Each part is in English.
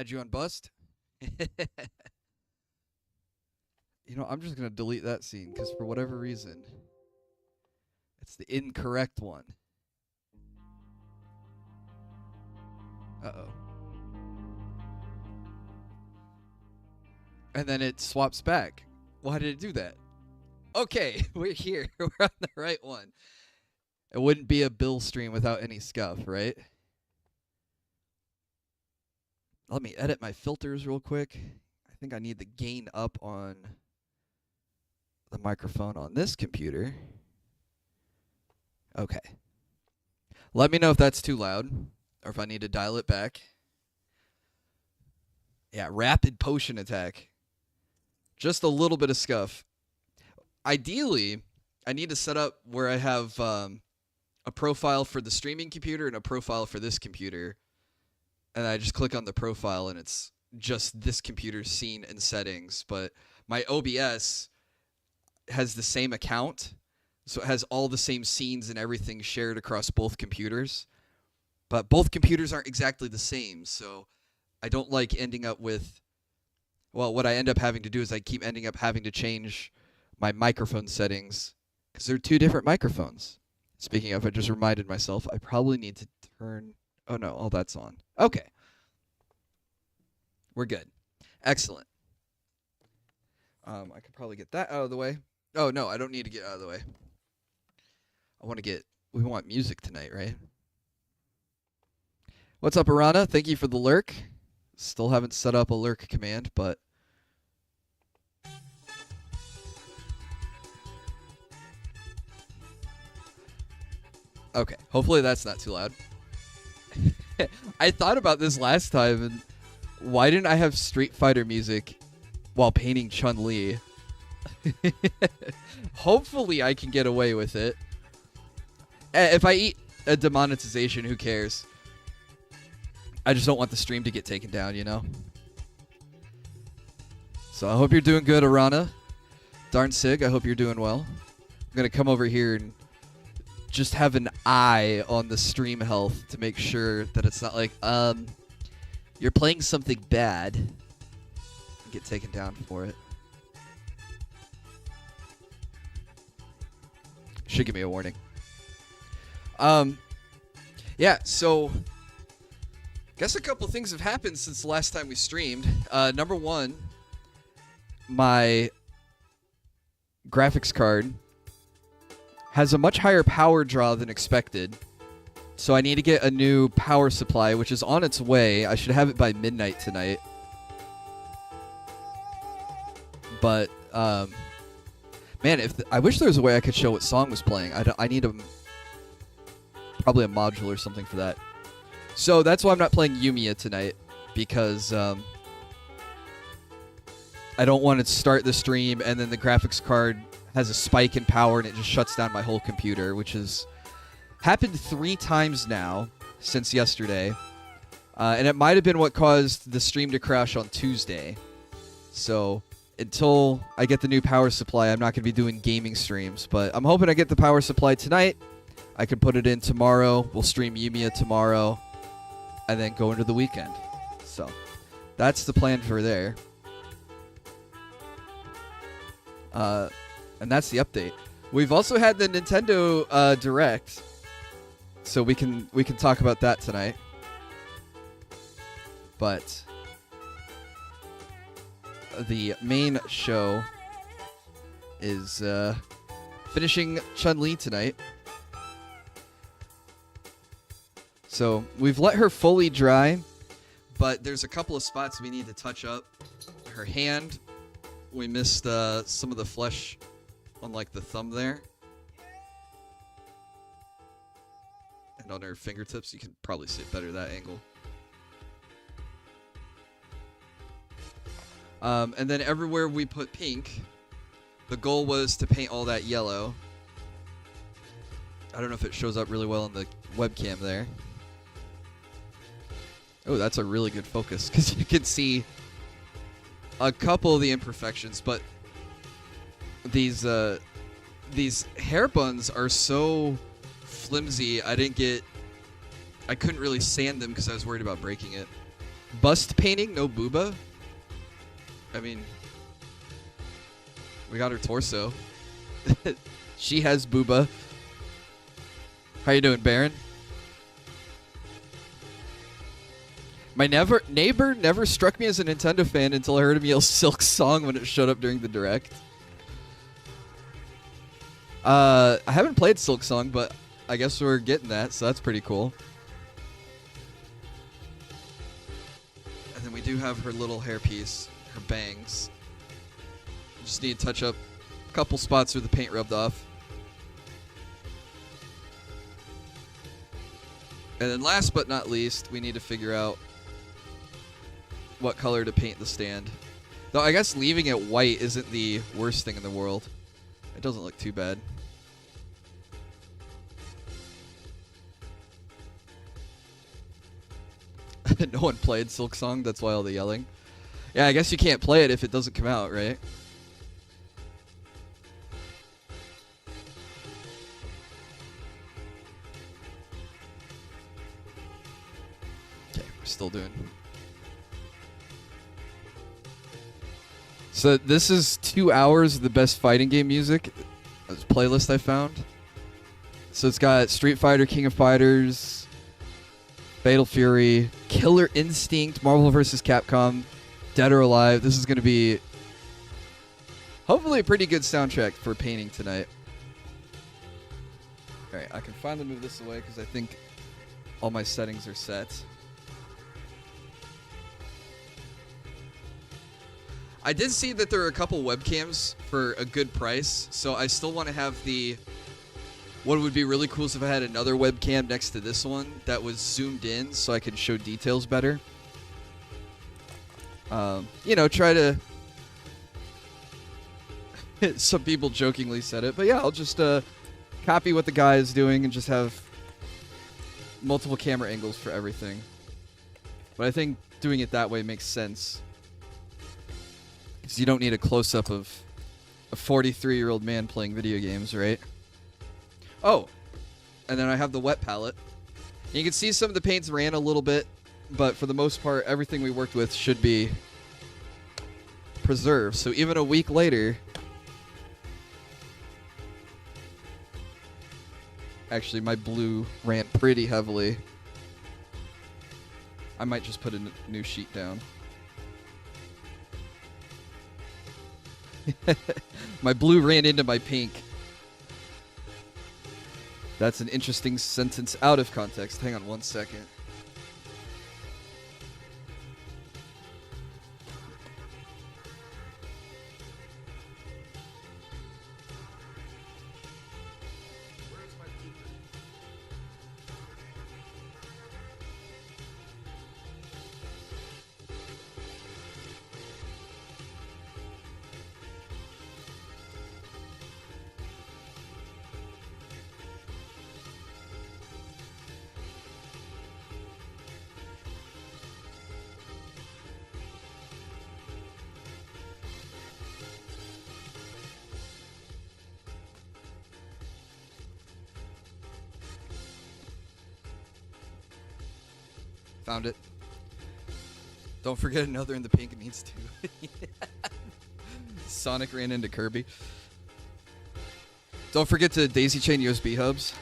Had you on bust? I'm just gonna delete that scene because for whatever reason, it's the incorrect one. Uh-oh. And then it swaps back. Why did it do that? Okay, we're here. We're on the right one. It wouldn't be a Bill stream without any scuff, right? Let me edit my filters real quick. I think I need the gain up on the microphone on this computer. Okay. Let me know if that's too loud or if I need to dial it back. Yeah, rapid potion attack. Just a little bit of scuff. Ideally, I need to set up where I have a profile for the streaming computer and a profile for this computer. And I just click on the profile and it's just this computer's scene and settings. But my OBS has the same account. So it has all the same scenes and everything shared across both computers. But both computers aren't exactly the same. So I don't like ending up with... Well, what I end up having to do is I keep ending up having to change my microphone settings. Because they're two different microphones. Speaking of, I just reminded myself I probably need to turn... Oh, no. Oh, that's on. Okay. We're good. Excellent. I could probably get that out of the way. Oh, no. I don't need to get out of the way. We want music tonight, right? What's up, Arana? Thank you for the lurk. Still haven't set up a lurk command, but... Okay. Hopefully that's not too loud. I thought about this last time, and why didn't I have Street Fighter music while painting Chun Li? Hopefully I can get away with it. If I eat a demonetization, who cares? I just don't want the stream to get taken down, you know? So I hope you're doing good, Arana. Darn Sig, I hope you're doing well. I'm going to come over here and just have an eye on the stream health to make sure that it's not like, you're playing something bad. Get taken down for it. Should give me a warning. Yeah, so guess a couple things have happened since the last time we streamed. Number one, my graphics card has a much higher power draw than expected. So I need to get a new power supply, which is on its way. I should have it by midnight tonight. But, man, I wish there was a way I could show what song was playing. I need probably a module or something for that. So that's why I'm not playing Yumiya tonight, because I don't want to start the stream and then the graphics card has a spike in power and it just shuts down my whole computer, which has happened 3 times now since yesterday. And it might have been what caused the stream to crash on Tuesday. So until I get the new power supply, I'm not going to be doing gaming streams. But I'm hoping I get the power supply tonight. I can put it in tomorrow. We'll stream Yumiya tomorrow. And then go into the weekend. So that's the plan for there. And that's the update. We've also had the Nintendo Direct. So we can talk about that tonight. But the main show is finishing Chun Li tonight. So we've let her fully dry, but there's a couple of spots we need to touch up. Her hand, we missed some of the flesh on like the thumb there. And on her fingertips, you can probably see it better at that angle. And then everywhere we put pink, the goal was to paint all that yellow. I don't know if it shows up really well on the webcam there. Oh, that's a really good focus, because you can see a couple of the imperfections, but these hair buns are so flimsy, I couldn't really sand them because I was worried about breaking it. Bust painting, no booba. I mean, we got her torso. She has booba. How you doing, Baron? My neighbor never struck me as a Nintendo fan until I heard him yell Silk Song when it showed up during the Direct. I haven't played Silk Song, but I guess we're getting that, so that's pretty cool. And then we do have her little hairpiece, her bangs. Just need to touch up a couple spots where the paint rubbed off. And then last but not least, we need to figure out what color to paint the stand. Though I guess leaving it white isn't the worst thing in the world. It doesn't look too bad. No one played Silk Song, that's why all the yelling. Yeah, I guess you can't play it if it doesn't come out, right? Okay, we're still doing. So this is 2 hours of the best fighting game music. This playlist I found. So it's got Street Fighter, King of Fighters, Fatal Fury, Killer Instinct, Marvel vs. Capcom, Dead or Alive. This is going to be hopefully a pretty good soundtrack for painting tonight. Alright, I can finally move this away because I think all my settings are set. I did see that there are a couple webcams for a good price, so I still want to have the... What would be really cool is if I had another webcam next to this one that was zoomed in so I could show details better. You know, try to... Some people jokingly said it, but yeah, I'll just copy what the guy is doing and just have multiple camera angles for everything. But I think doing it that way makes sense. Because you don't need a close-up of a 43-year-old man playing video games, right? Oh, and then I have the wet palette. You can see some of the paints ran a little bit, but for the most part, everything we worked with should be preserved. So even a week later... Actually, my blue ran pretty heavily. I might just put a new sheet down. My blue ran into my pink. That's an interesting sentence out of context. Hang on one second. Found it. Don't forget another in the pink needs to. Sonic ran into Kirby. Don't forget to daisy chain USB hubs.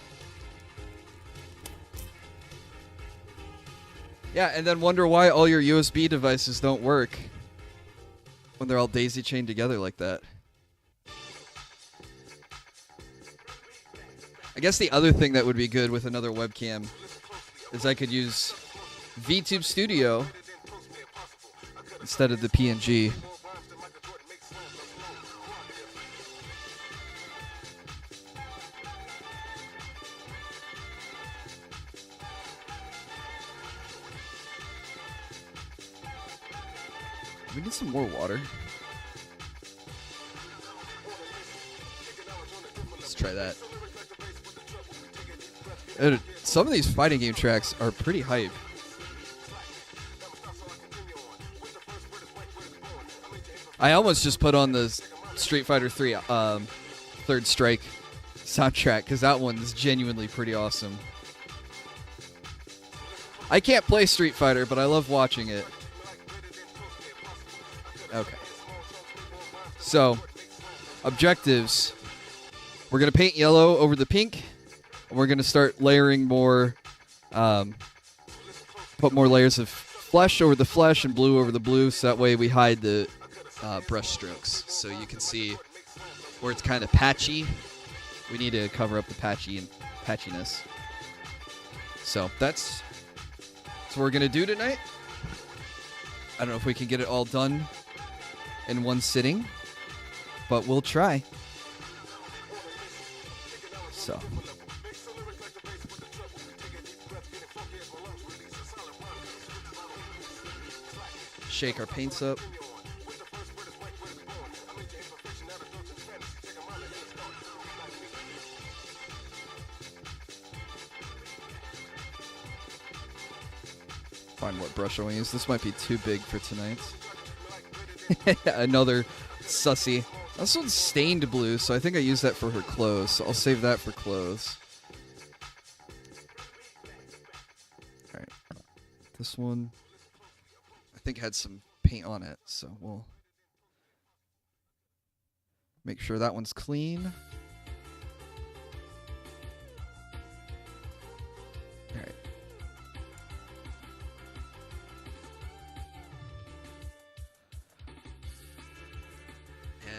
Yeah, and then wonder why all your USB devices don't work when they're all daisy chained together like that. I guess the other thing that would be good with another webcam is I could use VTube Studio instead of the PNG. We need some more water. Let's try that. Some of these fighting game tracks are pretty hype. I almost just put on the Street Fighter 3 Third Strike soundtrack because that one's genuinely pretty awesome. I can't play Street Fighter, but I love watching it. Okay. So, objectives. We're going to paint yellow over the pink. And we're going to start layering more, put more layers of flesh over the flesh and blue over the blue, so that way we hide the brush strokes. So you can see where it's kind of patchy. We need to cover up the patchiness. So that's what we're going to do tonight. I don't know if we can get it all done in one sitting, but we'll try. So. Shake our paints up. Find what brush I want to use. This might be too big for tonight. Another sussy. This one's stained blue, so I think I use that for her clothes. So I'll save that for clothes. Alright. This one, I think had some paint on it, so we'll make sure that one's clean. Alright.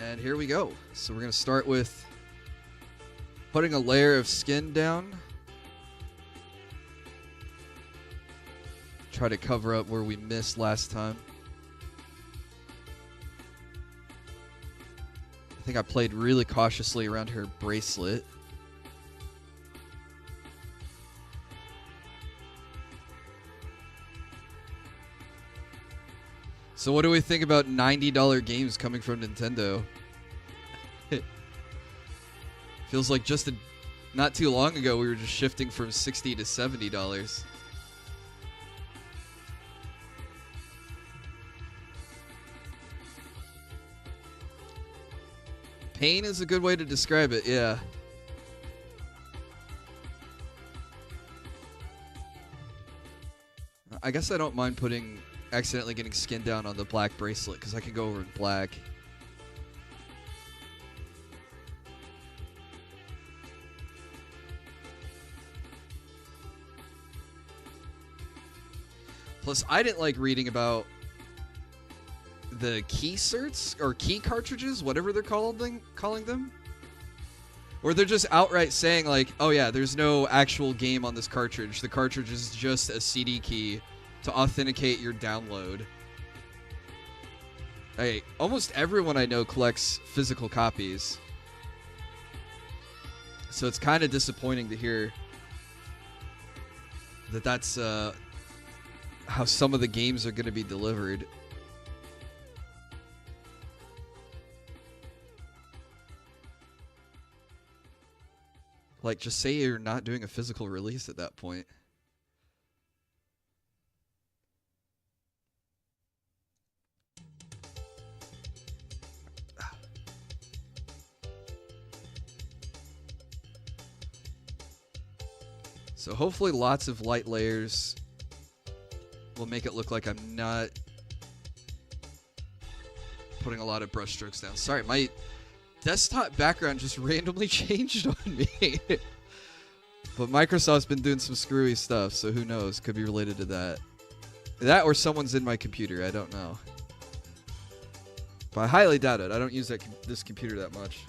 And here we go. So we're going to start with putting a layer of skin down. Try to cover up where we missed last time. I think I played really cautiously around her bracelet. So what do we think about $90 games coming from Nintendo? Feels like just not too long ago we were just shifting from $60 to $70. Pain is a good way to describe it, yeah. I guess I don't mind accidentally getting skin down on the black bracelet because I can go over in black. Plus, I didn't like reading about the key certs or key cartridges, whatever they're calling them. Or they're just outright saying like, oh yeah, there's no actual game on this cartridge. The cartridge is just a CD key to authenticate your download. Hey, almost everyone I know collects physical copies. So it's kind of disappointing to hear that that's how some of the games are going to be delivered. Like, just say you're not doing a physical release at that point. So hopefully lots of light layers will make it look like I'm not putting a lot of brush strokes down. Sorry, my desktop background just randomly changed on me. But Microsoft's been doing some screwy stuff, so who knows? Could be related to that. That or someone's in my computer, I don't know. But I highly doubt it. I don't use this computer that much.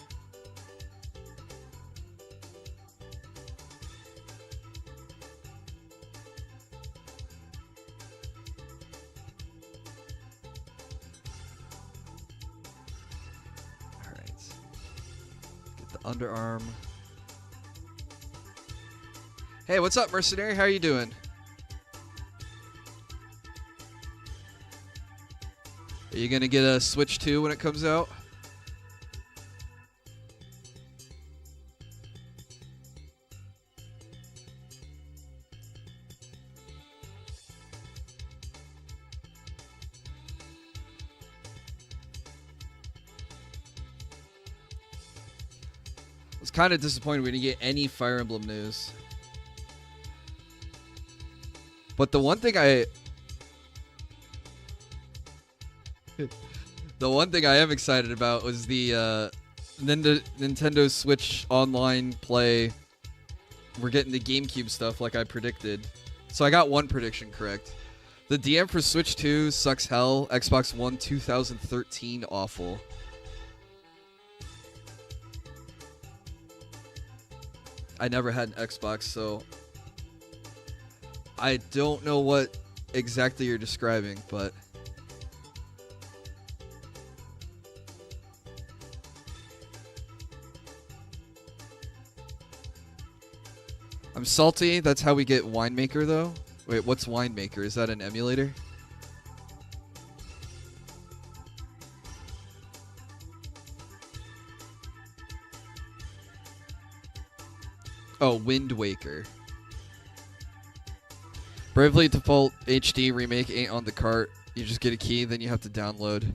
Underarm. Hey, what's up, Mercenary? How are you doing? Are you gonna get a Switch 2 when it comes out? I was kind of disappointed we didn't get any Fire Emblem news. But the one thing The one thing I am excited about was the Nintendo Switch online play. We're getting the GameCube stuff like I predicted. So I got one prediction correct. The DM for Switch 2 sucks hell. Xbox One 2013 awful. I never had an Xbox, so I don't know what exactly you're describing, but I'm salty. That's how we get Winemaker, though. Wait, what's Winemaker? Is that an emulator? Oh, Wind Waker. Bravely Default HD Remake ain't on the cart. You just get a key, then you have to download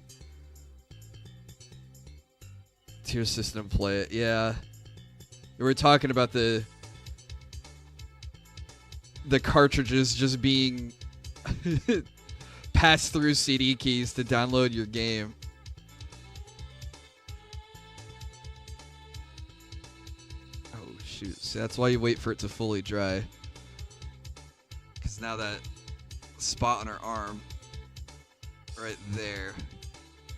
to your system, play it. Yeah. We were talking about the cartridges just being passed through CD keys to download your game. Oh, shoot. See, that's why you wait for it to fully dry. Because now that spot on her arm, right there,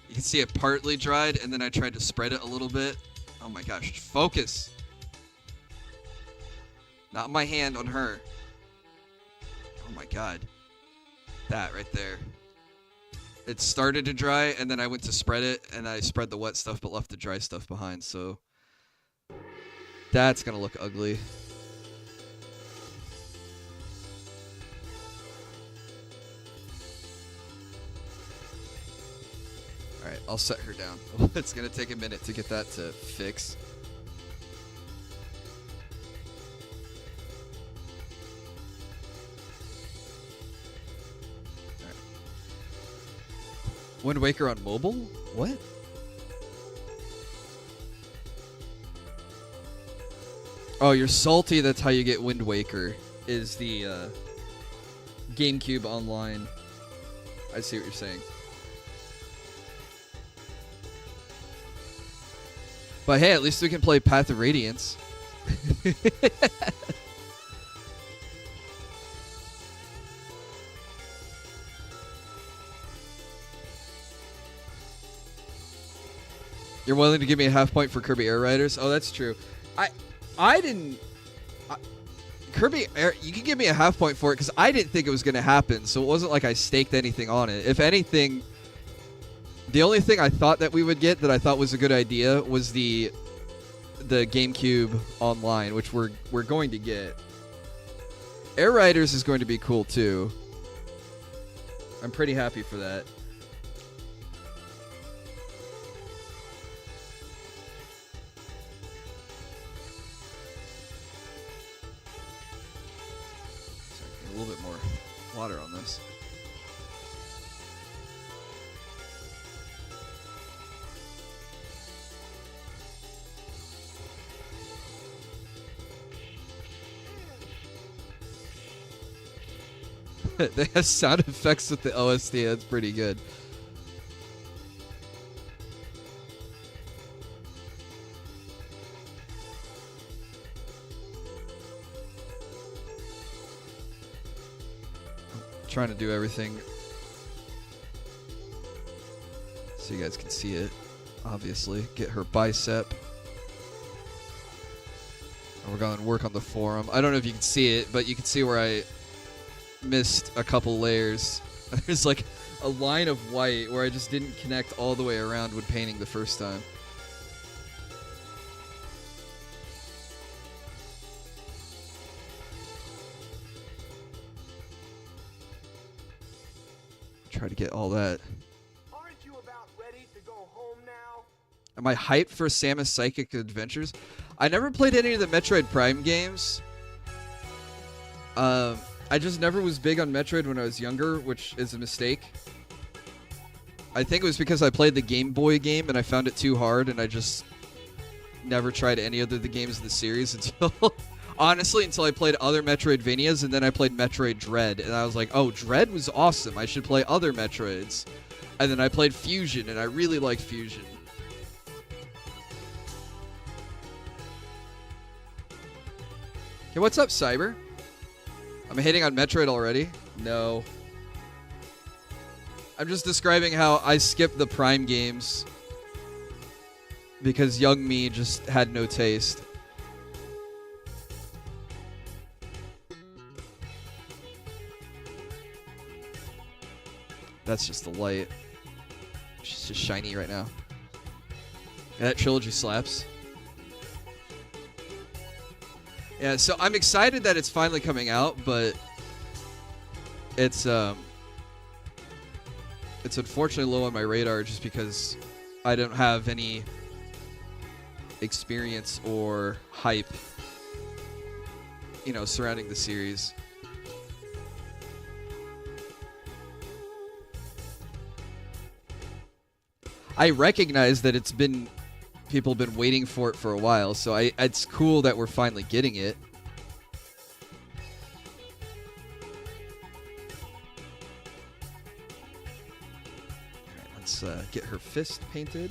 you can see it partly dried, and then I tried to spread it a little bit. Oh my gosh, focus. Not my hand, on her. Oh my god. That right there. It started to dry, and then I went to spread it, and I spread the wet stuff but left the dry stuff behind, so that's gonna look ugly. Alright, I'll set her down. It's gonna take a minute to get that to fix. Wind Waker on mobile? What? Oh, you're salty. That's how you get Wind Waker. Is the GameCube online. I see what you're saying. But hey, at least we can play Path of Radiance. You're willing to give me a half point for Kirby Air Riders? Oh, that's true. I didn't... Kirby Air... You can give me a half point for it because I didn't think it was going to happen, so it wasn't like I staked anything on it. If anything, the only thing I thought that we would get that I thought was a good idea was the GameCube online, which we're going to get. Air Riders is going to be cool, too. I'm pretty happy for that. A little bit more water on this. They have sound effects with the OSD. That's pretty good. Trying to do everything so you guys can see it. Obviously, get her bicep. And we're going to work on the forearm. I don't know if you can see it, but you can see where I missed a couple layers. There's like a line of white where I just didn't connect all the way around when painting the first time. Try to get all that. Aren't you about ready to go home now? Am I hyped for Samus Psychic Adventures? I never played any of the Metroid Prime games. I just never was big on Metroid when I was younger, which is a mistake. I think it was because I played the Game Boy game and I found it too hard, and I just never tried any other of the games of the series until... Honestly, until I played other Metroidvanias, and then I played Metroid Dread, and I was like, oh, Dread was awesome. I should play other Metroids. And then I played Fusion, and I really like Fusion. Okay, what's up, Cyber? I'm hating on Metroid already? No. I'm just describing how I skipped the Prime games because young me just had no taste. That's just the light. She's just shiny right now. Yeah, that trilogy slaps. Yeah, so I'm excited that it's finally coming out, but it's unfortunately low on my radar just because I don't have any experience or hype, surrounding the series. I recognize that people have been waiting for it for a while, so it's cool that we're finally getting it. Alright, let's get her fist painted.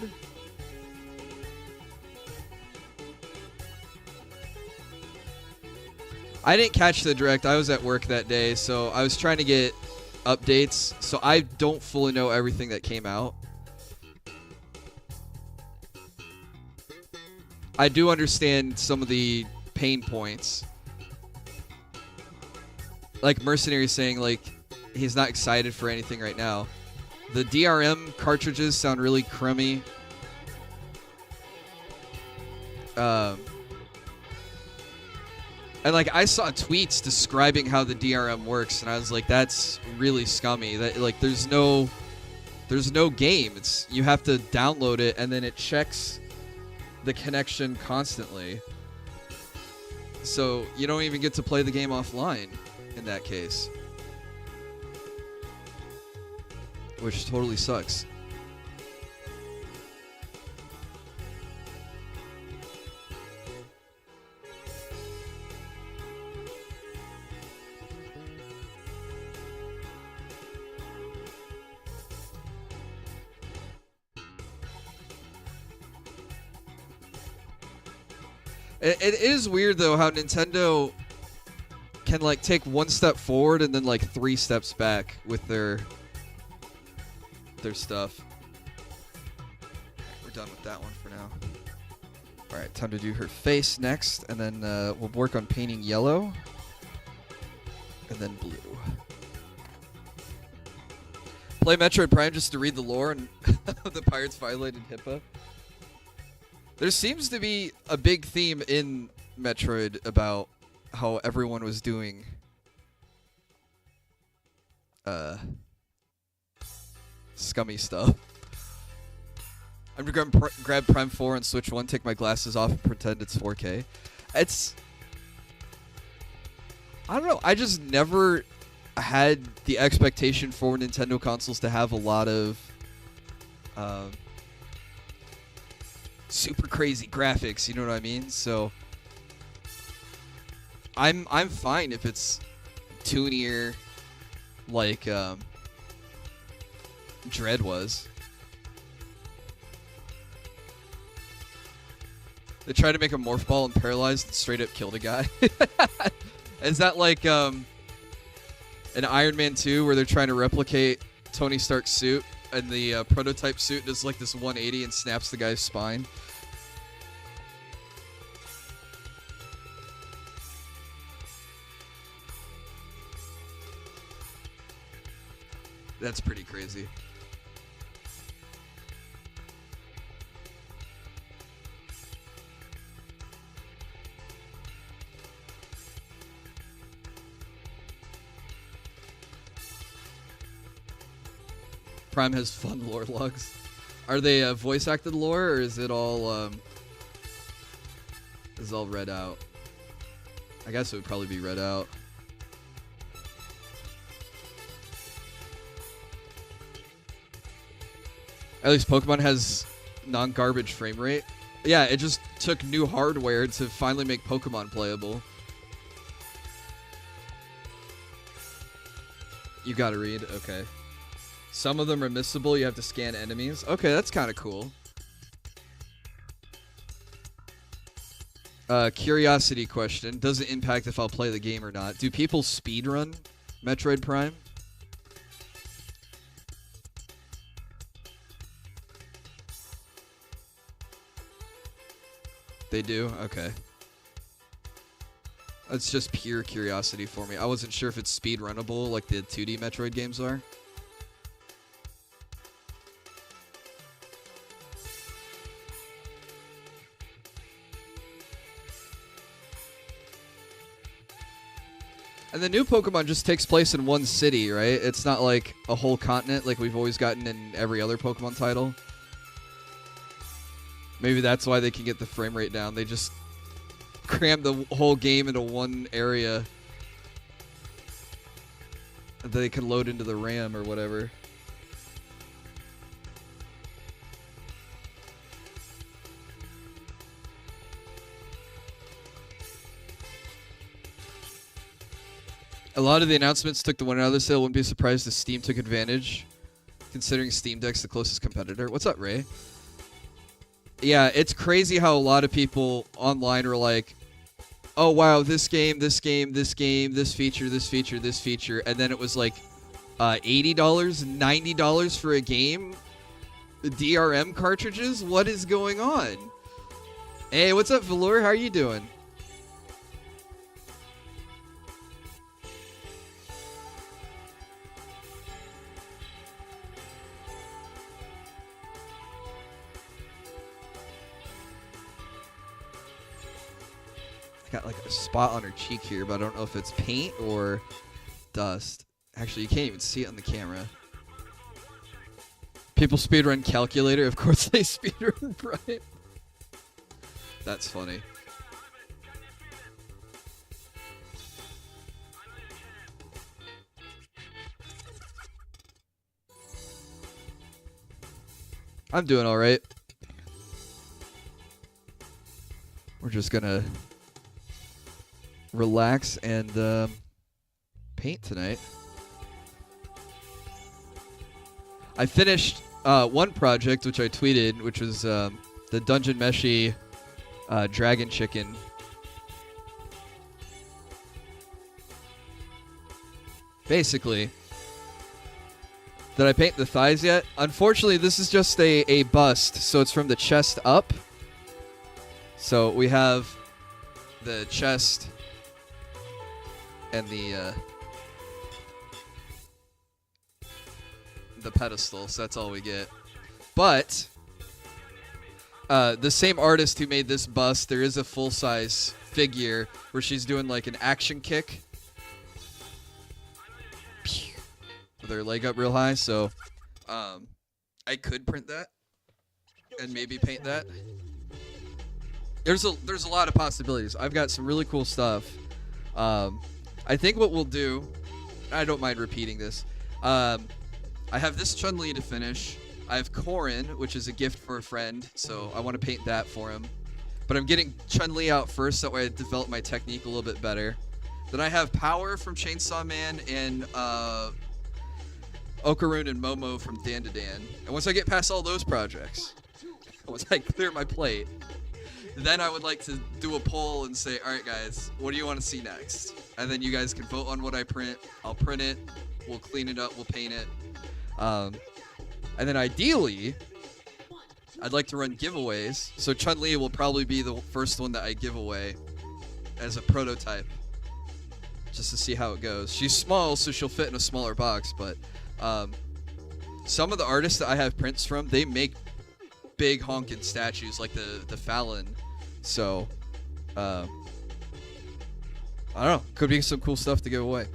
I didn't catch the direct. I was at work that day, so I was trying to get updates, so I don't fully know everything that came out. I do understand some of the pain points. Like Mercenary saying, like, he's not excited for anything right now. The DRM cartridges sound really crummy. And like I saw tweets describing how the DRM works, and I was like, that's really scummy. That like there's no game. You have to download it and then it checks the connection constantly. So you don't even get to play the game offline in that case. Which totally sucks. It is weird though how Nintendo can like take one step forward and then like 3 steps back with their stuff. We're done with that one for now. Alright, time to do her face next, and then we'll work on painting yellow. And then blue. Play Metroid Prime just to read the lore and the pirates violated HIPAA. There seems to be a big theme in Metroid about how everyone was doing scummy stuff. I'm gonna grab Prime 4 and Switch 1, take my glasses off and pretend it's 4K. I don't know, I just never had the expectation for Nintendo consoles to have a lot of super crazy graphics, you know what I mean? So I'm fine if it's toonier like Dread was. They tried to make a morph ball and paralyzed and straight up killed a guy. Is that like an Iron Man 2 where they're trying to replicate Tony Stark's suit and the prototype suit does like this 180 and snaps the guy's spine? That's pretty crazy. Prime has fun lore logs. Are they voice acted lore, or is it all read out? I guess it would probably be read out. At least Pokemon has non-garbage frame rate. Yeah, it just took new hardware to finally make Pokemon playable. You gotta read? Okay. Some of them are missable. You have to scan enemies. Okay, that's kind of cool. Curiosity question. Does it impact if I'll play the game or not? Do people speedrun Metroid Prime? They do? Okay. That's just pure curiosity for me. I wasn't sure if it's speedrunnable like the 2D Metroid games are. And the new Pokemon just takes place in one city, right? It's not like a whole continent like we've always gotten in every other Pokemon title. Maybe that's why they can get the frame rate down. They just cram the whole game into one area that they can load into the RAM or whatever. A lot of the announcements took the one out of the sale. Wouldn't be surprised if Steam took advantage, considering Steam Deck's the closest competitor. What's up, Ray? Yeah, it's crazy how a lot of people online were like, oh, wow, this game, this game, this game, this feature, this feature, this feature. And then it was like $80, $90 for a game? DRM cartridges? What is going on? Hey, what's up, Velour? How are you doing? Got like a spot on her cheek here, but I don't know if it's paint or dust. Actually, you can't even see it on the camera. People speedrun Calculator. Of course they speedrun Brian. That's funny. I'm doing all right. We're just gonna relax and paint tonight. I finished one project which I tweeted, which was the Dungeon Meshi Dragon Chicken. Basically, did I paint the thighs yet? Unfortunately, this is just a bust, so it's from the chest up. So we have the chest and the pedestal, so that's all we get. But the same artist who made this bust, there is a full-size figure where she's doing like an action kick with her leg up real high. So I could print that and maybe paint that. There's a lot of possibilities. I've got some really cool stuff. I think what we'll do, I don't mind repeating this. I have this Chun Li to finish. I have Corin, which is a gift for a friend, so I want to paint that for him. But I'm getting Chun Li out first, that way I develop my technique a little bit better. Then I have Power from Chainsaw Man and Okarun and Momo from Dan to Dan. And once I get past all those projects, once I clear my plate, then I would like to do a poll and say, all right, guys, what do you want to see next? And then you guys can vote on what I print. I'll print it. We'll clean it up. We'll paint it. And then ideally, I'd like to run giveaways. So Chun Li will probably be the first one that I give away as a prototype, just to see how it goes. She's small, so she'll fit in a smaller box. But some of the artists that I have prints from, they make big honking statues like the Fallon. So I don't know, could be some cool stuff to give away.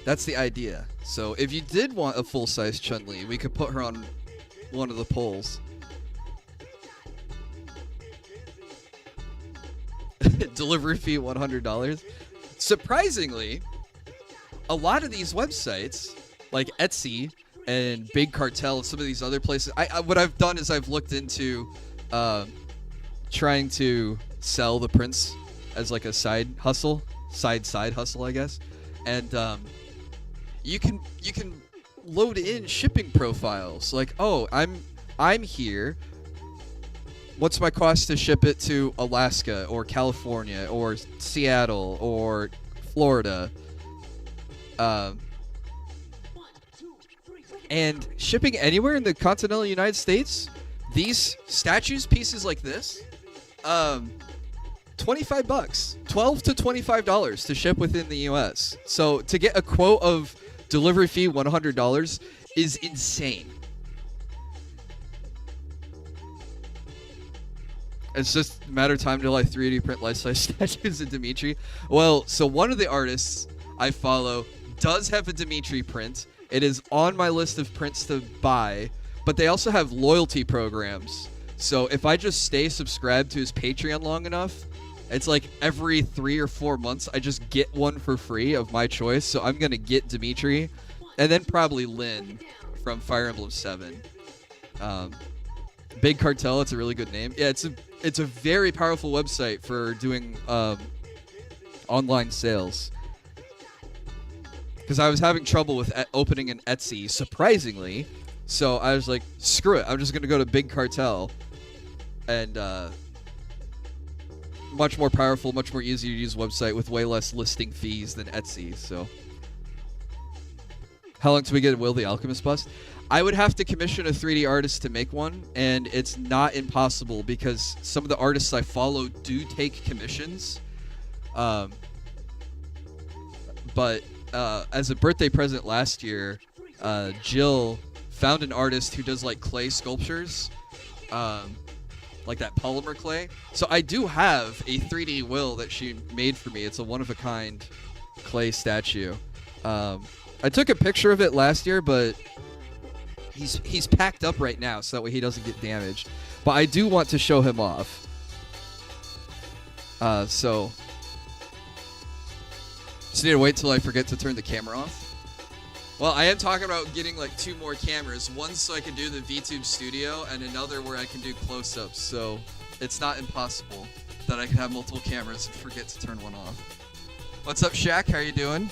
That's the idea. So if you did want a full-size Chun-Li, we could put her on one of the polls. Delivery fee $100. Surprisingly, a lot of these websites like Etsy and Big Cartel and some of these other places, what I've done is I've looked into trying to sell the prints as like a side hustle, I guess. and you can load in shipping profiles like, oh, I'm here. What's my cost to ship it to Alaska or California or Seattle or Florida? And shipping anywhere in the continental United States, these statues, pieces like this, $25, $12 to $25 to ship within the U.S. So to get a quote of delivery fee $100 is insane. It's just a matter of time till I 3D print life-size statues of Dimitri. Well, so one of the artists I follow does have a Dimitri print. It is on my list of prints to buy, but they also have loyalty programs. So if I just stay subscribed to his Patreon long enough, it's like every 3 or 4 months I just get one for free of my choice. So I'm going to get Dimitri and then probably Lynn from Fire Emblem 7. Big Cartel, it's a really good name. Yeah, it's a very powerful website for doing online sales. Because I was having trouble with opening an Etsy, surprisingly. So I was like, screw it. I'm just going to go to Big Cartel. And much more powerful, much more easy to use website with way less listing fees than Etsy. So how long till we get Will the Alchemist bust? I would have to commission a 3D artist to make one, and it's not impossible because some of the artists I follow do take commissions. But as a birthday present last year, Jill found an artist who does like clay sculptures, like that polymer clay. So I do have a 3D Will that she made for me. It's a one-of-a-kind clay statue. I took a picture of it last year, but he's packed up right now, so that way he doesn't get damaged. But I do want to show him off. So just need to wait till I forget to turn the camera off. Well, I am talking about getting like 2 more cameras. One so I can do the VTube Studio, and another where I can do close-ups. So it's not impossible that I can have multiple cameras and forget to turn one off. What's up, Shaq? How are you doing?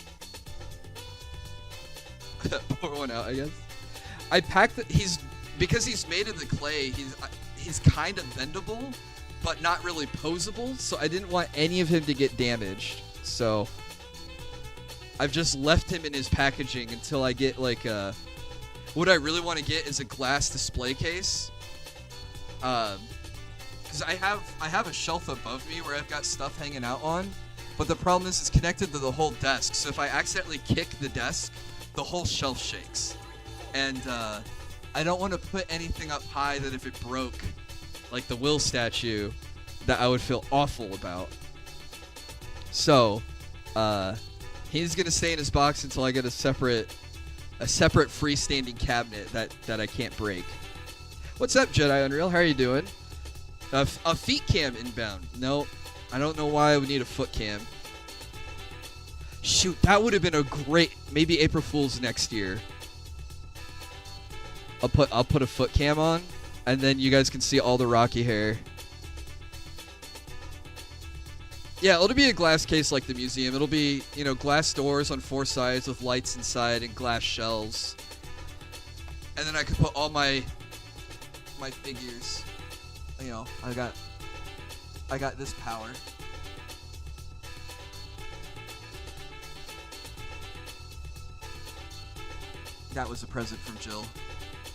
Pour one out, I guess. I packed it. Because he's made of the clay. He's kind of bendable, but not really posable. So I didn't want any of him to get damaged. So I've just left him in his packaging until I get like a. What I really want to get is a glass display case. Because I have a shelf above me where I've got stuff hanging out on, but the problem is it's connected to the whole desk. So if I accidentally kick the desk, the whole shelf shakes. And I don't want to put anything up high that if it broke, like the Will statue, that I would feel awful about. So, he's going to stay in his box until I get a separate freestanding cabinet that I can't break. What's up, Jedi Unreal? How are you doing? A feet cam inbound. No, I don't know why I would need a foot cam. Shoot, that would have been a great, maybe April Fool's next year. I'll put a foot cam on, and then you guys can see all the Rocky hair. Yeah, it'll be a glass case like the museum. It'll be, glass doors on 4 sides with lights inside and glass shelves. And then I could put all my figures. I got this power. That was a present from Jill.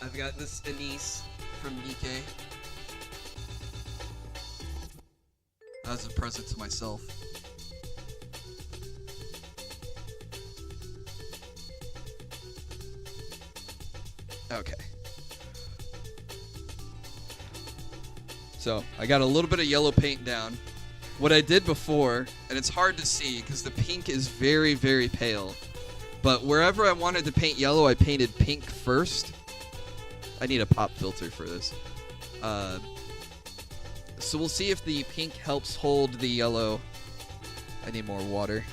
I've got this Anise from Nikkei. That was a present to myself. Okay. So, I got a little bit of yellow paint down. What I did before, and it's hard to see because the pink is very, very pale. But wherever I wanted to paint yellow, I painted pink first. I need a pop filter for this. So we'll see if the pink helps hold the yellow. I need more water.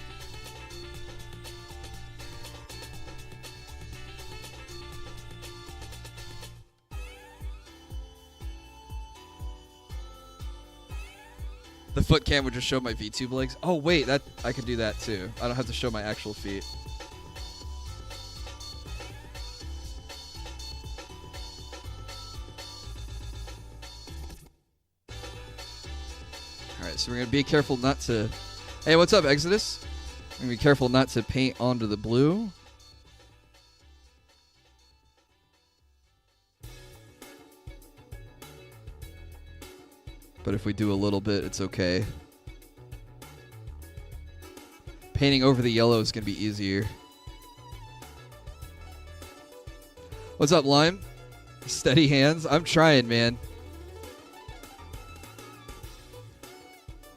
The foot cam would just show my VTube legs. Oh wait, that I could do that too. I don't have to show my actual feet. Alright, so we're gonna be careful not to... Hey, what's up, Exodus? We're gonna be careful not to paint onto the blue. But if we do a little bit, it's okay. Painting over the yellow is going to be easier. What's up, Lime? Steady hands. I'm trying, man.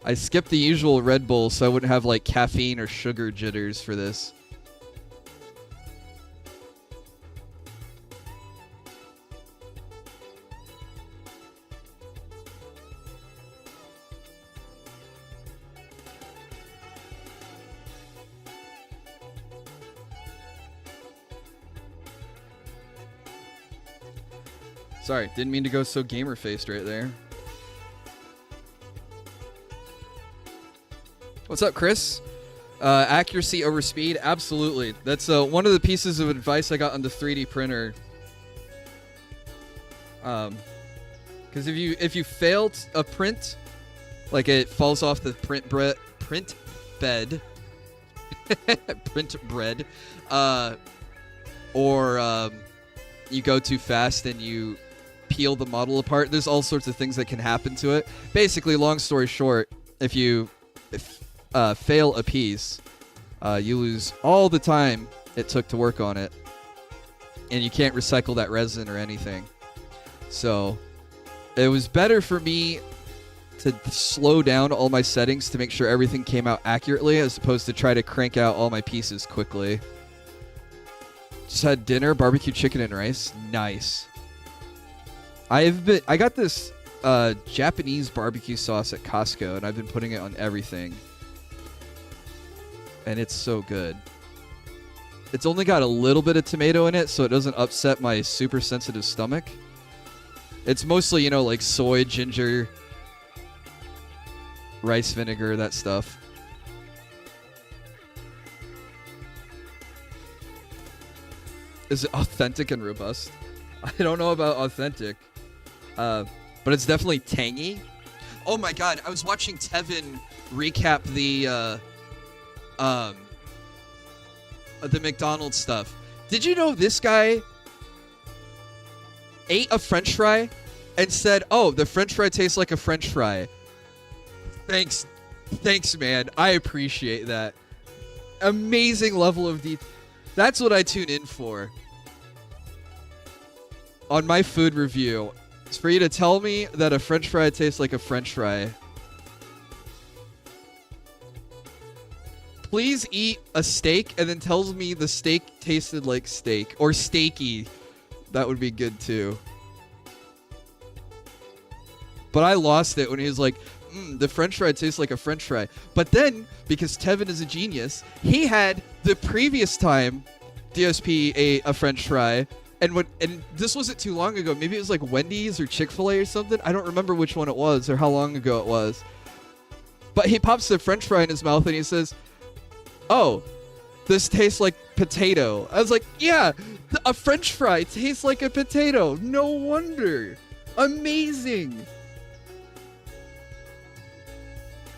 I skipped the usual Red Bull so I wouldn't have like caffeine or sugar jitters for this. Sorry, didn't mean to go so gamer-faced right there. What's up, Chris? Accuracy over speed? Absolutely. That's one of the pieces of advice I got on the 3D printer. Because if you fail a print, like it falls off the print bed, print bread, or you go too fast and you peel the model apart. There's all sorts of things that can happen to it. Basically, long story short, if you fail a piece, you lose all the time it took to work on it, and you can't recycle that resin or anything. So it was better for me to slow down all my settings to make sure everything came out accurately, as opposed to try to crank out all my pieces quickly. Just had dinner, barbecue chicken and rice. Nice. I got this Japanese barbecue sauce at Costco, and I've been putting it on everything. And it's so good. It's only got a little bit of tomato in it, so it doesn't upset my super sensitive stomach. It's mostly, you know, like soy, ginger, rice vinegar, that stuff. Is it authentic and robust? I don't know about authentic. But it's definitely tangy. Oh my god, I was watching Tevin recap the McDonald's stuff. Did you know this guy ate a French fry and said, "Oh, the French fry tastes like a French fry"? Thanks, man. I appreciate that. Amazing level of detail. That's what I tune in for. On my food review, it's for you to tell me that a French fry tastes like a French fry. Please eat a steak and then tells me the steak tasted like steak. Or steaky. That would be good too. But I lost it when he was like, the French fry tastes like a French fry. But then, because Tevin is a genius, he had the previous time DSP ate a French fry. And this wasn't too long ago. Maybe it was like Wendy's or Chick-fil-A or something. I don't remember which one it was or how long ago it was. But he pops the French fry in his mouth and he says, "Oh, this tastes like potato." I was like, yeah, a French fry tastes like a potato. No wonder. Amazing.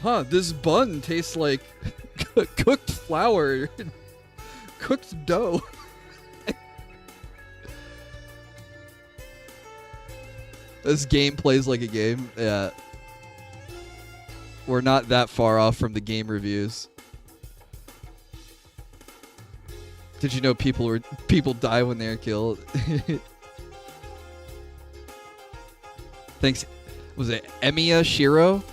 Huh, this bun tastes like cooked flour. Cooked dough. This game plays like a game. Yeah. We're not that far off from the game reviews. Did you know people die when they're killed? Thanks. Was it Emiya Shiro?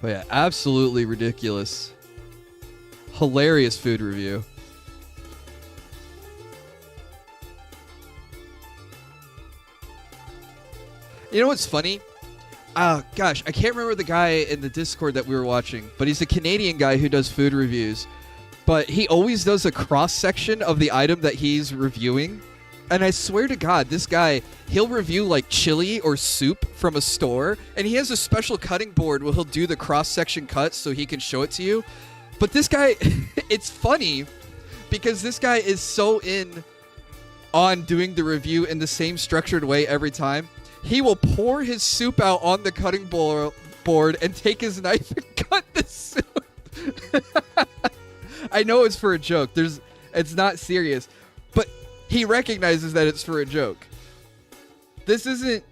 But yeah, absolutely ridiculous. Hilarious food review. You know what's funny? Gosh, I can't remember the guy in the Discord that we were watching, but he's a Canadian guy who does food reviews. But he always does a cross-section of the item that he's reviewing. And I swear to God, this guy, he'll review like chili or soup from a store, and he has a special cutting board where he'll do the cross-section cuts so he can show it to you. But this guy, it's funny because this guy is so on doing the review in the same structured way every time. He will pour his soup out on the cutting board and take his knife and cut the soup. I know it's for a joke. It's not serious, but he recognizes that it's for a joke. This isn't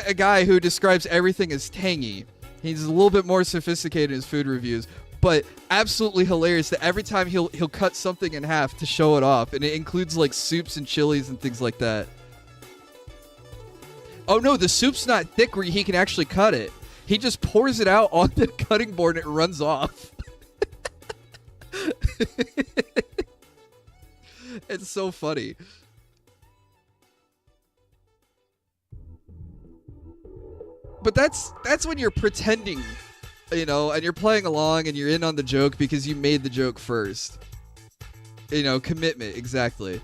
a guy who describes everything as tangy. He's a little bit more sophisticated in his food reviews, but absolutely hilarious that every time he'll cut something in half to show it off, and it includes like soups and chilies and things like that. Oh no, the soup's not thick where he can actually cut it. He just pours it out on the cutting board and it runs off. It's so funny. But that's when you're pretending, you know, and you're playing along and you're in on the joke because you made the joke first. You know, commitment, exactly.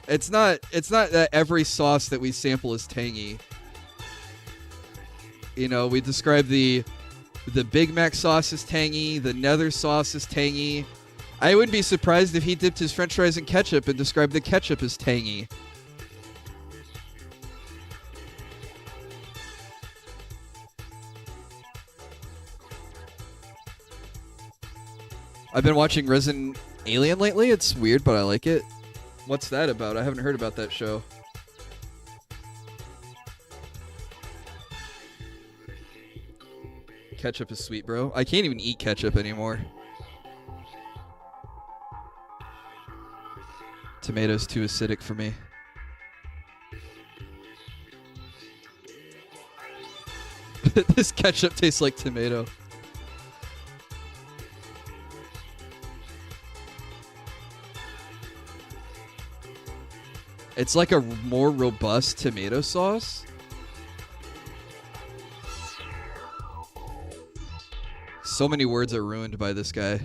It's not that every sauce that we sample is tangy. You know, we describe the Big Mac sauce as tangy, the Nether sauce is tangy. I wouldn't be surprised if he dipped his french fries in ketchup and described the ketchup as tangy. I've been watching Resin Alien lately. It's weird, but I like it. What's that about? I haven't heard about that show. Ketchup is sweet, bro. I can't even eat ketchup anymore. Tomatoes too acidic for me. This ketchup tastes like tomato. It's like a more robust tomato sauce. So many words are ruined by this guy.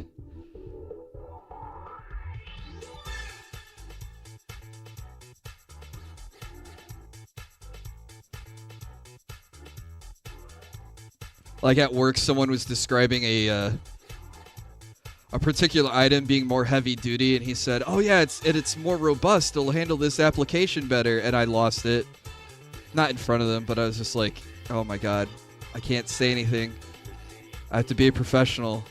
Like at work, someone was describing a particular item being more heavy duty, and he said, "Oh yeah, it's more robust. It'll handle this application better." And I lost it, not in front of them, but I was just like, "Oh my god, I can't say anything. I have to be a professional."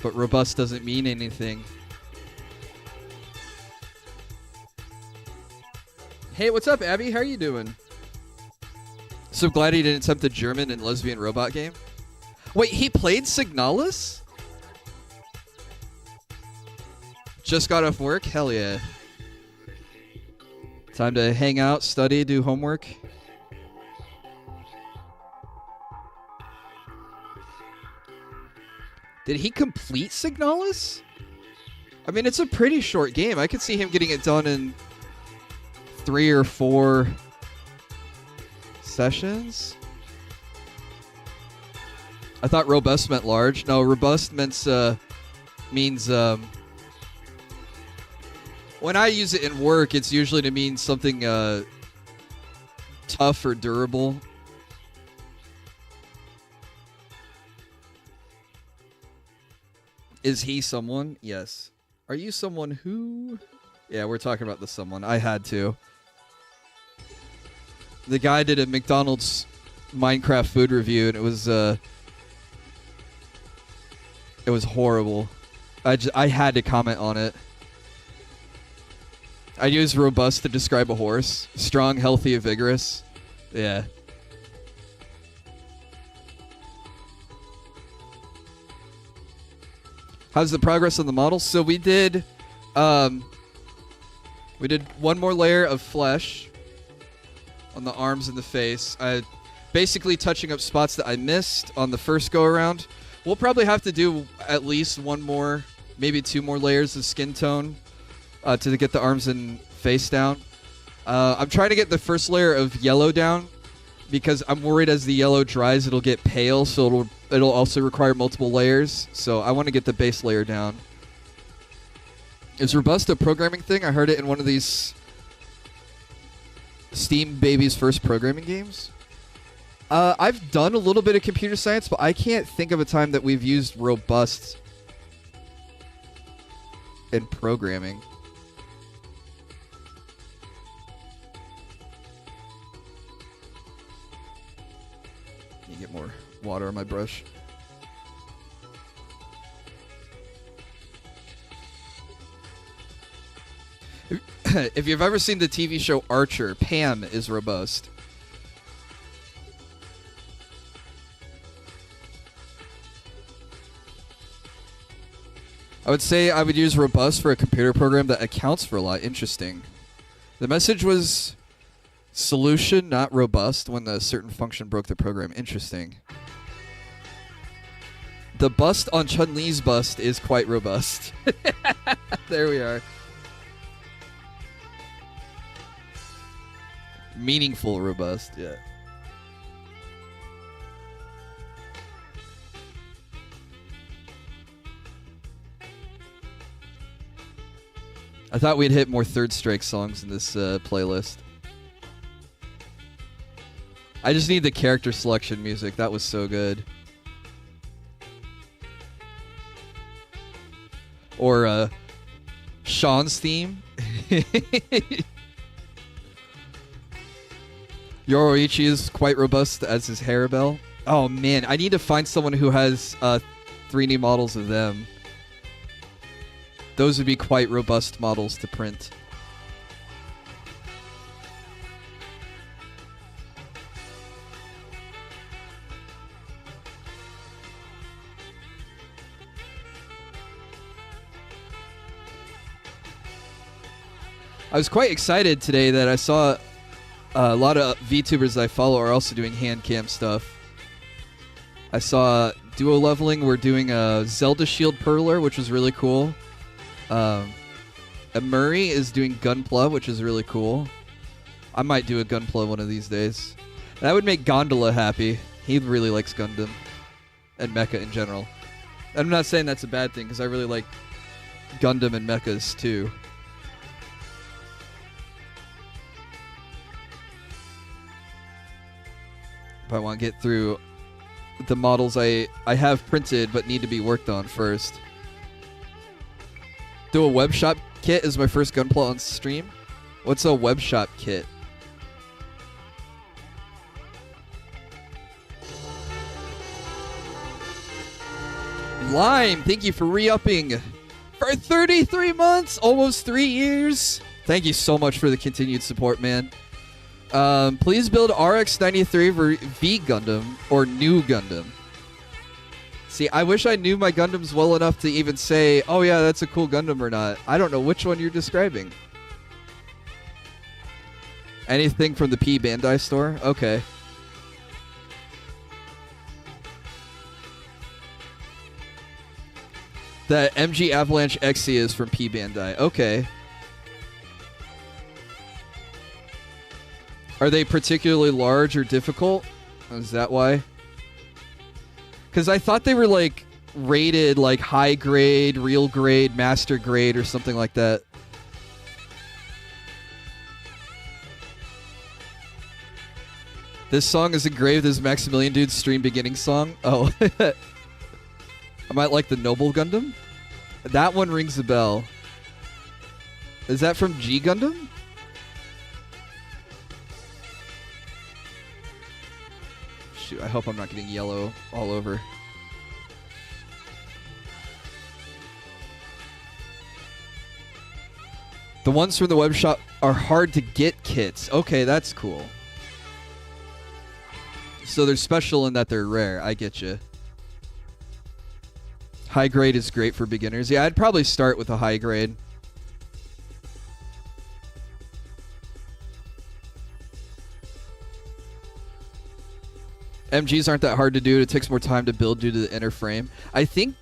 But robust doesn't mean anything. Hey, what's up, Abby? How are you doing? So glad he didn't attempt the German and lesbian robot game. Wait, he played Signalis? Just got off work? Hell yeah. Time to hang out, study, do homework. Did he complete Signalis? I mean, it's a pretty short game. I could see him getting it done in 3 or 4 sessions. I thought robust meant large. No, robust means when I use it in work, it's usually to mean something tough or durable. Is he someone? Yes. Are you someone who? Yeah, we're talking about the someone. I had to. The guy did a McDonald's Minecraft food review, and it was horrible. I had to comment on it. I use robust to describe a horse. Strong, healthy, and vigorous. Yeah. How's the progress on the model? So we did one more layer of flesh on the arms and the face. Basically touching up spots that I missed on the first go around. We'll probably have to do at least one more, maybe 2 more layers of skin tone to get the arms and face down. I'm trying to get the first layer of yellow down because I'm worried as the yellow dries it'll get pale, so it'll also require multiple layers. So I want to get the base layer down. Is robust a programming thing? I heard it in one of these Steam Baby's first programming games. I've done a little bit of computer science, but I can't think of a time that we've used robust in programming. Need to get more water on my brush. If you've ever seen the TV show Archer, Pam is robust. I would say I would use robust for a computer program that accounts for a lot. Interesting. The message was solution, not robust, when the certain function broke the program. Interesting. The bust on Chun Li's bust is quite robust. There we are. Meaningful robust, yeah. I thought we'd hit more Third Strike songs in this playlist. I just need the character selection music. That was so good. Or Sean's theme. Yoroichi is quite robust as his Harabelle. Oh man, I need to find someone who has 3D models of them. Those would be quite robust models to print. I was quite excited today that I saw a lot of VTubers I follow are also doing hand cam stuff. I saw Duo Leveling. We're doing a Zelda Shield Perler, which was really cool. Murray is doing Gunpla, which is really cool. I might do a Gunpla one of these days. That would make Gondola happy. He really likes Gundam and mecha in general. I'm not saying that's a bad thing, because I really like Gundam and mechas too. If I want to get through the models I have printed but need to be worked on first. Do a web shop kit is my first Gunpla on stream. What's a web shop kit? Lime, thank you for re-upping for 33 months, almost 3 years. Thank you so much for the continued support, man. Please build RX-93 for V Gundam or New Gundam. See, I wish I knew my Gundams well enough to even say, oh yeah, that's a cool Gundam or not. I don't know which one you're describing. Anything from the P Bandai store? Okay. The MG Avalanche XC is from P Bandai. Okay. Are they particularly large or difficult? Is that why? Because I thought they were like rated like high grade, real grade, master grade, or something like that. This song is engraved as Maximilian Dude's stream beginning song. Oh. I might like the Noble Gundam. That one rings a bell. Is that from G Gundam? Shoot, I hope I'm not getting yellow all over. The ones from the web shop are hard to get kits. Okay, that's cool. So they're special in that they're rare. I get you. High grade is great for beginners. Yeah, I'd probably start with a high grade. MGs aren't that hard to do. It takes more time to build due to the inner frame. I think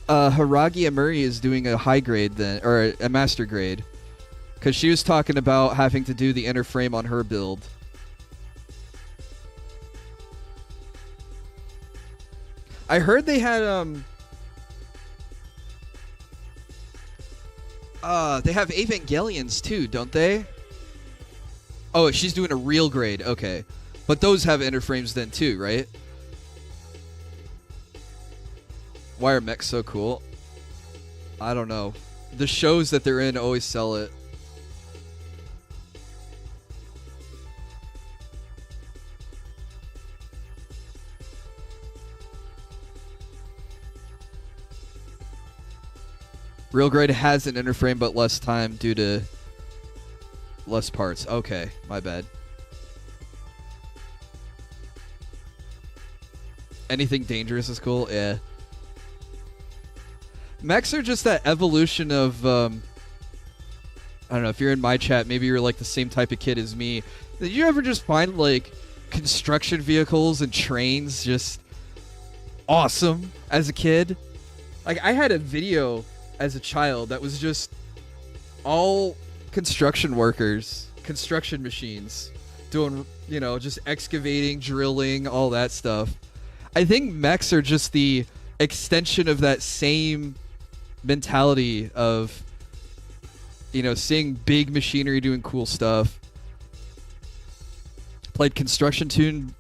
Haragi Amuri is doing a high grade then, or a master grade. Because she was talking about having to do the inner frame on her build. I heard they had they have Evangelions too, don't they? Oh, she's doing a real grade. Okay. But those have inner frames then too, right? Why are mechs so cool? I don't know. The shows that they're in always sell it. Real grade has an inner frame but less time due to less parts. Okay, my bad. Anything dangerous is cool? Yeah. Mechs are just that evolution of, I don't know, if you're in my chat, maybe you're like the same type of kid as me. Did you ever just find like construction vehicles and trains just awesome as a kid? Like I had a video as a child that was just all construction workers, construction machines doing, you know, just excavating, drilling, all that stuff. I think mechs are just the extension of that same mentality of, you know, seeing big machinery doing cool stuff. Played Construction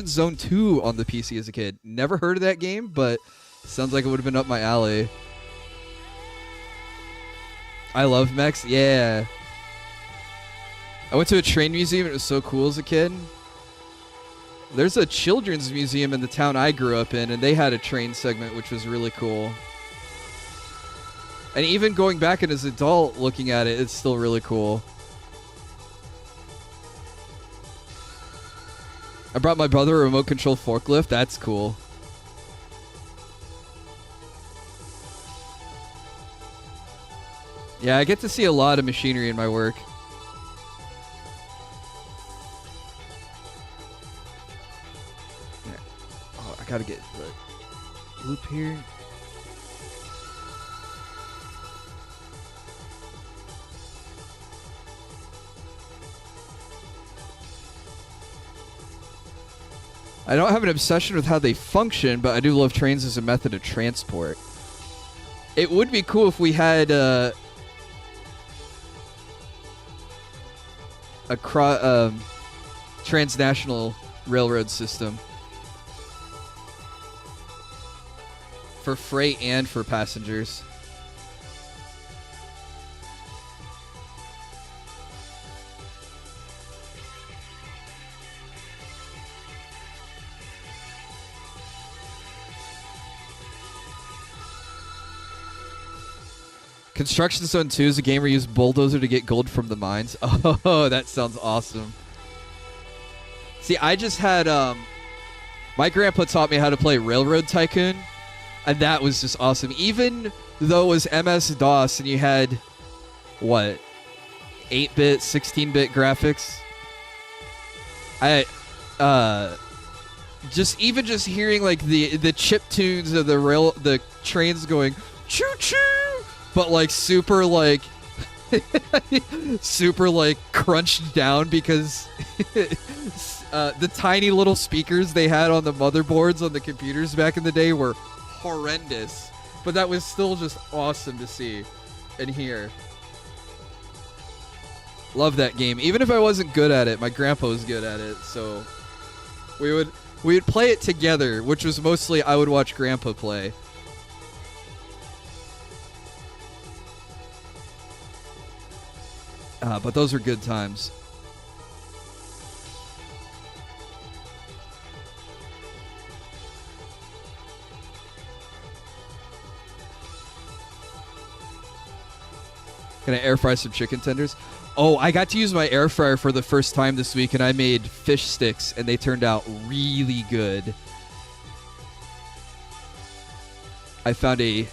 Zone 2 on the PC as a kid. Never heard of that game, but sounds like it would have been up my alley. I love mechs. Yeah. I went to a train museum. It was so cool as a kid. There's a children's museum in the town I grew up in, and they had a train segment, which was really cool. And even going back and as an adult looking at it, it's still really cool. I brought my brother a remote control forklift. That's cool. Yeah, I get to see a lot of machinery in my work. Yeah. Oh, I gotta get the loop here. I don't have an obsession with how they function, but I do love trains as a method of transport. It would be cool if we had a transnational railroad system for freight and for passengers. Construction Zone 2 is a game where you use bulldozer to get gold from the mines. Oh, that sounds awesome. See, I just had my grandpa taught me how to play Railroad Tycoon, and that was just awesome. Even though it was MS-DOS and you had what, 8-bit, 16-bit graphics, just hearing like the chip tunes of the trains going choo choo, but like super like super like crunched down because the tiny little speakers they had on the motherboards on the computers back in the day were horrendous, but that was still just awesome to see and hear. Love that game. Even if I wasn't good at it, my grandpa was good at it, so we would play it together, which was mostly I would watch grandpa play. But those were good times. Can I air fry some chicken tenders? Oh, I got to use my air fryer for the first time this week, and I made fish sticks, and they turned out really good. I found a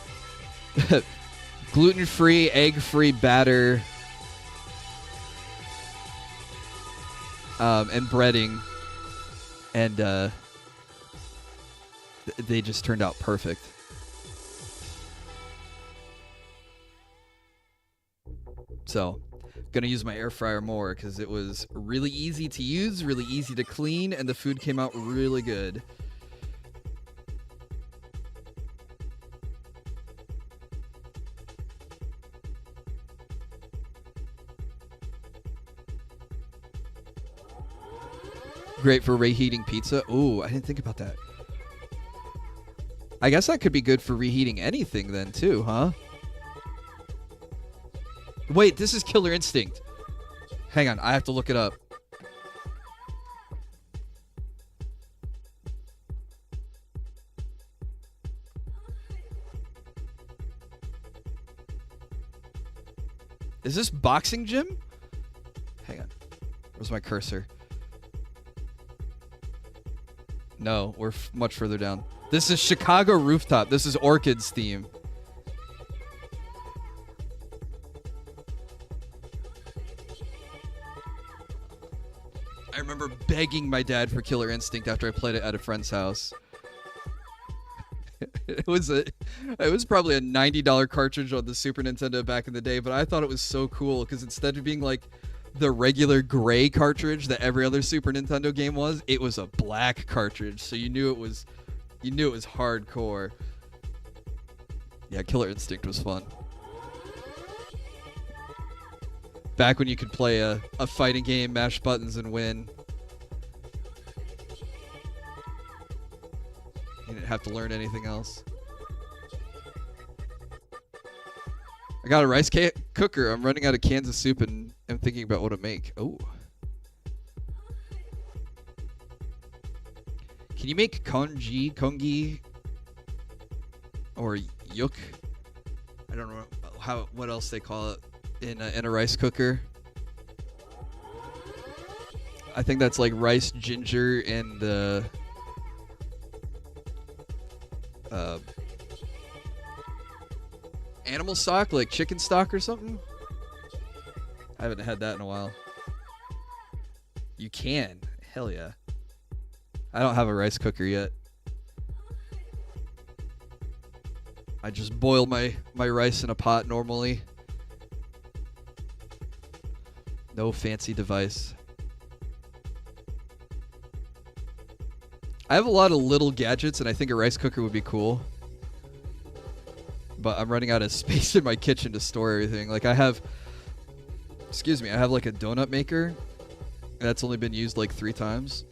gluten-free, egg-free batter and breading, and they just turned out perfect. So, Gonna use my air fryer more because it was really easy to use, really easy to clean, and the food came out really good. Great for reheating pizza. Ooh, I didn't think about that. I guess that could be good for reheating anything then too, huh? Wait, this is Killer Instinct. Hang on, I have to look it up. Is this boxing gym? Hang on. Where's my cursor? No, we're much further down. This is Chicago Rooftop. This is Orchid's theme. I remember begging my dad for Killer Instinct after I played it at a friend's house. It was probably a $90 cartridge on the Super Nintendo back in the day, but I thought it was so cool because instead of being like the regular gray cartridge that every other Super Nintendo game was, it was a black cartridge, so you knew it was hardcore. Yeah, Killer Instinct was fun. Back when you could play a fighting game, mash buttons, and win. You didn't have to learn anything else. I got a rice cooker. I'm running out of cans of soup and I'm thinking about what to make. Oh. Can you make kongi, or yuk? I don't know what else they call it in a rice cooker. I think that's like rice, ginger, and animal stock, like chicken stock or something. I haven't had that in a while. You can. Hell yeah. I don't have a rice cooker yet. I just boil my rice in a pot normally. No fancy device. I have a lot of little gadgets, and I think a rice cooker would be cool. But I'm running out of space in my kitchen to store everything. Like I have like a donut maker. That's only been used like 3 times.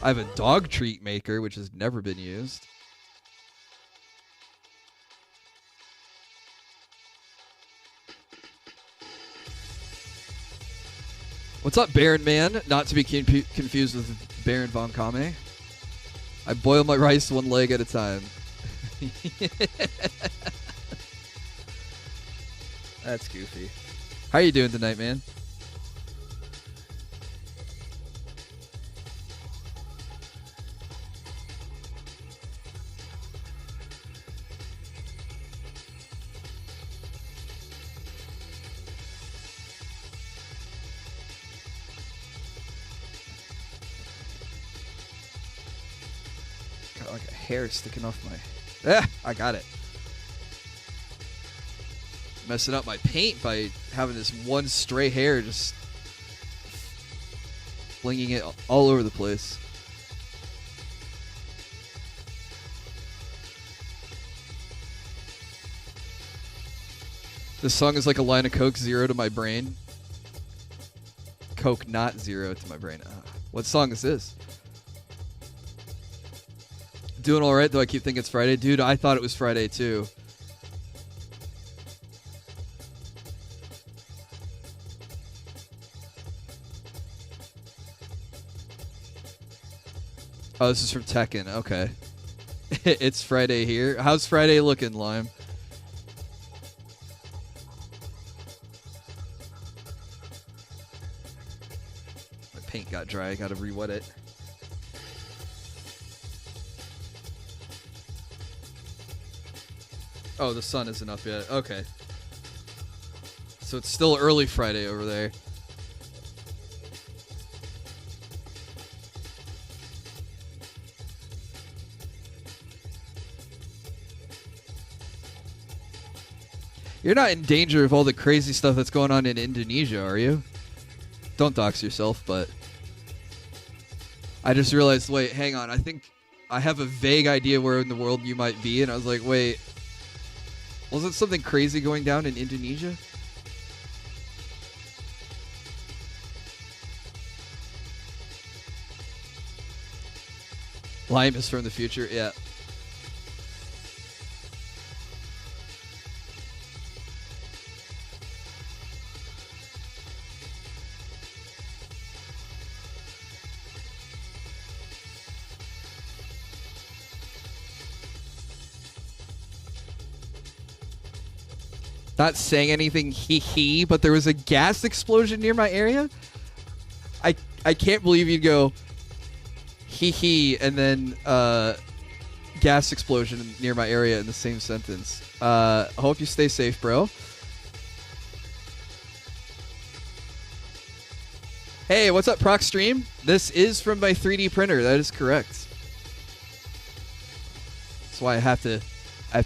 I have a dog treat maker, which has never been used. What's up, Baron Man? Not to be confused with Baron Von Kame. I boil my rice one leg at a time. That's goofy. How you doing tonight, man? Got like a hair sticking off my... Ah, I got it. Messing up my paint by having this one stray hair just flinging it all over the place. This song is like a line of Coke Zero to my brain. Coke not zero to my brain. What song is this? Doing all right, though I keep thinking it's Friday. Dude, I thought it was Friday too. Oh, this is from Tekken. Okay. It's Friday here. How's Friday looking, Lime? My paint got dry. I gotta re-wet it. Oh, the sun isn't up yet. Okay. So it's still early Friday over there. You're not in danger of all the crazy stuff that's going on in Indonesia, are you? Don't dox yourself, but I just realized, wait, hang on. I think I have a vague idea where in the world you might be, and I was like, wait, wasn't something crazy going down in Indonesia? Lime is from the future, yeah. Not saying anything hee, but there was a gas explosion near my area. I can't believe you'd go hee and then gas explosion near my area in the same sentence. I hope you stay safe, bro. Hey, what's up, Proc Stream? This is from my 3D printer. That is correct. That's why I have to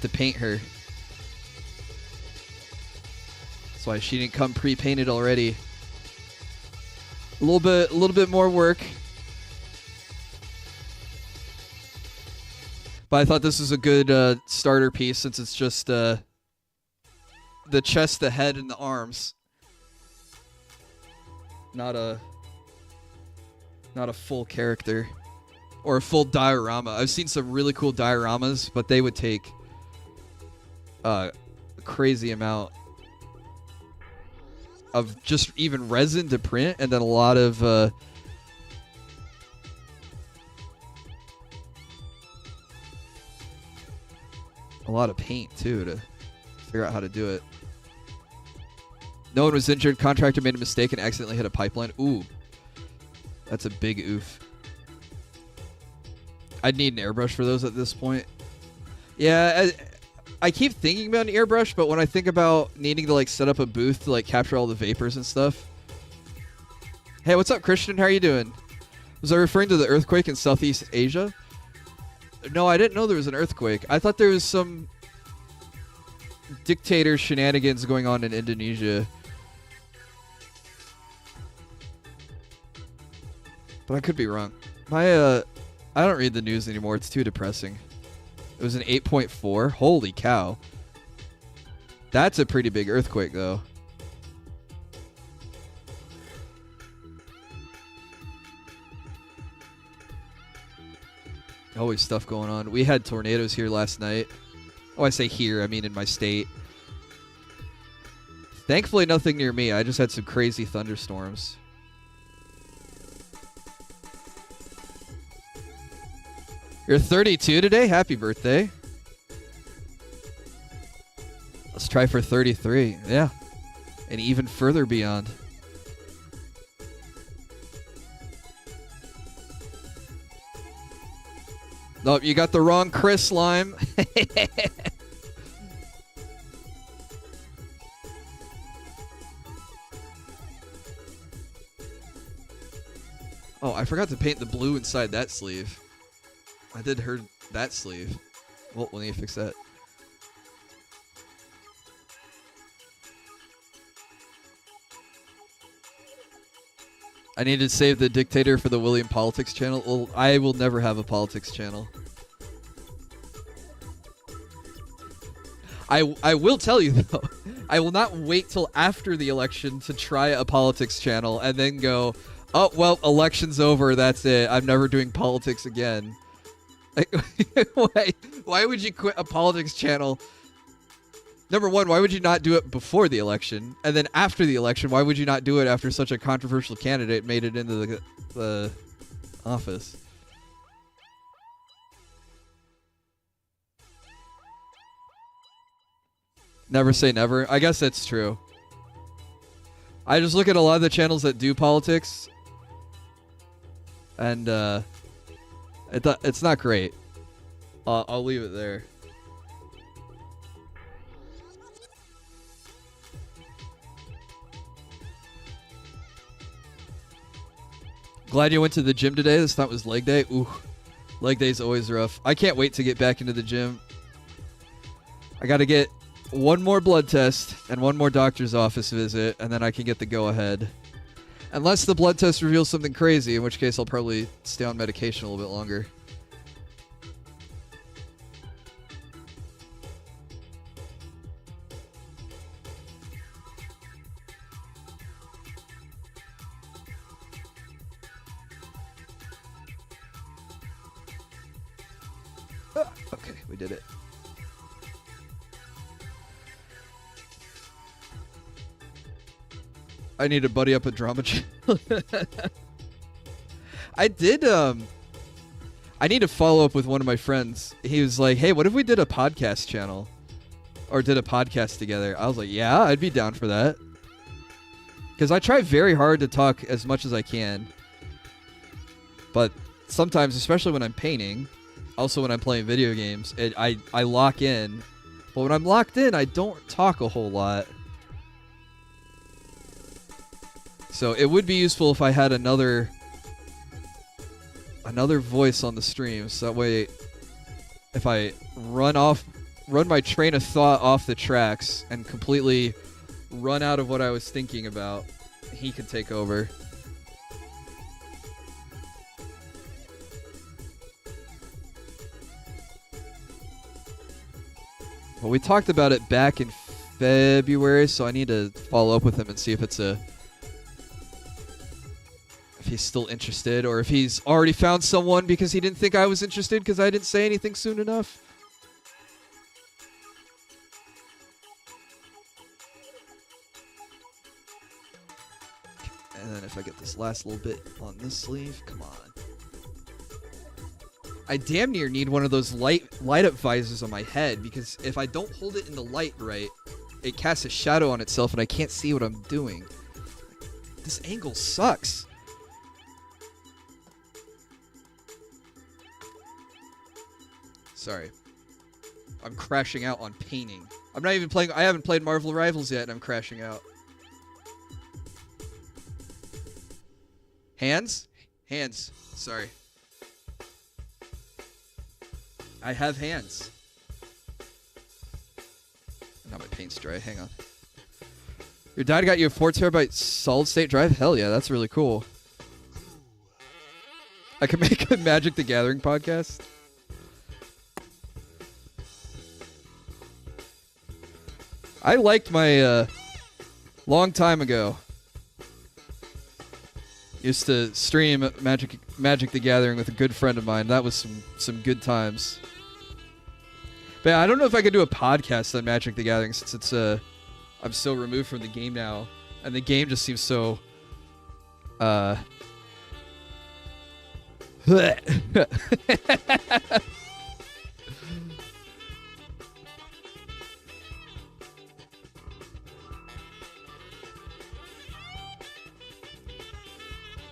paint her. That's why she didn't come pre-painted already. A little bit more work. But I thought this was a good starter piece since it's just the chest, the head, and the arms. Not a full character or a full diorama. I've seen some really cool dioramas, but they would take a crazy amount of just even resin to print, and then a lot of paint too to figure out how to do it. No one was injured. Contractor made a mistake and accidentally hit a pipeline. Ooh, that's a big oof. I'd need an airbrush for those at this point. Yeah, I keep thinking about an airbrush, but when I think about needing to like set up a booth to like capture all the vapors and stuff. Hey, what's up, Christian? How are you doing? Was I referring to the earthquake in Southeast Asia? No, I didn't know there was an earthquake. I thought there was some dictator shenanigans going on in Indonesia. But I could be wrong. I don't read the news anymore. It's too depressing. It was an 8.4. Holy cow. That's a pretty big earthquake, though. Always stuff going on. We had tornadoes here last night. Oh, I say here, I mean in my state. Thankfully, nothing near me. I just had some crazy thunderstorms. You're 32 today? Happy birthday. Let's try for 33. Yeah. And even further beyond. Nope, you got the wrong Chris, Lime. Oh, I forgot to paint the blue inside that sleeve. I did hurt that sleeve. Well, we need to fix that. I need to save the dictator for the William Politics channel. Well, I will never have a politics channel. I will tell you, though, I will not wait till after the election to try a politics channel and then go, oh, well, election's over, that's it. I'm never doing politics again. Like, why would you quit a politics channel? Number one, why would you not do it before the election? And then after the election, why would you not do it after such a controversial candidate made it into the office? Never say never. I guess that's true. I just look at a lot of the channels that do politics, and it's not great. I'll leave it there. Glad you went to the gym today. This thought was leg day. Ooh, leg day's always rough. I can't wait to get back into the gym. I gotta get one more blood test and one more doctor's office visit, and then I can get the go-ahead. Unless the blood test reveals something crazy, in which case I'll probably stay on medication a little bit longer. Okay, we did it. I need to buddy up a drama channel. I did, I need to follow up with one of my friends. He was like, hey, what if we did a podcast channel? Or did a podcast together? I was like, yeah, I'd be down for that. Because I try very hard to talk as much as I can. But sometimes, especially when I'm painting, also when I'm playing video games, I lock in. But when I'm locked in, I don't talk a whole lot. So it would be useful if I had another voice on the stream, so that way if I run my train of thought off the tracks and completely run out of what I was thinking about, he can take over. Well, we talked about it back in February, so I need to follow up with him and see if he's still interested, or if he's already found someone because he didn't think I was interested because I didn't say anything soon enough. And then if I get this last little bit on this sleeve, come on. I damn near need one of those light up visors on my head, because if I don't hold it in the light right, it casts a shadow on itself and I can't see what I'm doing. This angle sucks. Sorry. I'm crashing out on painting. I'm not even playing. I haven't played Marvel Rivals yet and I'm crashing out. Hands? Hands. Sorry. I have hands. Now my paint's dry. Hang on. Your dad got you a 4 terabyte solid state drive? Hell yeah, that's really cool. I could make a Magic the Gathering podcast. I liked my, long time ago. Used to stream Magic the Gathering with a good friend of mine. That was some good times. But yeah, I don't know if I could do a podcast on Magic the Gathering, since it's I'm so removed from the game now, and the game just seems so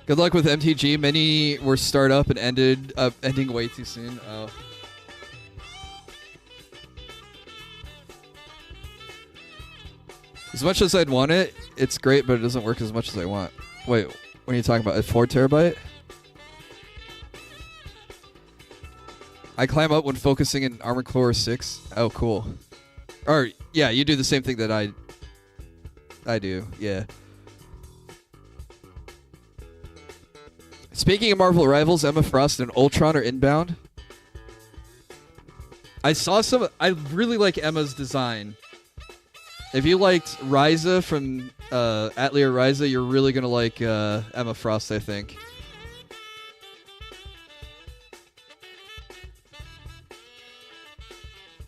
Good luck with MTG. Many were start up and ending way too soon. Oh. As much as I'd want it, it's great, but it doesn't work as much as I want. Wait, what are you talking about? A 4 terabyte? I climb up when focusing in Armored Core 6. Oh, cool. Or, yeah, you do the same thing that I do, yeah. Speaking of Marvel Rivals, Emma Frost and Ultron are inbound. I saw some. I really like Emma's design. If you liked Ryza from Atelier Ryza, you're really gonna like Emma Frost, I think.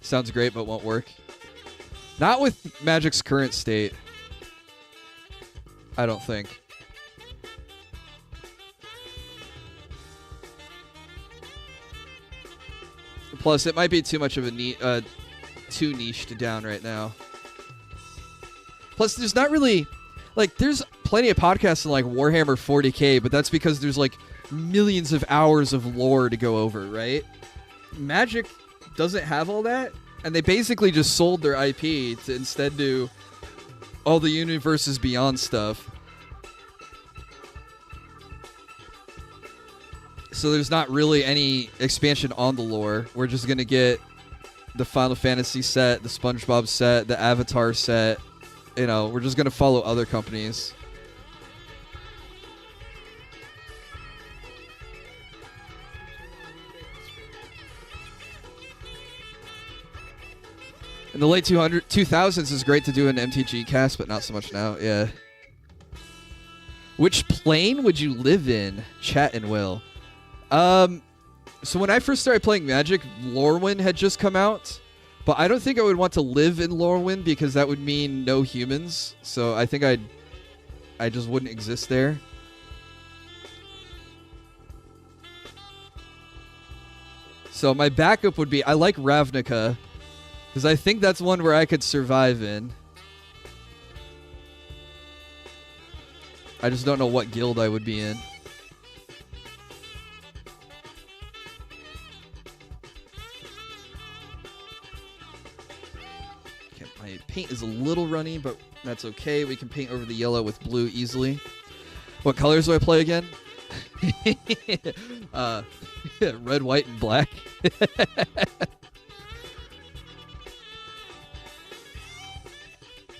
Sounds great, but won't work. Not with Magic's current state. I don't think. Plus, it might be too much of a too niched down right now. Plus, there's not really, like, there's plenty of podcasts in, like, Warhammer 40k, but that's because there's, like, millions of hours of lore to go over, right? Magic doesn't have all that, and they basically just sold their IP to instead do all the universes beyond stuff. So there's not really any expansion on the lore. We're just going to get the Final Fantasy set, the SpongeBob set, the Avatar set. You know, we're just going to follow other companies. In the late 2000s, it's great to do an MTG cast, but not so much now. Yeah. Which plane would you live in? Chat and Will. So when I first started playing Magic, Lorwyn had just come out. But I don't think I would want to live in Lorwyn because that would mean no humans. So I think I just wouldn't exist there. So my backup would be, I like Ravnica. Because I think that's one where I could survive in. I just don't know what guild I would be in. Okay, my paint is a little runny, but that's okay. We can paint over the yellow with blue easily. What colors do I play again? Red, white, and black.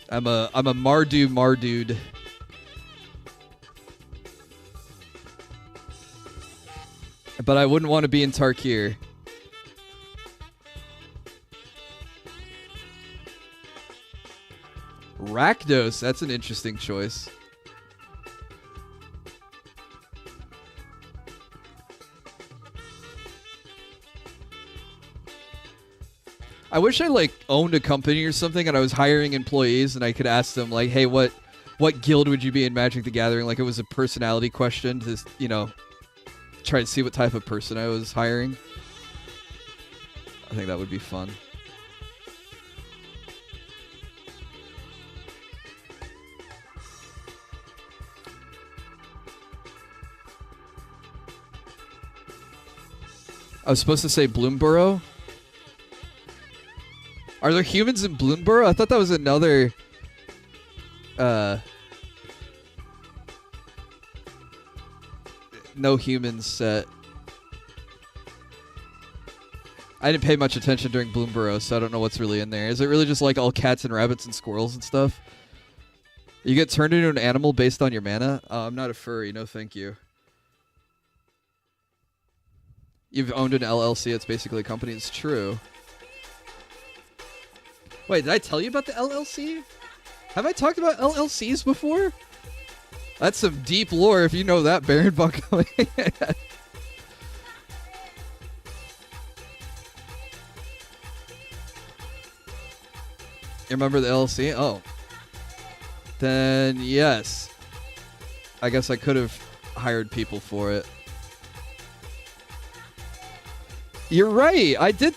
I'm a Mardude. But I wouldn't want to be in Tarkir. Rakdos, that's an interesting choice. I wish I like owned a company or something and I was hiring employees and I could ask them like, hey, what guild would you be in Magic the Gathering? Like it was a personality question to, you know, try to see what type of person I was hiring. I think that would be fun. I was supposed to say Bloomborough. Are there humans in Bloomborough? I thought that was another no humans set. I didn't pay much attention during Bloomborough, so I don't know what's really in there. Is it really just like all cats and rabbits and squirrels and stuff? You get turned into an animal based on your mana? I'm not a furry, no thank you. You've owned an LLC, it's basically a company, it's true. Wait, did I tell you about the LLC? Have I talked about LLCs before? That's some deep lore if you know that, Baron Buckley. You remember the LLC? Oh. Then, yes. I guess I could have hired people for it. You're right. I did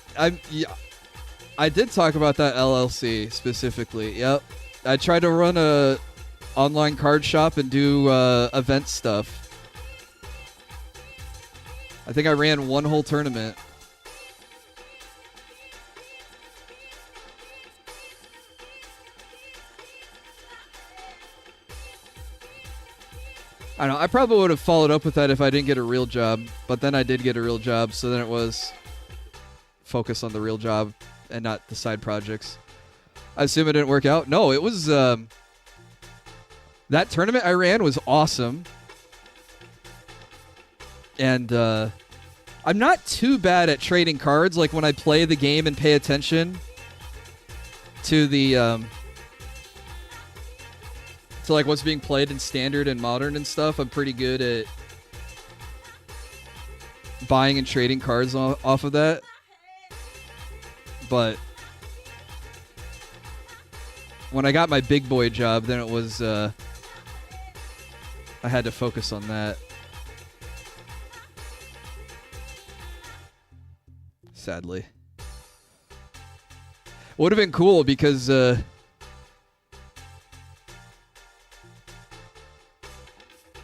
talk about that LLC specifically. Yep. I tried to run a online card shop and do event stuff. I think I ran one whole tournament. I don't know. I probably would have followed up with that if I didn't get a real job. But then I did get a real job, so then it was focus on the real job and not the side projects. I assume it didn't work out. No, it was... that tournament I ran was awesome. And I'm not too bad at trading cards. Like when I play the game and pay attention to the... to like what's being played in standard and modern and stuff, I'm pretty good at buying and trading cards off of that. But when I got my big boy job, then it was I had to focus on that. Sadly. Would have been cool because a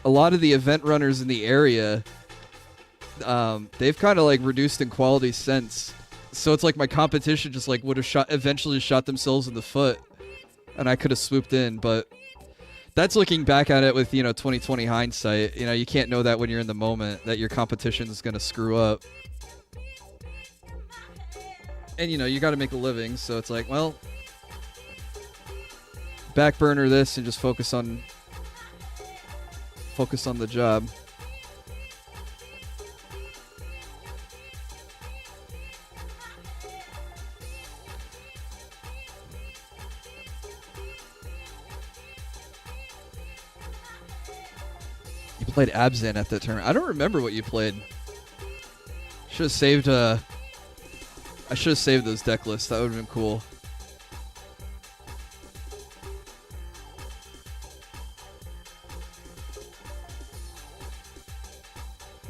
lot of the event runners in the area, they've kind of like reduced in quality since. So it's like my competition just like would have eventually shot themselves in the foot, and I could have swooped in. But that's looking back at it with 2020 hindsight. You can't know that when you're in the moment that your competition is gonna screw up. And, you know, you got to make a living, so it's like, well, back burner this and just focus on the job. You played Abzan at that tournament. I don't remember what you played. Should have saved I should have saved those deck lists. That would have been cool.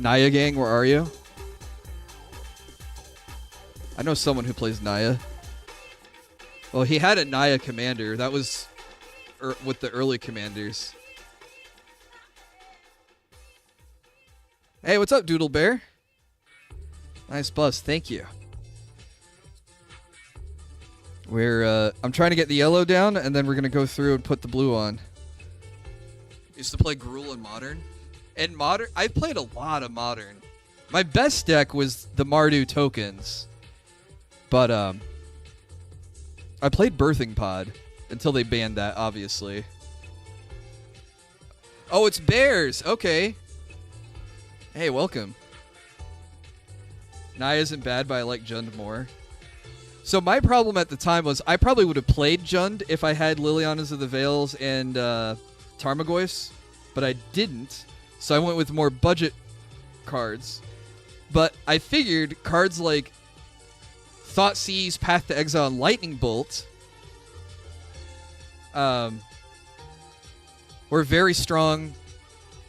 Naya gang, where are you? I know someone who plays Naya. Well, he had a Naya commander. That was with the early commanders. Hey, what's up, Doodle Bear? Nice bust, thank you. I'm trying to get the yellow down, and then we're gonna go through and put the blue on. Used to play Gruul in Modern. In Modern, I played a lot of Modern. My best deck was the Mardu tokens, but I played Birthing Pod until they banned that, obviously. Oh, it's bears. Okay. Hey, welcome. Naya isn't bad, but I like Jund more. So my problem at the time was I probably would have played Jund if I had Lilianas of the Veils and Tarmogoyfs, but I didn't. So I went with more budget cards. But I figured cards like Thoughtseize, Path to Exile, and Lightning Bolt were very strong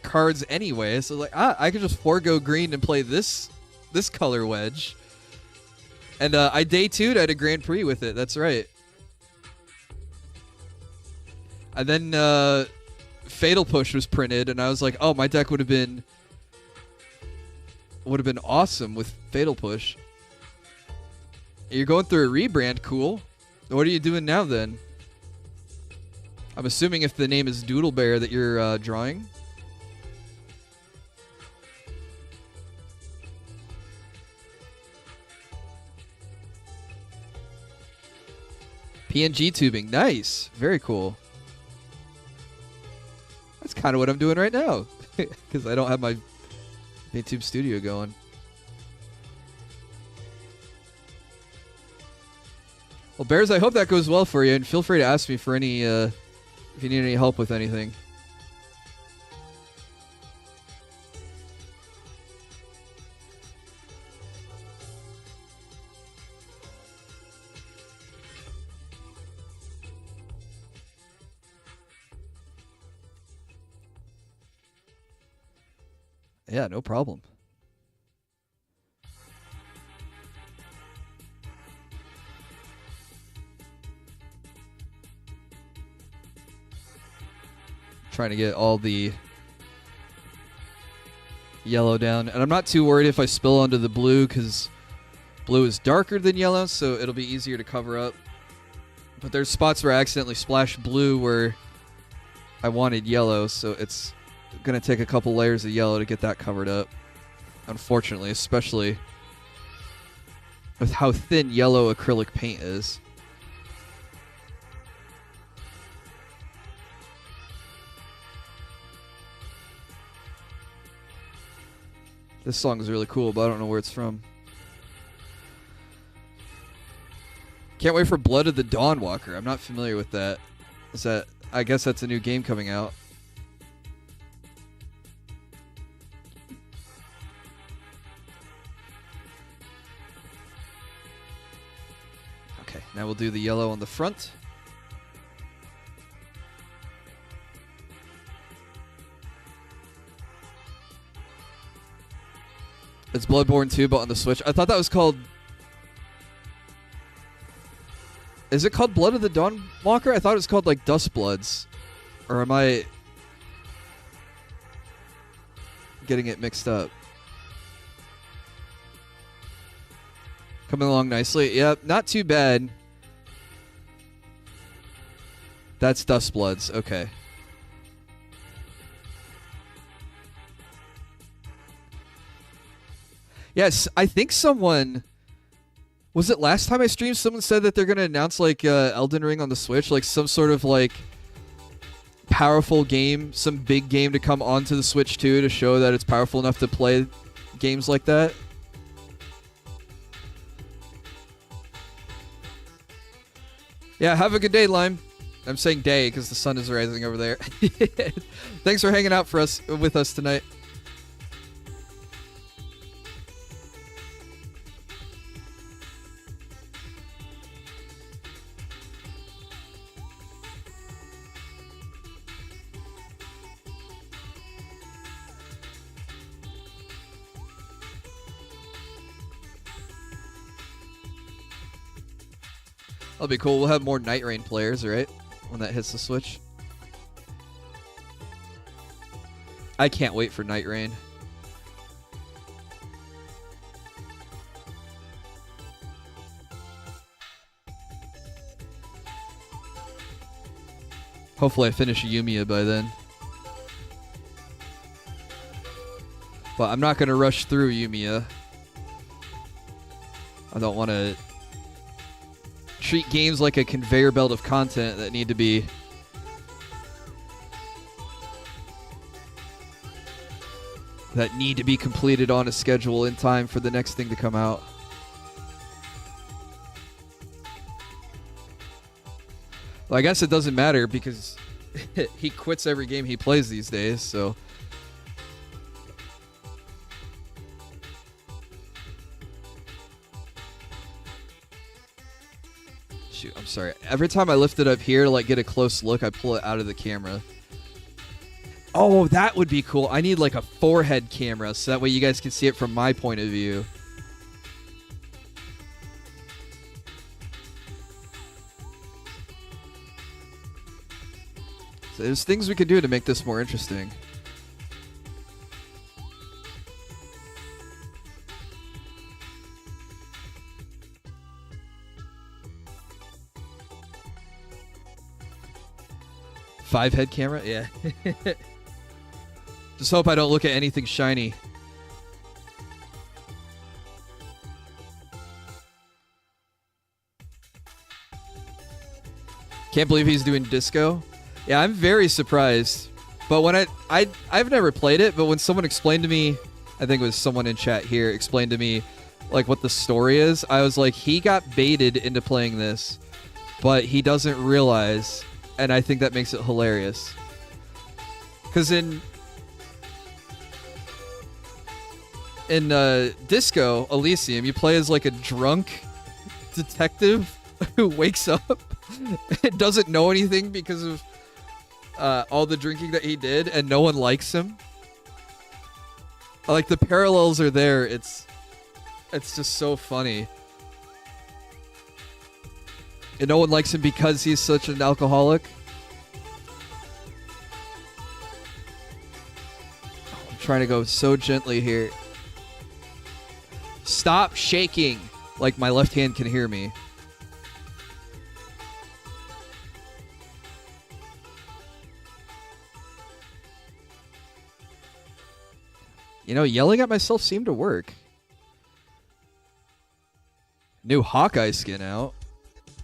cards anyway. So like, I could just forego green and play this color wedge. And I day 2'd at a Grand Prix with it. That's right. And then Fatal Push was printed, and I was like, oh, my deck would have been awesome with Fatal Push. You're going through a rebrand, cool. What are you doing now then? I'm assuming if the name is Doodle Bear that you're drawing. PNG tubing, nice, very cool. That's kind of what I'm doing right now, because I don't have my YouTube studio going. Well, Bears, I hope that goes well for you, and feel free to ask me for any, if you need any help with anything. Yeah, no problem. Trying to get all the yellow down. And I'm not too worried if I spill onto the blue, because blue is darker than yellow, so it'll be easier to cover up. But there's spots where I accidentally splashed blue where I wanted yellow, so it's going to take a couple layers of yellow to get that covered up. Unfortunately, especially with how thin yellow acrylic paint is. This song is really cool, but I don't know where it's from. Can't wait for Blood of the Dawnwalker. I'm not familiar with that. Is that? I guess that's a new game coming out. Okay, now we'll do the yellow on the front. It's Bloodborne 2, but on the Switch. I thought that was called... Is it called Blood of the Dawnwalker? I thought it was called, like, Dustbloods. Or am I getting it mixed up? Coming along nicely. Yep, not too bad. That's Dustbloods. Okay. Yes, I think someone Was it last time I streamed? Someone said that they're gonna announce like Elden Ring on the Switch, like some sort of like powerful game, some big game to come onto the Switch too, to show that it's powerful enough to play games like that. Yeah, have a good day, Lime. I'm saying day because the sun is rising over there. Thanks for hanging out with us tonight. That'll be cool. We'll have more Night Rain players, right? When that hits the Switch. I can't wait for Night Rain. Hopefully I finish Yumiya by then. But I'm not going to rush through Yumiya. I don't want to treat games like a conveyor belt of content that need to be completed on a schedule in time for the next thing to come out. Well, I guess it doesn't matter because he quits every game he plays these days, so shoot, I'm sorry. Every time I lift it up here to like get a close look, I pull it out of the camera. Oh, that would be cool. I need like a forehead camera so that way you guys can see it from my point of view. So there's things we could do to make this more interesting. Five head camera? Yeah. Just hope I don't look at anything shiny. Can't believe he's doing disco. Yeah, I'm very surprised. But when I've never played it, but when someone explained to me, I think it was someone in chat here, explained to me like what the story is, I was like, he got baited into playing this, but he doesn't realize, and I think that makes it hilarious. Because in Disco Elysium, you play as like a drunk detective who wakes up and doesn't know anything because of all the drinking that he did, and no one likes him. Like, the parallels are there. It's just so funny. And no one likes him because he's such an alcoholic. Oh, I'm trying to go so gently here. Stop shaking like my left hand can hear me. You know, yelling at myself seemed to work. New Hawkeye skin out.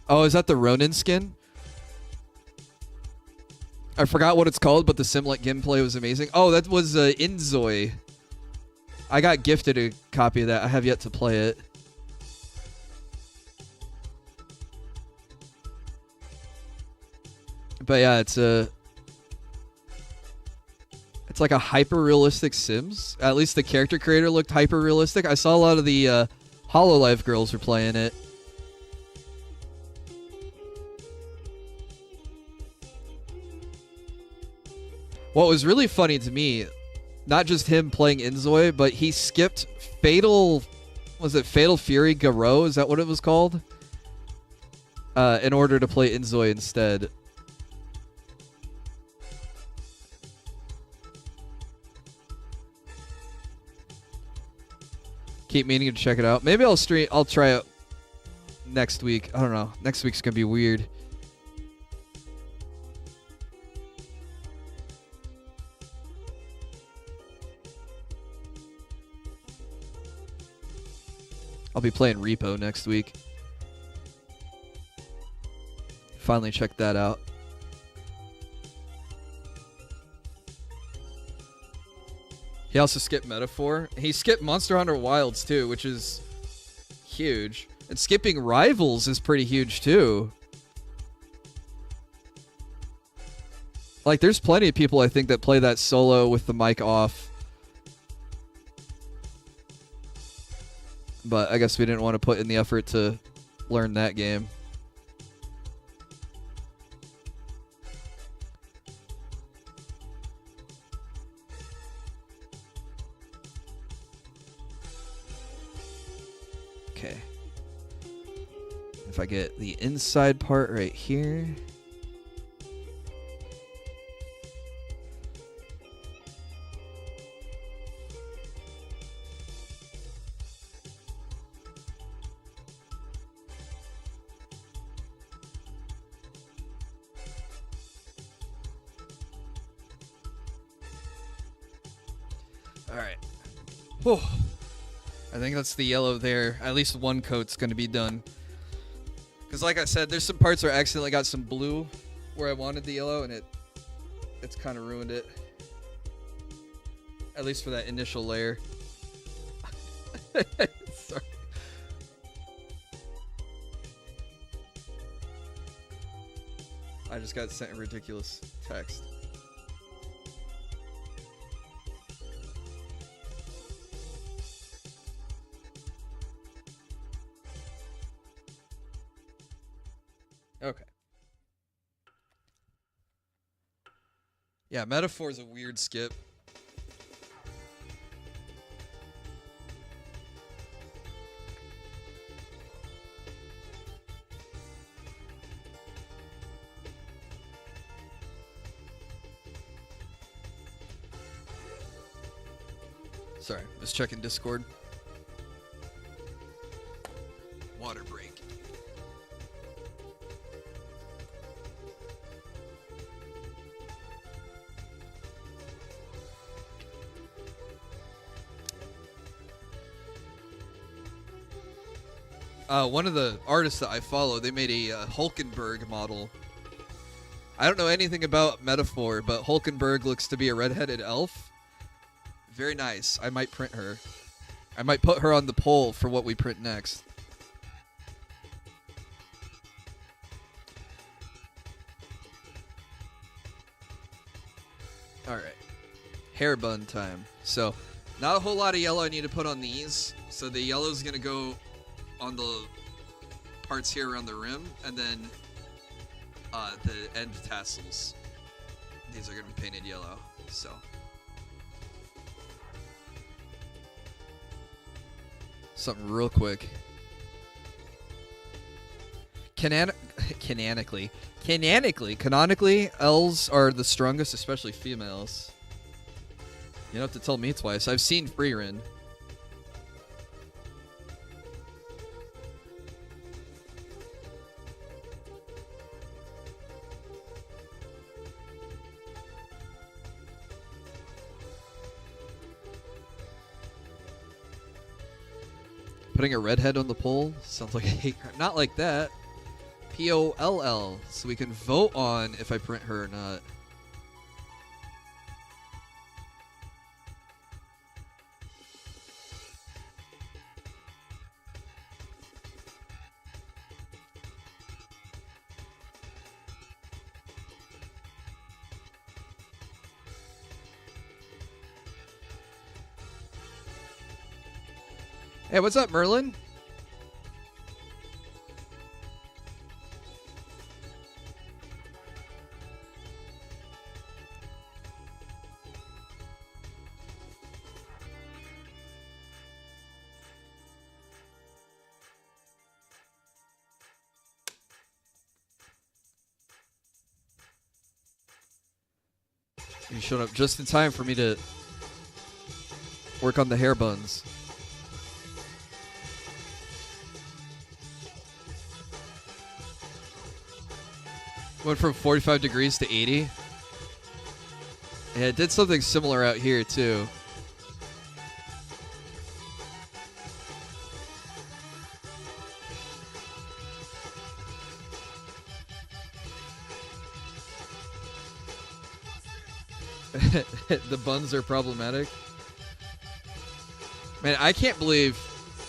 Oh, is that the Ronin skin? I forgot what it's called, but the Simlet gameplay was amazing. Oh, that was Inzoi. I got gifted a copy of that. I have yet to play it. But yeah, it's like a hyper-realistic Sims. At least the character creator looked hyper-realistic. I saw a lot of the HoloLive girls were playing it. What was really funny to me, not just him playing Inzoi, but he skipped Fatal... Was it Fatal Fury Garou? Is that what it was called? In order to play Inzoi instead. Keep meaning to check it out. Maybe I'll try it next week. I don't know. Next week's gonna be weird. I'll be playing Repo next week. Finally checked that out. He also skipped Metaphor. He skipped Monster Hunter Wilds too, which is huge. And skipping Rivals is pretty huge too. Like, there's plenty of people I think that play that solo with the mic off. But I guess we didn't want to put in the effort to learn that game. Okay. If I get the inside part right here. All right. Whew. I think that's the yellow there. At least one coat's going to be done. Because like I said, there's some parts where I accidentally got some blue where I wanted the yellow, and it's kind of ruined it. At least for that initial layer. Sorry. I just got sent a ridiculous text. Okay. Yeah, Metaphor is a weird skip. Sorry, I was checking Discord. Water break. One of the artists that I follow, they made a Hulkenberg model. I don't know anything about Metaphor, but Hulkenberg looks to be a redheaded elf. Very nice. I might print her. I might put her on the poll for what we print next. Alright. Hair bun time. So, not a whole lot of yellow I need to put on these. So the yellow's going to go on the parts here around the rim, and then the end tassels. These are going to be painted yellow. So. Something real quick. Canonically, elves are the strongest, especially females. You don't have to tell me twice. I've seen Freerin. Putting a redhead on the poll sounds like a hate crime. Not like that. P-O-L-L. So we can vote on if I print her or not. Hey, what's up, Merlin? You showed up just in time for me to work on the hair buns. Went from 45 degrees to 80. Yeah, it did something similar out here, too. The buns are problematic. Man, I can't believe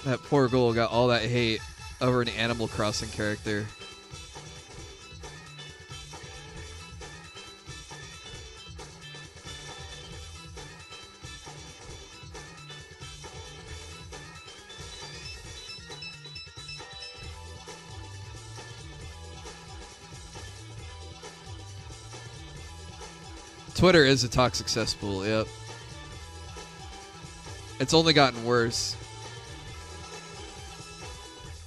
that poor girl got all that hate over an Animal Crossing character. Twitter is a toxic cesspool, yep. It's only gotten worse.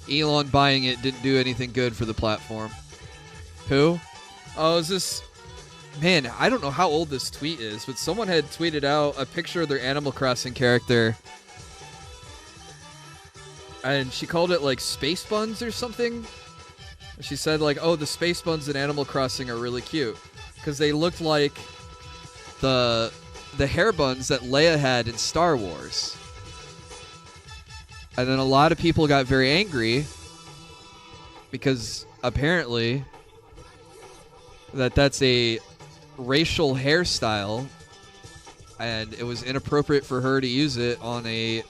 Elon buying it didn't do anything good for the platform. Who? Oh, is this... Man, I don't know how old this tweet is, but someone had tweeted out a picture of their Animal Crossing character. And she called it, like, Space Buns or something. She said, like, oh, the Space Buns in Animal Crossing are really cute. Because they looked like the hair buns that Leia had in Star Wars. And then a lot of people got very angry because apparently that's a racial hairstyle and it was inappropriate for her to use it on a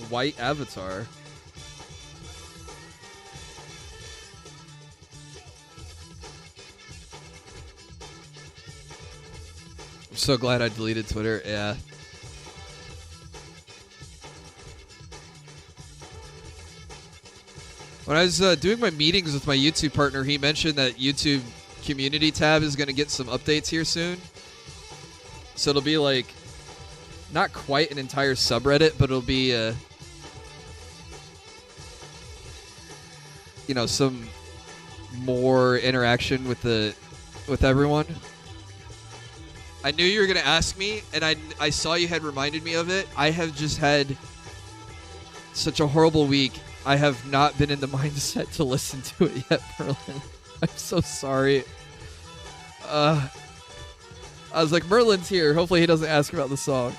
white avatar. I'm so glad I deleted Twitter. Yeah. When I was doing my meetings with my YouTube partner, he mentioned that YouTube community tab is going to get some updates here soon. So it'll be like, not quite an entire subreddit, but it'll be, you know, some more interaction with everyone. I knew you were going to ask me, and I saw you had reminded me of it. I have just had such a horrible week. I have not been in the mindset to listen to it yet, Merlin. I'm so sorry. I was like, Merlin's here. Hopefully he doesn't ask about the song.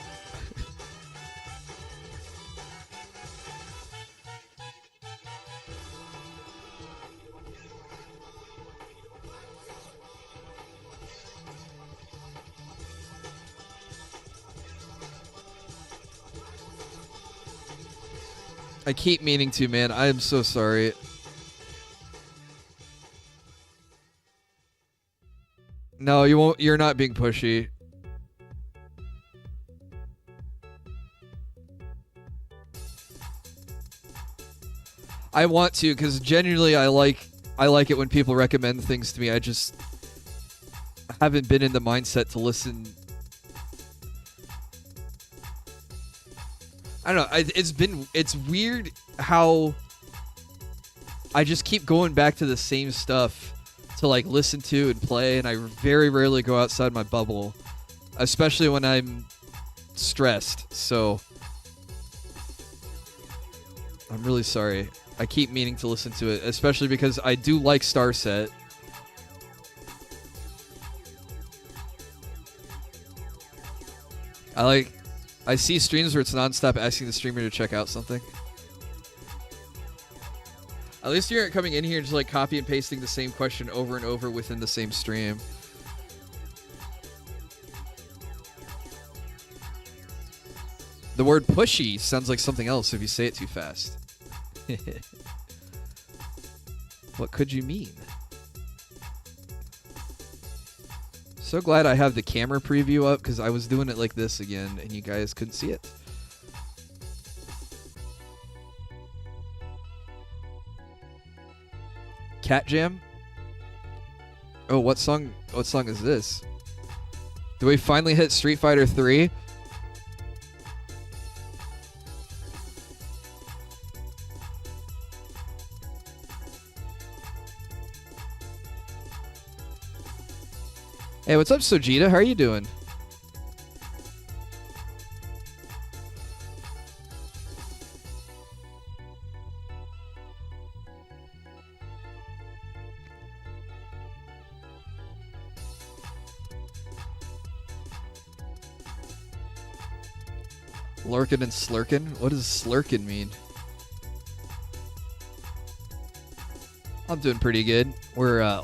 I keep meaning to, man. I am so sorry. No, you won't. You're not being pushy. I want to, because genuinely I like it when people recommend things to me. I just haven't been in the mindset to listen. I don't know. It's weird how I just keep going back to the same stuff to like listen to and play, and I very rarely go outside my bubble, especially when I'm stressed. So I'm really sorry. I keep meaning to listen to it, especially because I do like Starset. I see streams where it's nonstop asking the streamer to check out something. At least you aren't coming in here and just like copy and pasting the same question over and over within the same stream. The word pushy sounds like something else if you say it too fast. What could you mean? So glad I have the camera preview up because I was doing it like this again and you guys couldn't see it. Cat Jam? Oh, what song is this? Do we finally hit Street Fighter 3? Hey, what's up, Sojita? How are you doing? Lurkin' and slurkin'? What does slurkin' mean? I'm doing pretty good. We're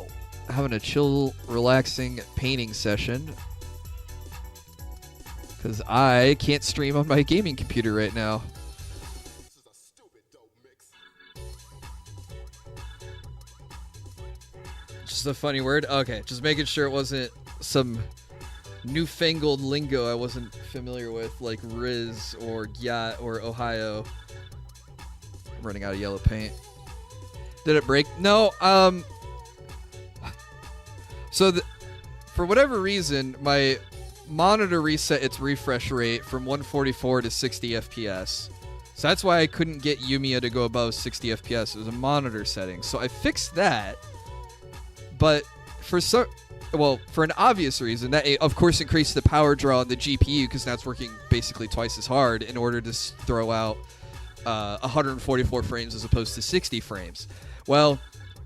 having a chill, relaxing painting session. Because I can't stream on my gaming computer right now. Just a funny word? Okay, just making sure it wasn't some newfangled lingo I wasn't familiar with, like Riz or Gyat or Ohio. I'm running out of yellow paint. Did it break? No, so for whatever reason, my monitor reset its refresh rate from 144 to 60 FPS. So that's why I couldn't get Yumiya to go above 60 FPS. It was a monitor setting. So I fixed that. But for an obvious reason, that of course increased the power draw on the GPU because now it's working basically twice as hard in order to throw out 144 frames as opposed to 60 frames. Well,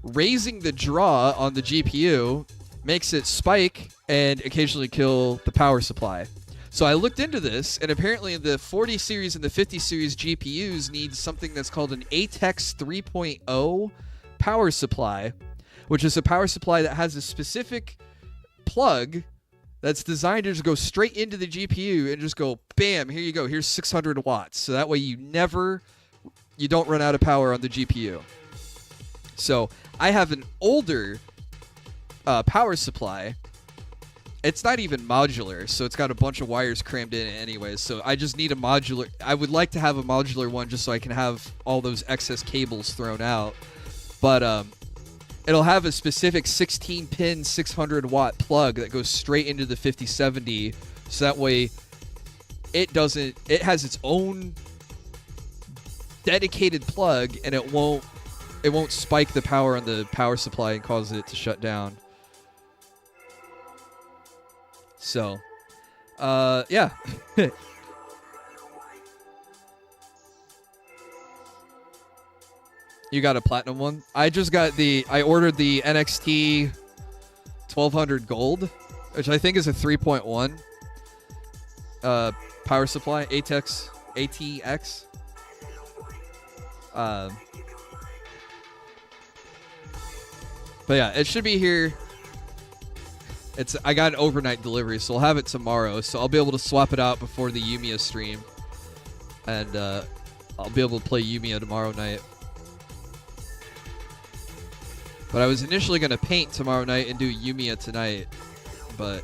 raising the draw on the GPU makes it spike and occasionally kill the power supply. So I looked into this, and apparently the 40 series and the 50 series GPUs need something that's called an ATEX 3.0 power supply, which is a power supply that has a specific plug that's designed to just go straight into the GPU and just go, bam, here you go, here's 600 watts. So that way you don't run out of power on the GPU. So I have an older power supply. It's not even modular, so it's got a bunch of wires crammed in it anyways. So I just need a modular. I would like to have a modular one just so I can have all those excess cables thrown out. But it'll have a specific 16-pin 600-watt plug that goes straight into the 5070. So that way it has its own dedicated plug, and it won't spike the power on the power supply and cause it to shut down. So, yeah. You got a platinum one? I ordered the NXT 1200 Gold, which I think is a 3.1 power supply, ATX. But yeah, it should be here. I got an overnight delivery, so I'll have it tomorrow. So I'll be able to swap it out before the Yumiya stream. And I'll be able to play Yumiya tomorrow night. But I was initially going to paint tomorrow night and do Yumiya tonight. But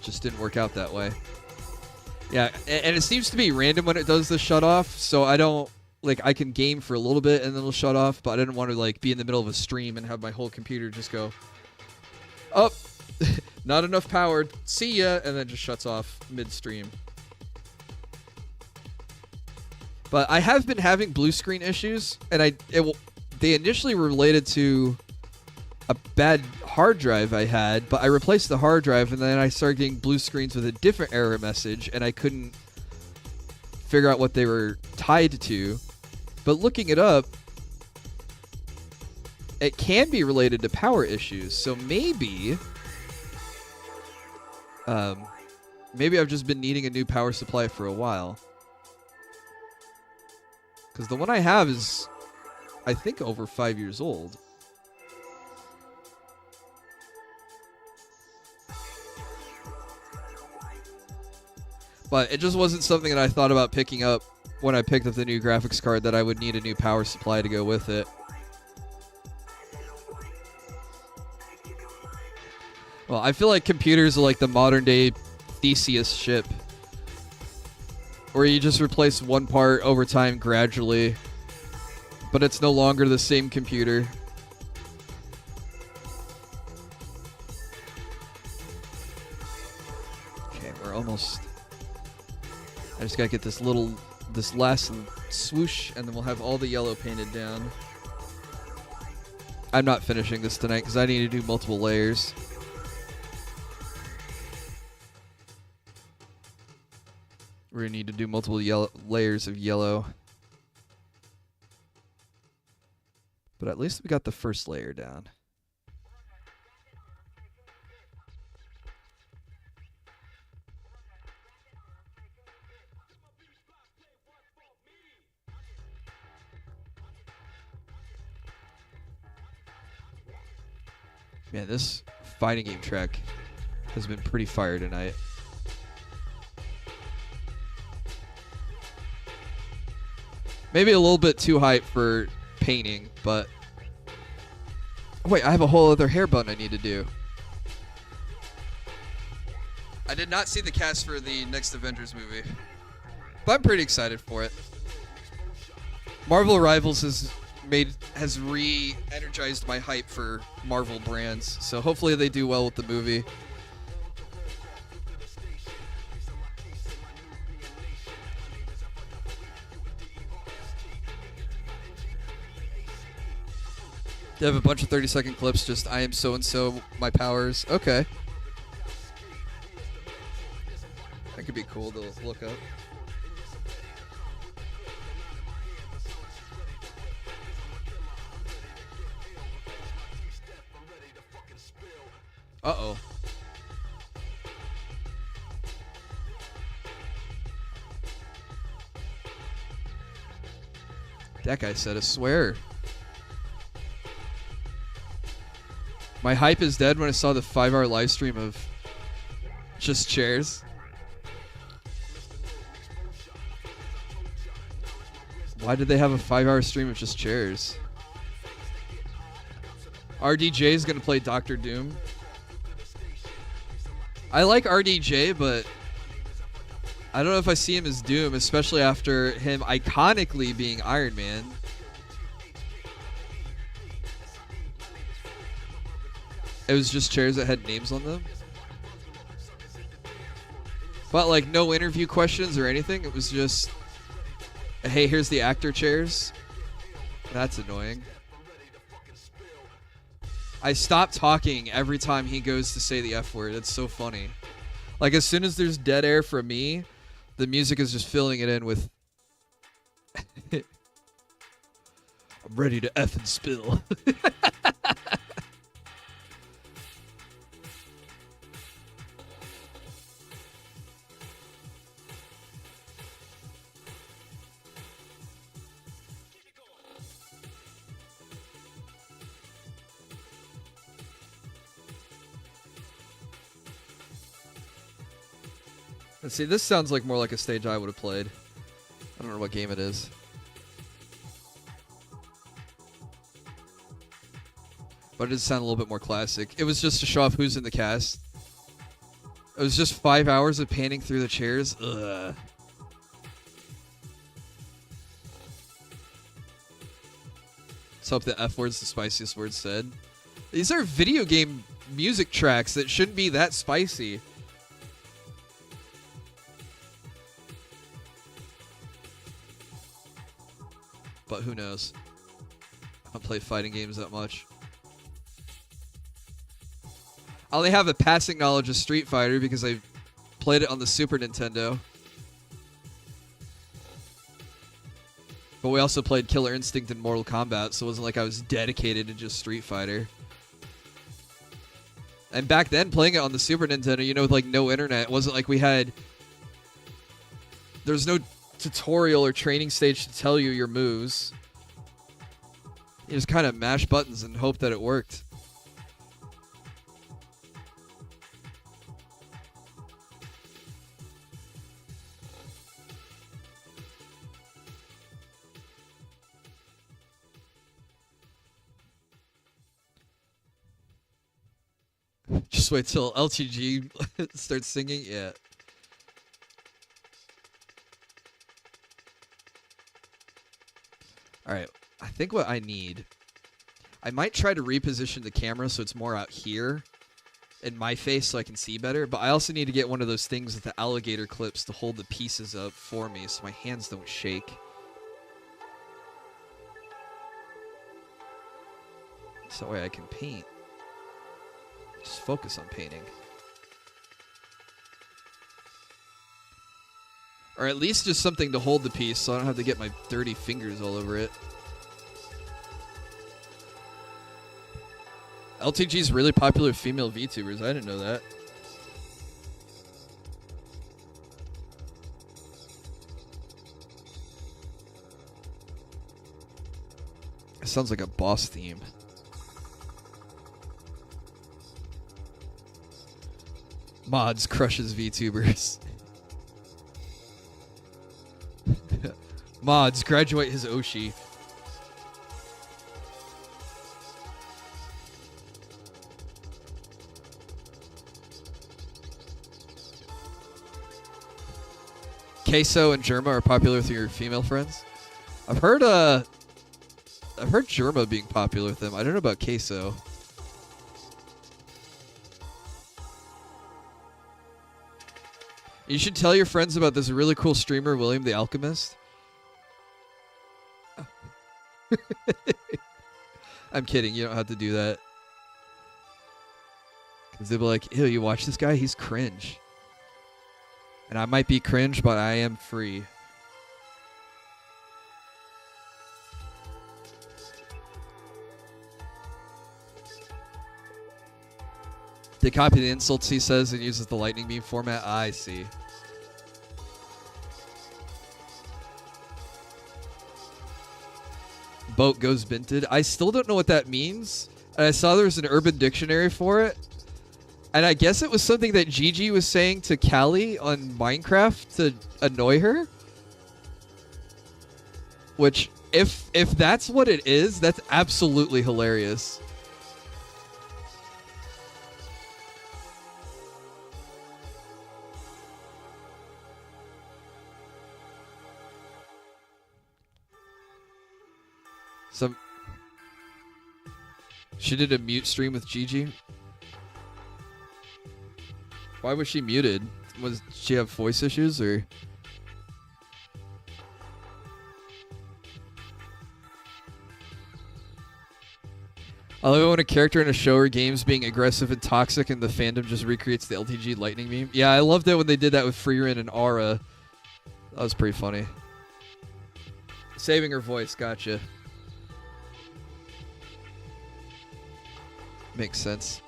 just didn't work out that way. Yeah, and it seems to be random when it does the shut off, so I don't, I can game for a little bit and then it'll shut off, but I didn't want to, be in the middle of a stream and have my whole computer just go, oh, not enough power, see ya, and then just shuts off mid-stream. But I have been having blue screen issues, and they initially were related to a bad hard drive I had, but I replaced the hard drive, and then I started getting blue screens with a different error message, and I couldn't figure out what they were tied to. But looking it up, it can be related to power issues. So maybe I've just been needing a new power supply for a while. Because the one I have is, I think, over 5 years old. But it just wasn't something that I thought about picking up when I picked up the new graphics card, that I would need a new power supply to go with it. Well, I feel like computers are like the modern day Theseus ship, where you just replace one part over time gradually, but it's no longer the same computer. Okay, we're almost... I just gotta get this last swoosh, and then we'll have all the yellow painted down. I'm not finishing this tonight because I need to do multiple layers. We're gonna need to do multiple layers of yellow. But at least we got the first layer down. Man, this fighting game track has been pretty fire tonight. Maybe a little bit too hype for painting, but... Wait, I have a whole other hair bun I need to do. I did not see the cast for the next Avengers movie, but I'm pretty excited for it. Marvel Rivals has re-energized my hype for Marvel brands, so hopefully they do well with the movie. They have a bunch of 30-second clips, just I am so-and-so, my powers. Okay. That could be cool to look up. Uh-oh. That guy said a swear. My hype is dead when I saw the 5-hour live stream of just chairs. Why did they have a 5-hour stream of just chairs? RDJ is going to play Doctor Doom. I like RDJ, but I don't know if I see him as Doom, especially after him iconically being Iron Man. It was just chairs that had names on them. But like no interview questions or anything. It was just, hey, here's the actor chairs. That's annoying. I stop talking every time he goes to say the F word. It's so funny. Like as soon as there's dead air from me, the music is just filling it in with I'm ready to F and spill. Let's see, this sounds like more like a stage I would have played. I don't know what game it is. But it did sound a little bit more classic. It was just to show off who's in the cast. It was just 5 hours of panning through the chairs. Ugh. Let's hope the F word's the spiciest word said. These are video game music tracks that shouldn't be that spicy. But who knows? I don't play fighting games that much. I only have a passing knowledge of Street Fighter because I played it on the Super Nintendo. But we also played Killer Instinct and Mortal Kombat, so it wasn't like I was dedicated to just Street Fighter. And back then, playing it on the Super Nintendo, you know, with like no internet, it wasn't like we had... There's no tutorial or training stage to tell you your moves. You just kind of mash buttons and hope that it worked. Just wait till LTG starts singing. Yeah. Alright, I think what I need... I might try to reposition the camera so it's more out here in my face so I can see better, but I also need to get one of those things with the alligator clips to hold the pieces up for me so my hands don't shake. So that way I can paint. Just focus on painting. Or at least just something to hold the piece so I don't have to get my dirty fingers all over it. LTG's really popular with female VTubers. I didn't know that. It sounds like a boss theme. Mods crushes VTubers. Mods graduate his Oshi. Queso and Germa are popular with your female friends. I've heard Germa being popular with them. I don't know about Queso. You should tell your friends about this really cool streamer, William the Alchemist. I'm kidding. You don't have to do that. Because they'll be like, ew, you watch this guy? He's cringe. And I might be cringe, but I am free. They copy the insults he says and uses the lightning beam format. I see. Boat goes binted. I still don't know what that means. And I saw there was an Urban Dictionary for it. And I guess it was something that Gigi was saying to Callie on Minecraft to annoy her. Which, if that's what it is, that's absolutely hilarious. She did a mute stream with Gigi. Why was she muted? Was she have voice issues or? I love it when a character in a show or games being aggressive and toxic and the fandom just recreates the LTG lightning meme. Yeah, I loved it when they did that with Freerin and Aura. That was pretty funny. Saving her voice, gotcha. Makes sense.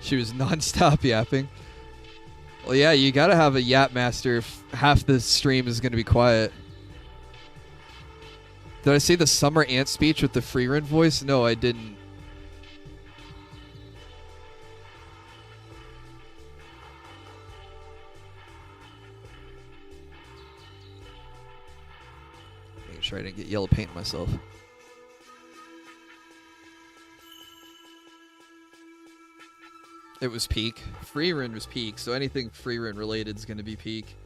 She was non-stop yapping. Well, yeah, you gotta have a yap master if half the stream is gonna be quiet. Did I see the Summer Ant speech with the Freerin voice? No, I didn't. Making sure I didn't get yellow paint myself. It was peak. Freerin was peak, so anything Freerin related is going to be peak.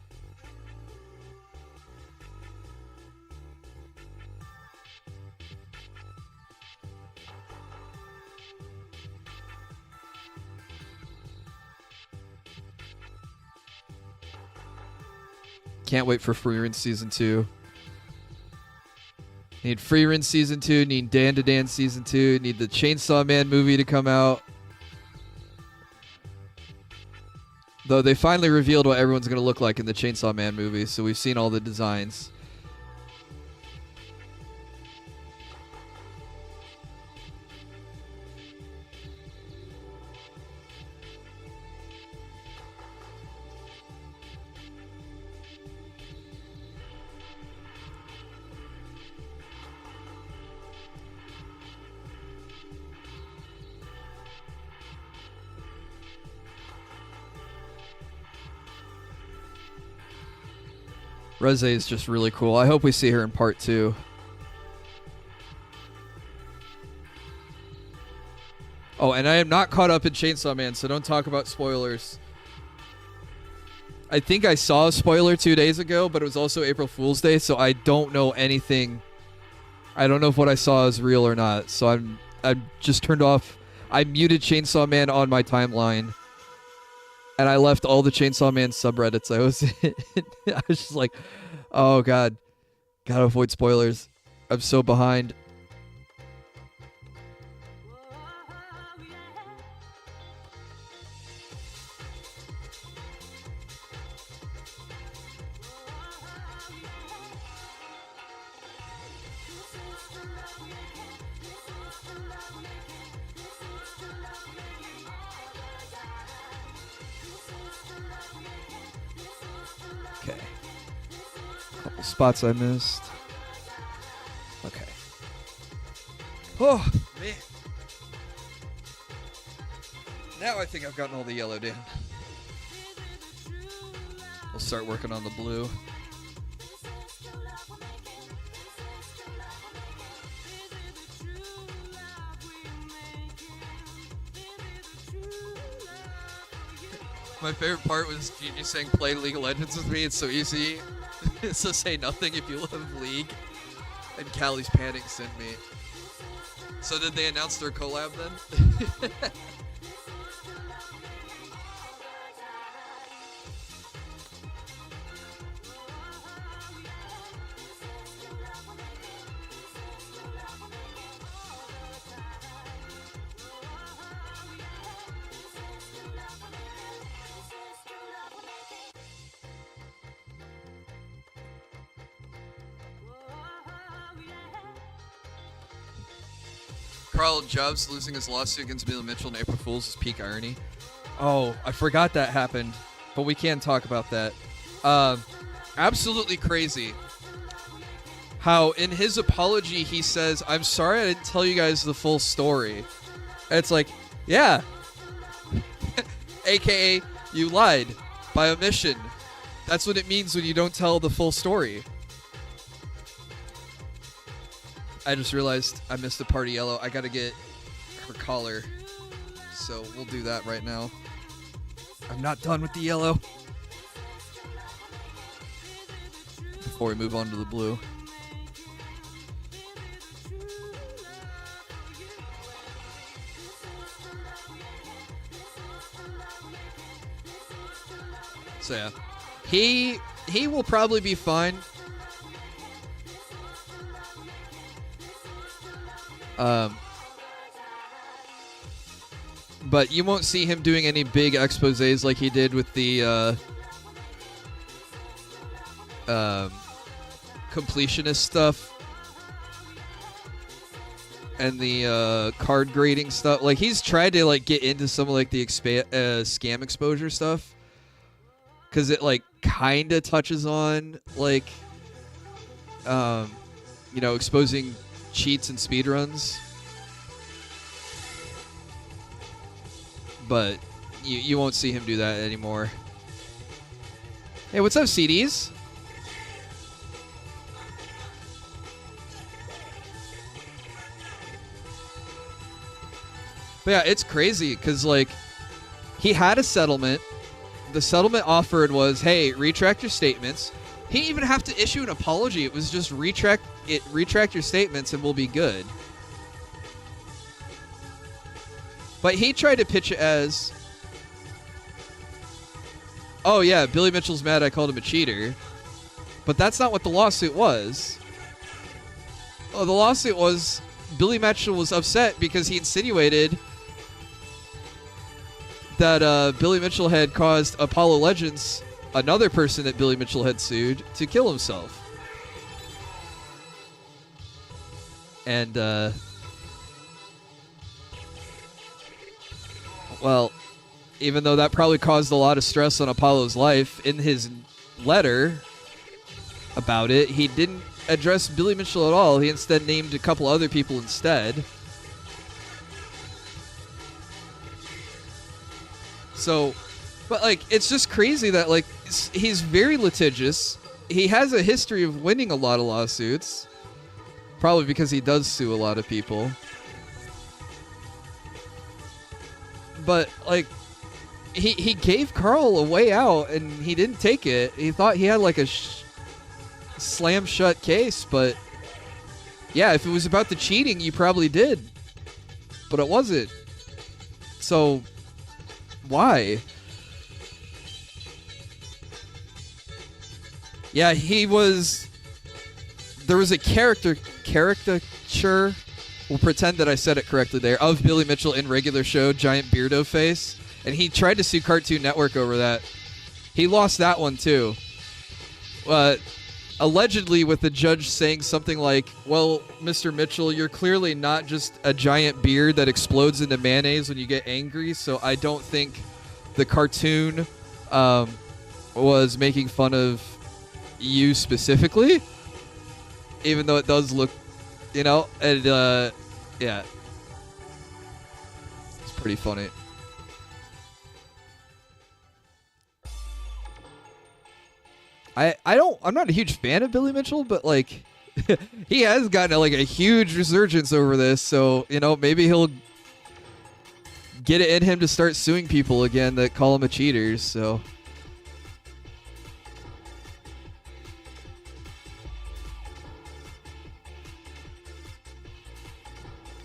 Can't wait for Freerin Season 2. Need Freerin Season 2, need Dan to Dan Season 2, need the Chainsaw Man movie to come out. Though they finally revealed what everyone's going to look like in the Chainsaw Man movie, so we've seen all the designs. Reze is just really cool. I hope we see her in part 2. Oh, and I am not caught up in Chainsaw Man, so don't talk about spoilers. I think I saw a spoiler 2 days ago, but it was also April Fool's Day, so I don't know anything. I don't know if what I saw is real or not, so I'm just turned off. I muted Chainsaw Man on my timeline. And I left all the Chainsaw Man subreddits I was in. I was just like, oh, God. Gotta avoid spoilers. I'm so behind. Okay. Couple spots I missed. Okay. Oh, man. Now I think I've gotten all the yellow down. We'll start working on the blue. My favorite part was Gigi saying play League of Legends with me. It's so easy. So say nothing if you love League. And Callie's Panic sent me. So did they announce their collab then? Karl Jobs losing his lawsuit against Billy Mitchell and April Fools is peak irony. Oh, I forgot that happened, but we can talk about that. Absolutely crazy. How in his apology he says, "I'm sorry I didn't tell you guys the full story." And it's like, yeah. AKA, you lied by omission. That's what it means when you don't tell the full story. I just realized I missed the party yellow. I gotta get her collar. So we'll do that right now. I'm not done with the yellow. Before we move on to the blue. So yeah. He will probably be fine. But you won't see him doing any big exposés like he did with the completionist stuff and the card grading stuff. Like he's tried to like get into some of like the scam exposure stuff because it like kind of touches on like you know, exposing cheats and speedruns. But you won't see him do that anymore. Hey, what's up, CDs? But yeah, it's crazy because like he had a settlement. The settlement offered was, hey, retract your statements. He didn't even have to issue an apology. It was just retract your statements and we'll be good. But he tried to pitch it as, oh yeah, Billy Mitchell's mad I called him a cheater. But that's not what the lawsuit was. Oh, the lawsuit was Billy Mitchell was upset because he insinuated that Billy Mitchell had caused Apollo Legends, another person that Billy Mitchell had sued, to kill himself. And, well, even though that probably caused a lot of stress on Apollo's life, in his letter about it, he didn't address Billy Mitchell at all. He instead named a couple other people instead. So, but like, it's just crazy that like, he's very litigious. He has a history of winning a lot of lawsuits. Probably because he does sue a lot of people. But like, he gave Karl a way out and he didn't take it. He thought he had like a slam shut case, but yeah, if it was about the cheating, you probably did. But it wasn't. So why? Yeah, there was a caricature, we'll pretend that I said it correctly there, of Billy Mitchell in regular show, giant beardo face, and he tried to sue Cartoon Network over that. He lost that one too. Allegedly with the judge saying something like, well, Mr. Mitchell, you're clearly not just a giant beard that explodes into mayonnaise when you get angry, so I don't think the cartoon was making fun of you specifically, even though it does look, and yeah, it's pretty funny. I'm not a huge fan of Billy Mitchell, but like he has gotten like a huge resurgence over this, so maybe he'll get it in him to start suing people again that call him a cheater. So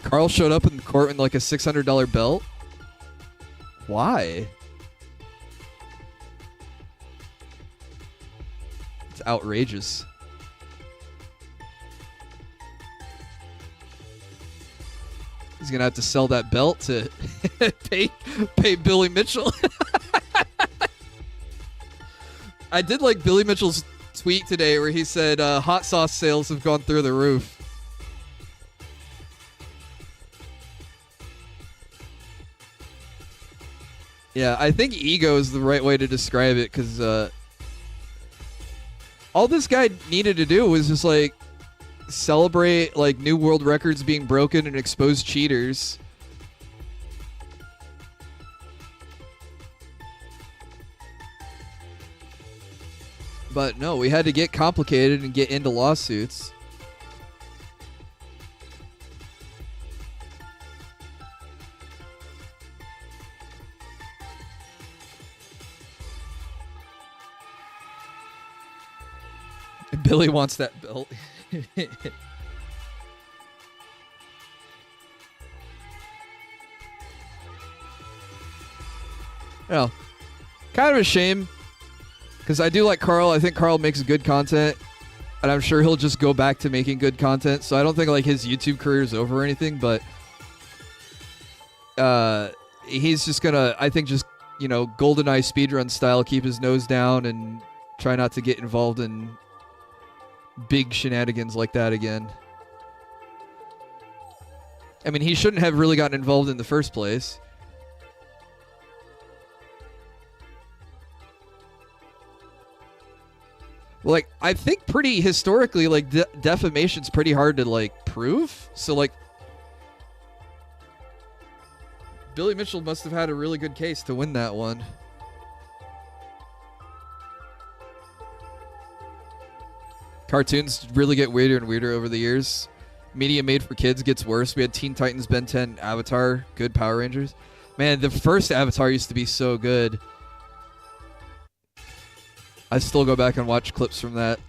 Karl showed up in court in like a $600 belt. Why? It's outrageous. He's gonna have to sell that belt to pay Billy Mitchell. I did like Billy Mitchell's tweet today where he said hot sauce sales have gone through the roof. Yeah, I think ego is the right way to describe it, because all this guy needed to do was just like celebrate like new world records being broken and expose cheaters. But no, we had to get complicated and get into lawsuits. Billy wants that belt. Well, kind of a shame, because I do like Karl. I think Karl makes good content, and I'm sure he'll just go back to making good content. So I don't think like his YouTube career is over or anything, but he's just gonna, I think, just GoldenEye speedrun style, keep his nose down and try not to get involved in big shenanigans like that again. I mean, he shouldn't have really gotten involved in the first place. Well, like, I think pretty historically, like, defamation's pretty hard to, like, prove. So, like, Billy Mitchell must have had a really good case to win that one. Cartoons really get weirder and weirder over the years. Media made for kids gets worse. We had Teen Titans, Ben 10, Avatar, good Power Rangers. Man, the first Avatar used to be so good. I still go back and watch clips from that.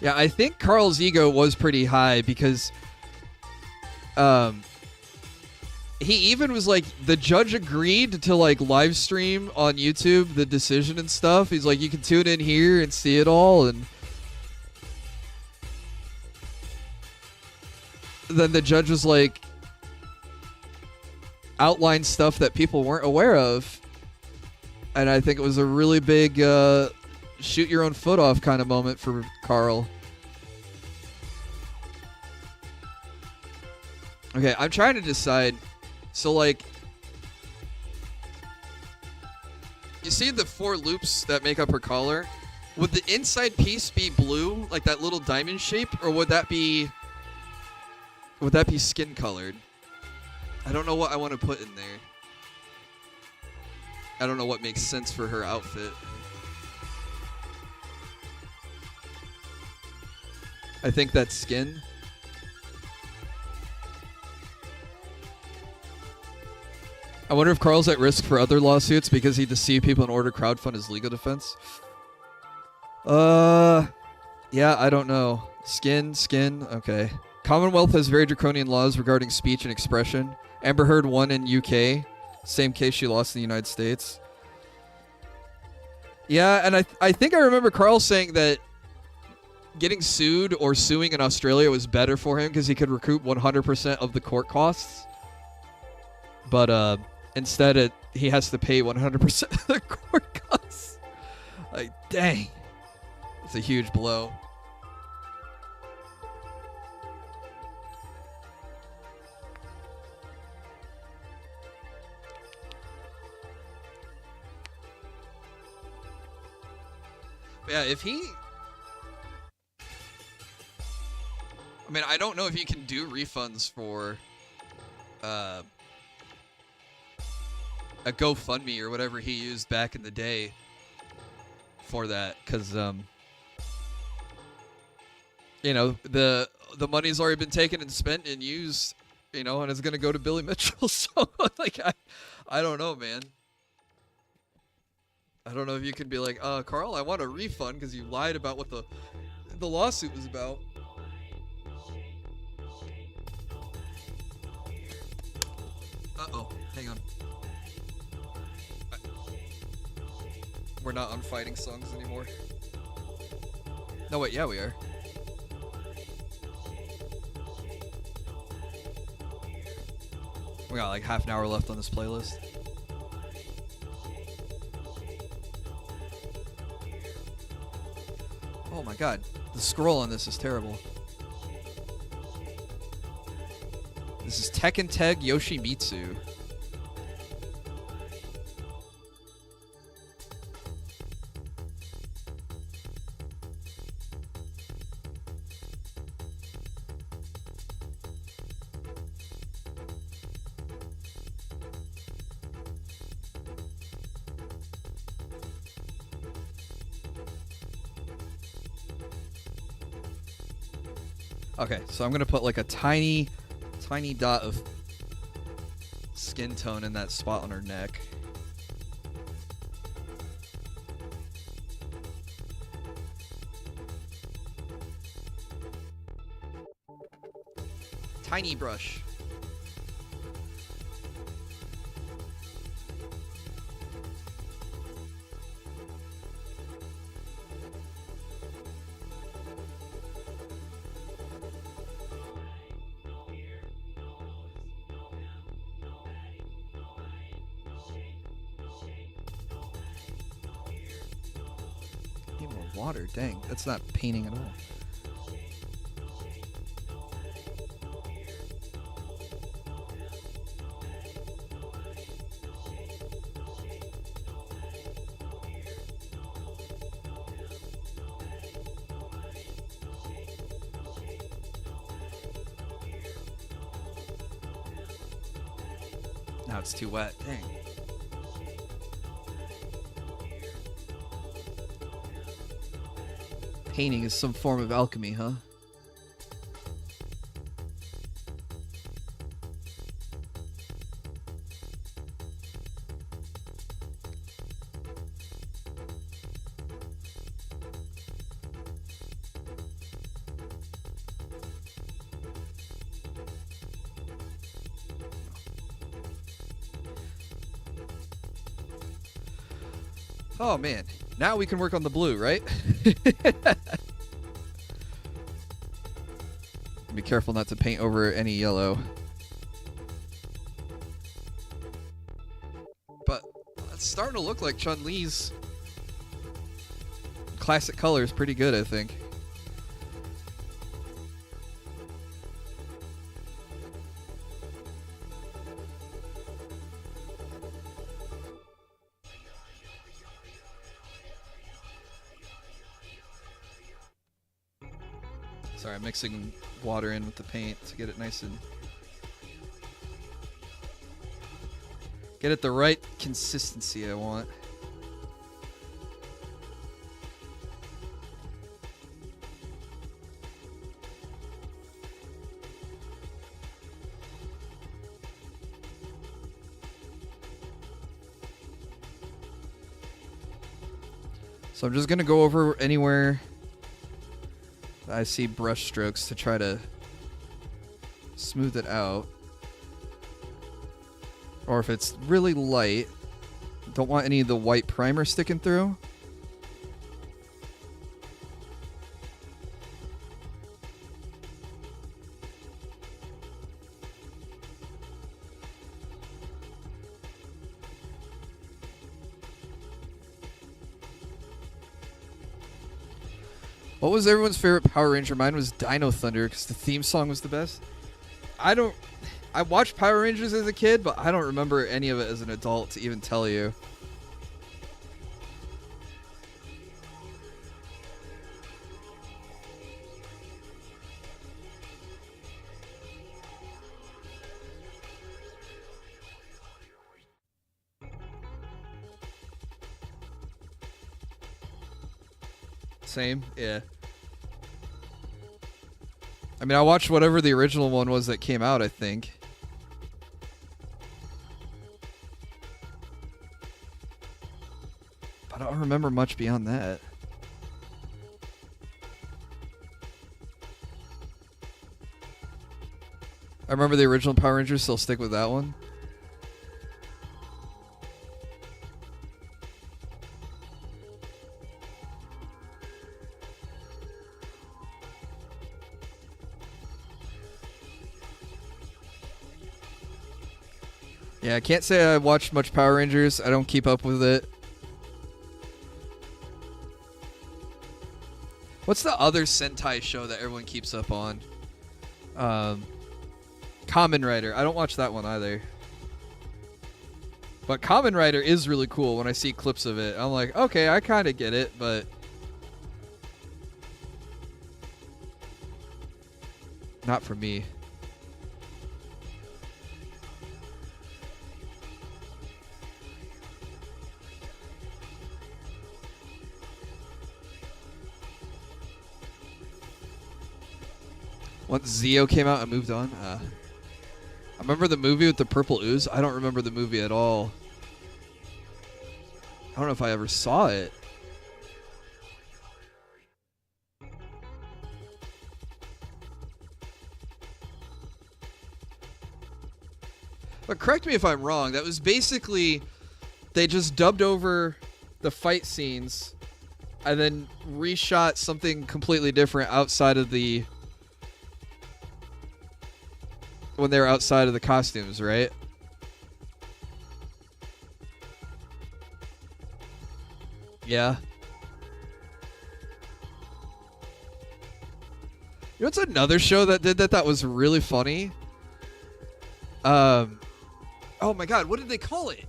Yeah, I think Karl's ego was pretty high because he even was like, the judge agreed to like live stream on YouTube the decision and stuff. He's like, you can tune in here and see it all. And then the judge was like, outlined stuff that people weren't aware of. And I think it was a really big shoot your own foot off kind of moment for Karl. Okay, I'm trying to decide. So, like, you see the 4 loops that make up her collar? Would the inside piece be blue, like that little diamond shape, or would that be skin colored? I don't know what I want to put in there. I don't know what makes sense for her outfit. I think that's skin. I wonder if Karl's at risk for other lawsuits because he deceived people in order to crowdfund his legal defense. Yeah, I don't know. Skin, okay. Commonwealth has very draconian laws regarding speech and expression. Amber Heard won in UK. Same case she lost in the United States. Yeah, and I think I remember Karl saying that getting sued or suing in Australia was better for him because he could recoup 100% of the court costs. But instead, he has to pay 100% of the court costs. Like, dang. It's a huge blow. Yeah, if he... I mean, I don't know if you can do refunds for a GoFundMe or whatever he used back in the day for that, because you know, the money's already been taken and spent and used, you know, and it's gonna go to Billy Mitchell. So like, I don't know, man. I don't know if you can be like, Karl, I want a refund because you lied about what the lawsuit was about. Uh-oh, hang on. We're not on fighting songs anymore. No, wait, yeah, we are. We got like half an hour left on this playlist. Oh my god, the scroll on this is terrible. This is Tekken Teg Yoshimitsu. Okay, so I'm gonna put like a tiny dot of skin tone in that spot on her neck. Tiny brush. Water, dang, that's not painting at all. Now it's too wet, dang. Painting is some form of alchemy, huh? Oh man, now we can work on the blue, right? Be careful not to paint over any yellow. But it's starting to look like Chun Li's classic color is pretty good, I think. Sorry, I'm mixing water in with the paint to get it nice and... get it the right consistency I want. So I'm just going to go over anywhere I see brush strokes to try to smooth it out. Or if it's really light, don't want any of the white primer sticking through. What was everyone's favorite Power Ranger? Mine was Dino Thunder because the theme song was the best. I watched Power Rangers as a kid, but I don't remember any of it as an adult to even tell you. Same, yeah. I mean, I watched whatever the original one was that came out, I think. But I don't remember much beyond that. I remember the original Power Rangers, so I'll stick with that one. Yeah, I can't say I watched much Power Rangers. I don't keep up with it. What's the other Sentai show that everyone keeps up on? Kamen Rider. I don't watch that one either. But Kamen Rider is really cool when I see clips of it. I'm like, okay, I kind of get it, but not for me. Once Zeo came out, I moved on. I remember the movie with the purple ooze. I don't remember the movie at all. I don't know if I ever saw it. But correct me if I'm wrong. That was basically they just dubbed over the fight scenes and then reshot something completely different outside of the when they were outside of the costumes, right? Yeah. You know what's another show that did that was really funny? Oh my god, what did they call it?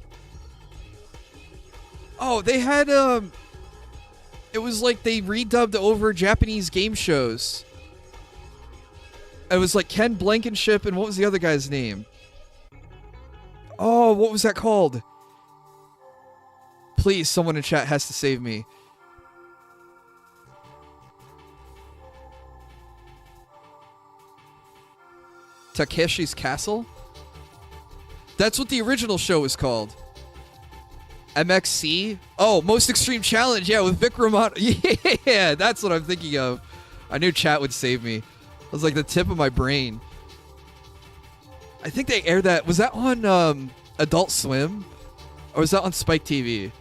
Oh, they had it was like they redubbed over Japanese game shows. It was like Ken Blankenship and what was the other guy's name? Oh, what was that called? Please, someone in chat has to save me. Takeshi's Castle? That's what the original show was called. MXC? Oh, Most Extreme Challenge. Yeah, with Vic Romano. Yeah, that's what I'm thinking of. I knew chat would save me. It was like the tip of my brain. I think they aired that. Was that on Adult Swim? Or was that on Spike TV?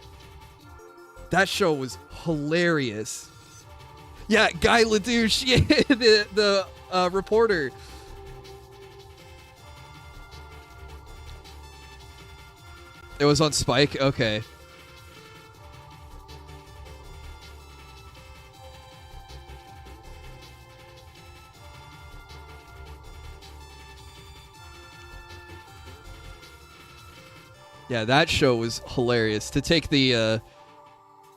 That show was hilarious. Yeah, Guy Ledouche. Yeah, the reporter. It was on Spike? Okay. Yeah, that show was hilarious. To take the,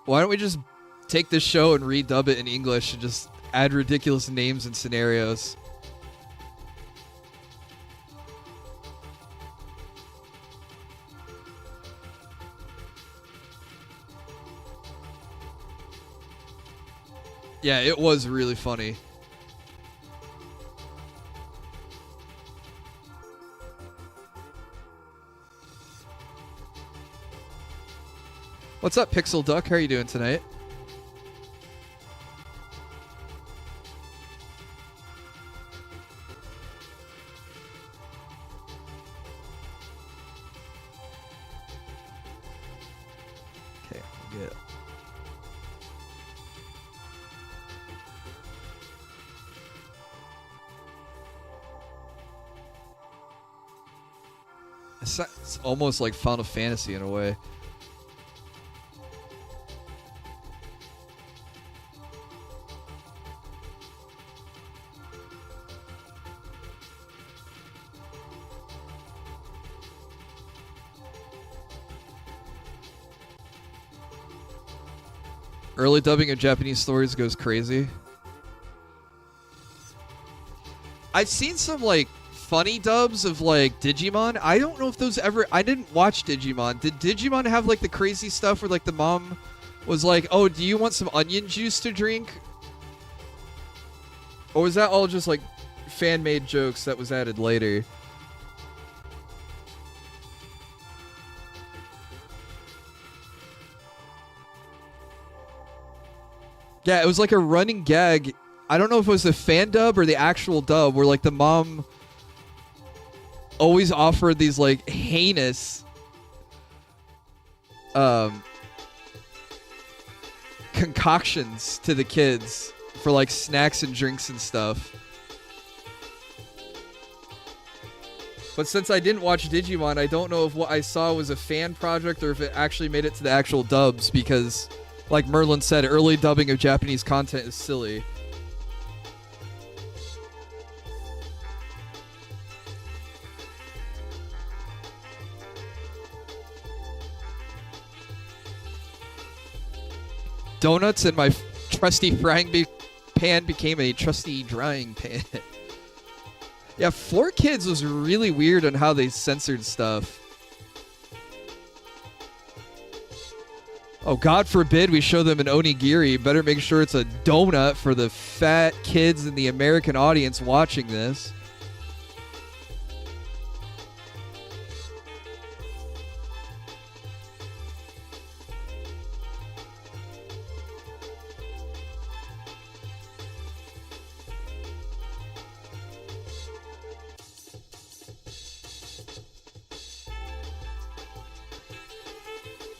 why don't we just take this show and redub it in English and just add ridiculous names and scenarios? Yeah, it was really funny. What's up, Pixel Duck? How are you doing tonight? Okay, good. It's almost like Final Fantasy in a way. Early dubbing of Japanese stories goes crazy. I've seen some like funny dubs of like Digimon. I don't know if those ever. I didn't watch Digimon. Did Digimon have like the crazy stuff where like the mom was like, "Oh, do you want some onion juice to drink?" Or was that all just like fan-made jokes that was added later? Yeah, it was like a running gag. I don't know if it was the fan dub or the actual dub where like the mom always offered these like heinous concoctions to the kids for like snacks and drinks and stuff. But since I didn't watch Digimon, I don't know if what I saw was a fan project or if it actually made it to the actual dubs because, like Merlin said, early dubbing of Japanese content is silly. Donuts and my trusty frying pan became a trusty drying pan. Yeah, 4Kids was really weird on how they censored stuff. Oh, God forbid we show them an onigiri. Better make sure it's a donut for the fat kids in the American audience watching this.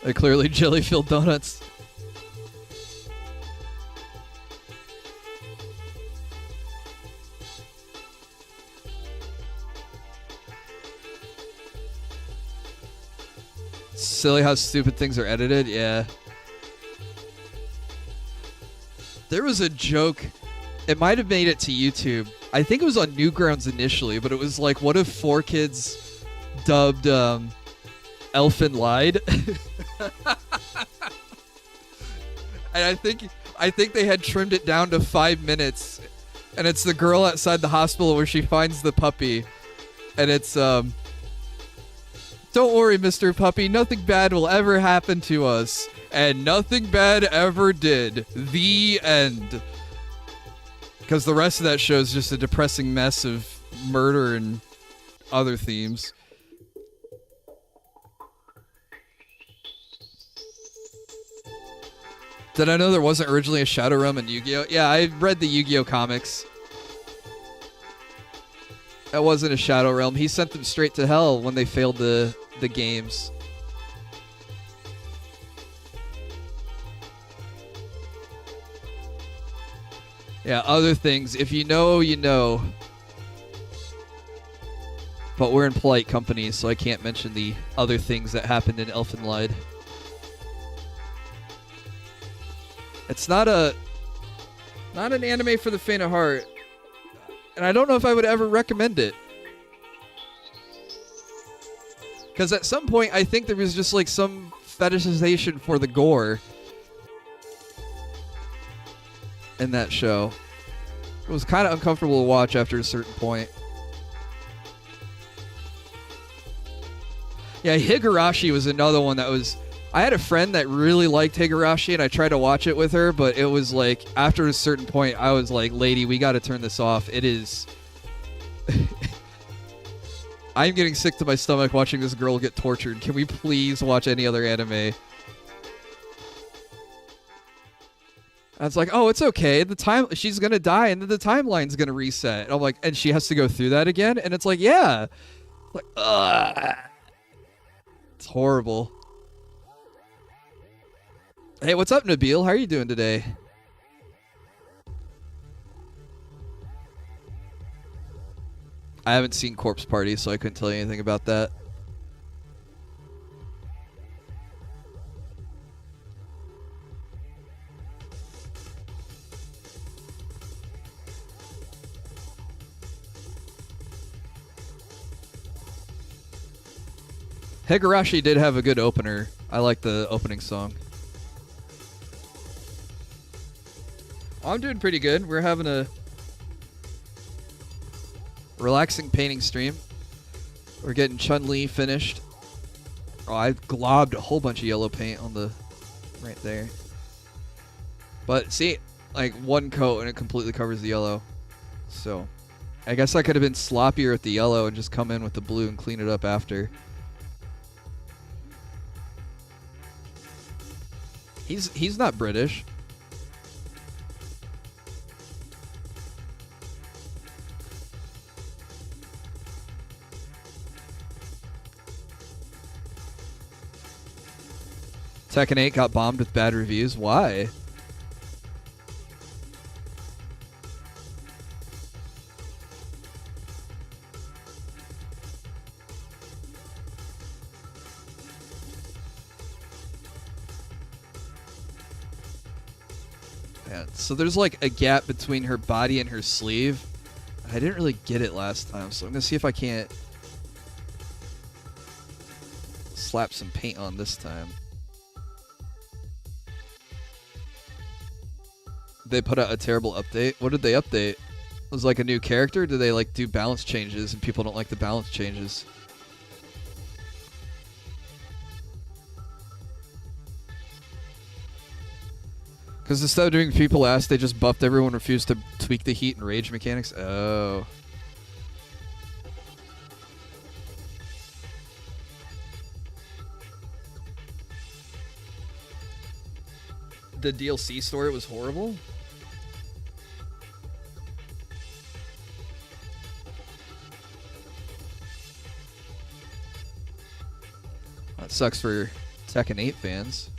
They're clearly jelly-filled donuts. Silly how stupid things are edited, yeah. There was a joke, it might have made it to YouTube. I think it was on Newgrounds initially, but it was like, what if 4Kids dubbed Elfin lied? And I think they had trimmed it down to 5 minutes, and it's the girl outside the hospital where she finds the puppy, and it's don't worry, Mr. Puppy, nothing bad will ever happen to us, and nothing bad ever did. The end. Because the rest of that show is just a depressing mess of murder and other themes. Did I know there wasn't originally a Shadow Realm in Yu-Gi-Oh? Yeah, I read the Yu-Gi-Oh comics. That wasn't a Shadow Realm. He sent them straight to hell when they failed the games. Yeah, other things. If you know, you know. But we're in polite company, so I can't mention the other things that happened in Elfin Lied. It's not an anime for the faint of heart, and I don't know if I would ever recommend it. Because at some point, I think there was just like some fetishization for the gore in that show. It was kind of uncomfortable to watch after a certain point. Yeah, Higurashi was another one that was... I had a friend that really liked Higurashi, and I tried to watch it with her, but it was like, after a certain point, I was like, lady, we got to turn this off. It is... I'm getting sick to my stomach watching this girl get tortured. Can we please watch any other anime? And it's like, oh, it's okay. She's going to die, and then the timeline's going to reset. And I'm like, and she has to go through that again? And it's like, yeah. Like, ugh. It's horrible. Hey, what's up, Nabil? How are you doing today? I haven't seen Corpse Party, so I couldn't tell you anything about that. Higurashi did have a good opener. I like the opening song. I'm doing pretty good. We're having a relaxing painting stream. We're getting Chun Li finished. Oh, I globbed a whole bunch of yellow paint on the right there. But see, like one coat and it completely covers the yellow. So I guess I could have been sloppier with the yellow and just come in with the blue and clean it up after. He's not British. Tekken 8 got bombed with bad reviews. Why? Yeah, so there's like a gap between her body and her sleeve. I didn't really get it last time, so I'm gonna see if I can't slap some paint on this time. They put out a terrible update. What did they update? It was like a new character? Did they like do balance changes and people don't like the balance changes? Because instead of doing people ask, they just buffed everyone refused to tweak the heat and rage mechanics. Oh. The DLC story was horrible? That sucks for Tekken 8 fans.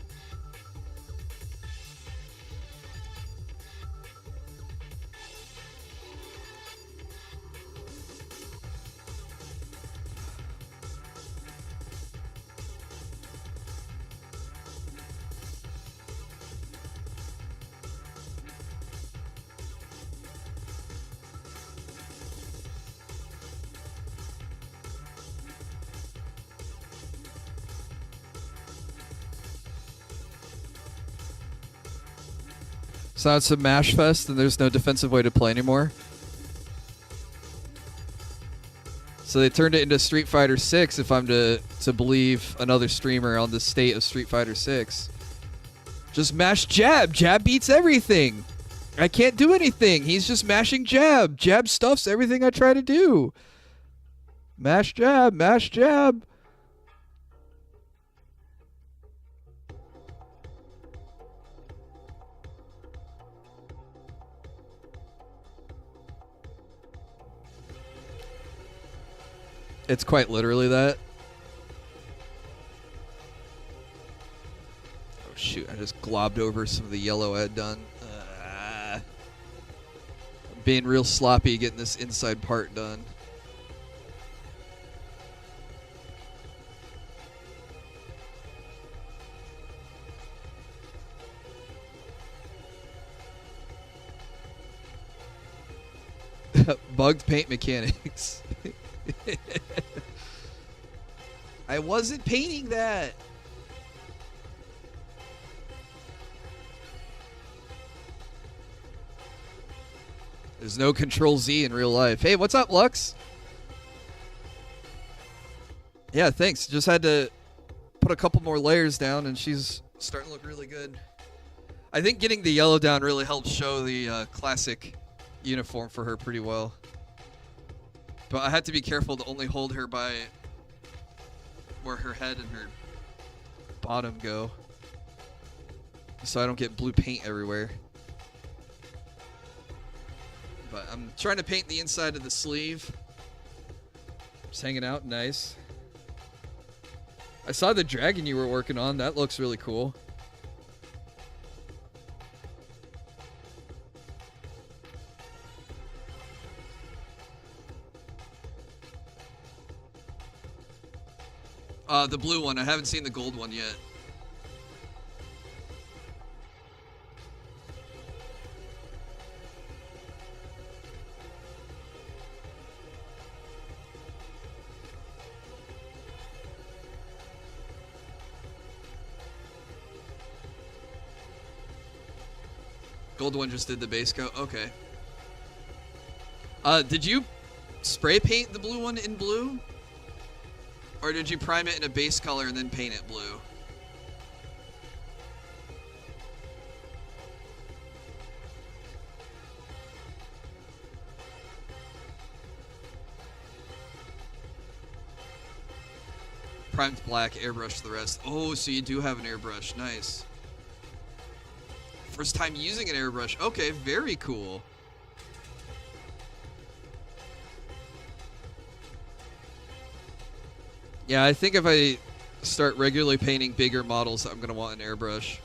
So it's a mash fest and there's no defensive way to play anymore. So they turned it into Street Fighter 6 if I'm to believe another streamer on the state of Street Fighter 6. Just mash jab. Jab beats everything. I can't do anything. He's just mashing jab. Jab stuffs everything I try to do. Mash jab. Mash jab. It's quite literally that. Oh shoot, I just globbed over some of the yellow I had done. I'm being real sloppy getting this inside part done. Bugged paint mechanics. I wasn't painting that. There's no Control Z in real life. Hey, what's up, Lux? Yeah, thanks. Just had to put a couple more layers down and she's starting to look really good. I think getting the yellow down really helps show the classic uniform for her pretty well. But I had to be careful to only hold her by where her head and her bottom go, so I don't get blue paint everywhere. But I'm trying to paint the inside of the sleeve. Just hanging out, nice. I saw the dragon you were working on. That looks really cool. The blue one. I haven't seen the gold one yet. Gold one just did the base coat. Okay. Did you spray paint the blue one in blue? Or did you prime it in a base color and then paint it blue? Primed black, airbrush the rest. Oh, so you do have an airbrush. Nice. First time using an airbrush. Okay, very cool. Yeah, I think if I start regularly painting bigger models, I'm going to want an airbrush.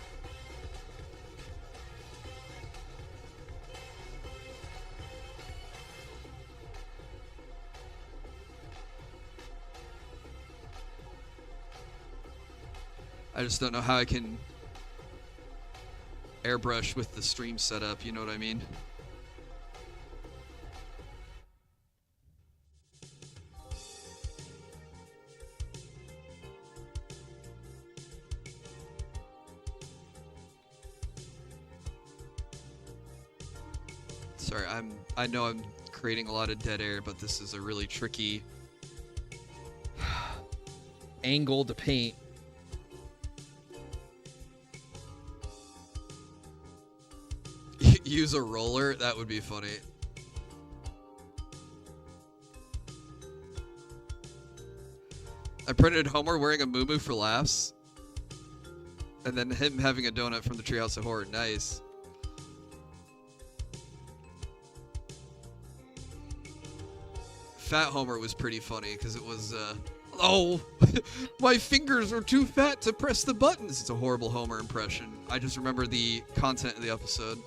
I just don't know how I can airbrush with the stream setup, you know what I mean? Sorry, I know I'm creating a lot of dead air, but this is a really tricky angle to paint. Use a roller? That would be funny. I printed Homer wearing a muumuu for laughs. And then him having a donut from the Treehouse of Horror. Nice. Fat Homer was pretty funny because it was, oh, my fingers are too fat to press the buttons. It's a horrible Homer impression. I just remember the content of the episode.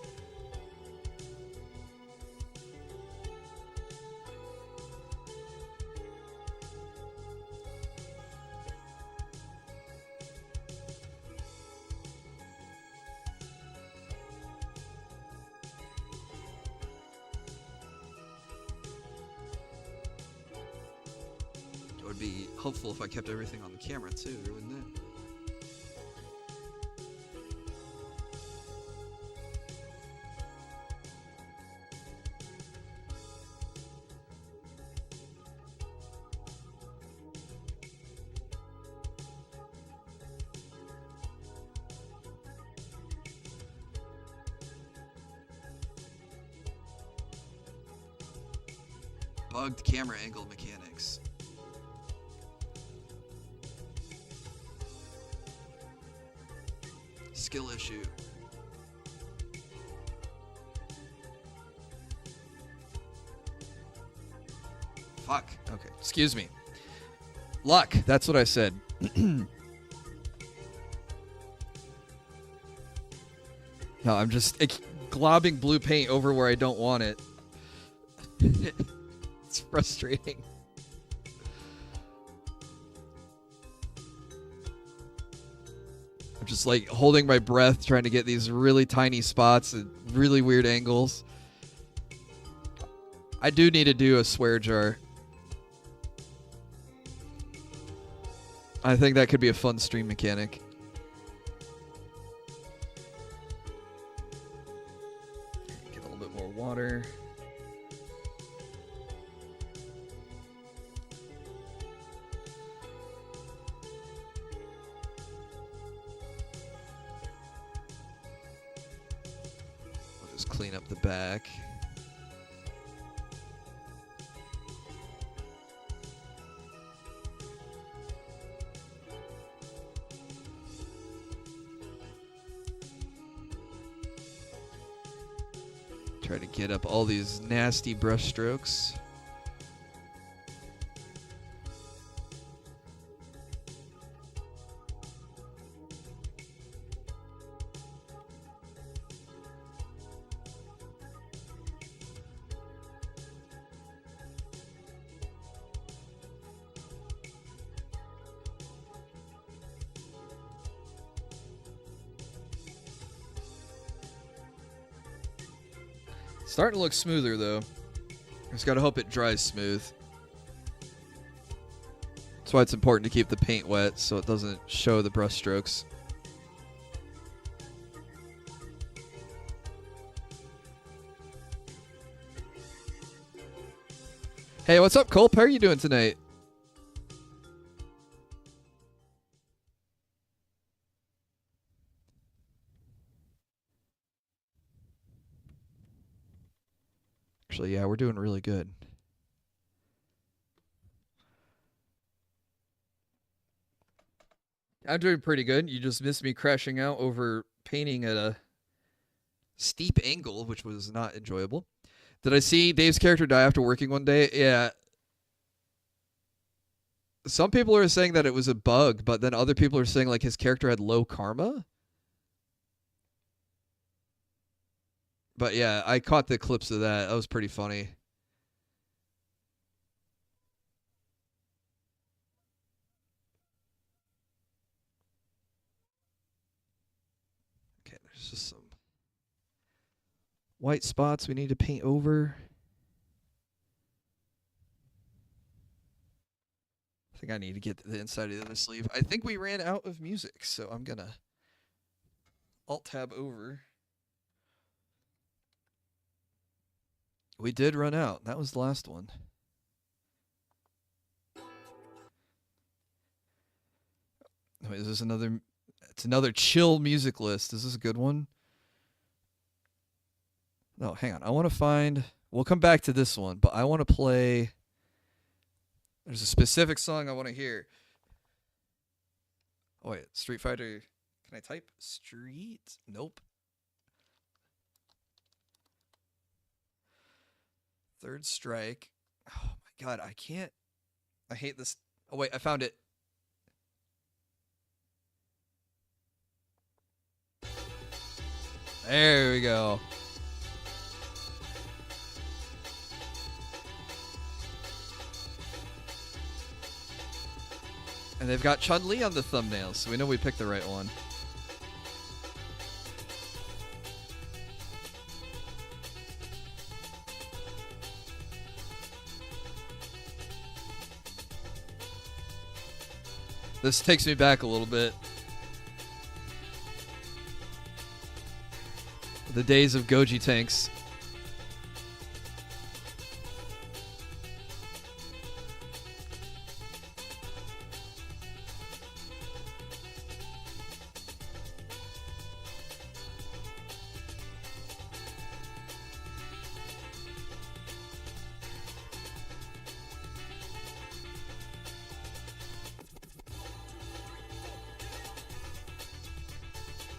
Be helpful if I kept everything on the camera too, wouldn't it? Bugged camera angle mechanics. Skill issue. Fuck. Okay. Excuse me. Luck. That's what I said. No, I'm just globbing blue paint over where I don't want it. It's frustrating. Just like holding my breath, trying to get these really tiny spots at really weird angles. I do need to do a swear jar. I think that could be a fun stream mechanic. Get a little bit more water. Clean up the back. Try to get up all these nasty brush strokes. Starting to look smoother, though. Just gotta hope it dries smooth. That's why it's important to keep the paint wet so it doesn't show the brush strokes. Hey, what's up, Culp? How are you doing tonight? Actually, yeah, we're doing really good. I'm doing pretty good. You just missed me crashing out over painting at a steep angle, which was not enjoyable. Did I see Dave's character die after working one day? Yeah. Some people are saying that it was a bug, but then other people are saying like his character had low karma. But yeah, I caught the clips of that. That was pretty funny. Okay, there's just some white spots we need to paint over. I think I need to get the inside of the sleeve. I think we ran out of music, so I'm gonna Alt-tab over. We did run out. That was the last one. Wait, is this another? It's another chill music list. Is this a good one? No, hang on. I want to find. We'll come back to this one, but I want to play. There's a specific song I want to hear. Oh wait, Street Fighter. Can I type Street? Nope. Third Strike. Oh my god, I can't. I hate this. Oh wait, I found it. There we go. And they've got Chun Li on the thumbnail, so we know we picked the right one. This takes me back a little bit. The days of Goji tanks.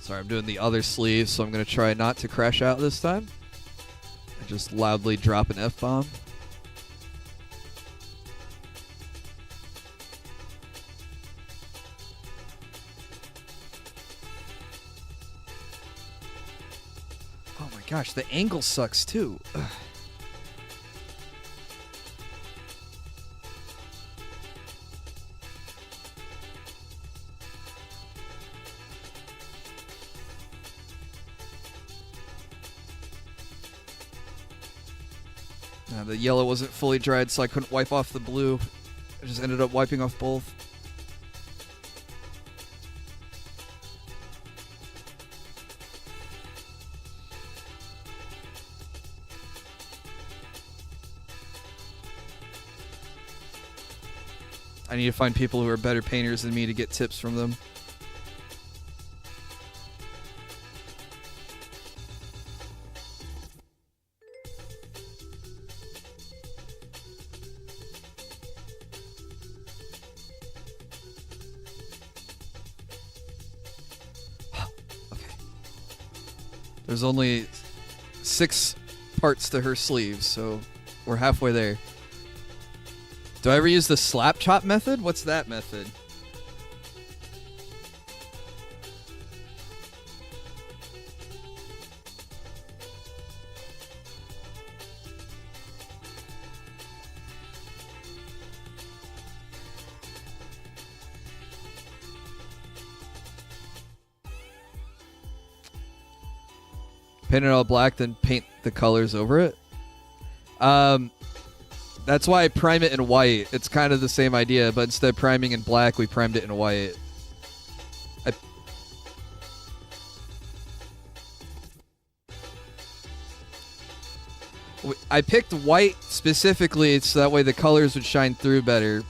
Sorry, I'm doing the other sleeve, so I'm going to try not to crash out this time. And just loudly drop an F-bomb. Oh my gosh, the angle sucks too. Ugh. The yellow wasn't fully dried, so I couldn't wipe off the blue. I just ended up wiping off both. I need to find people who are better painters than me to get tips from them. There's only 6 parts to her sleeves, so we're halfway there. Do I ever use the slap chop method? What's that method? Paint it all black, then paint the colors over it. That's why I prime it in white. It's kind of the same idea, but instead of priming in black, we primed it in white. I picked white specifically so that way the colors would shine through better.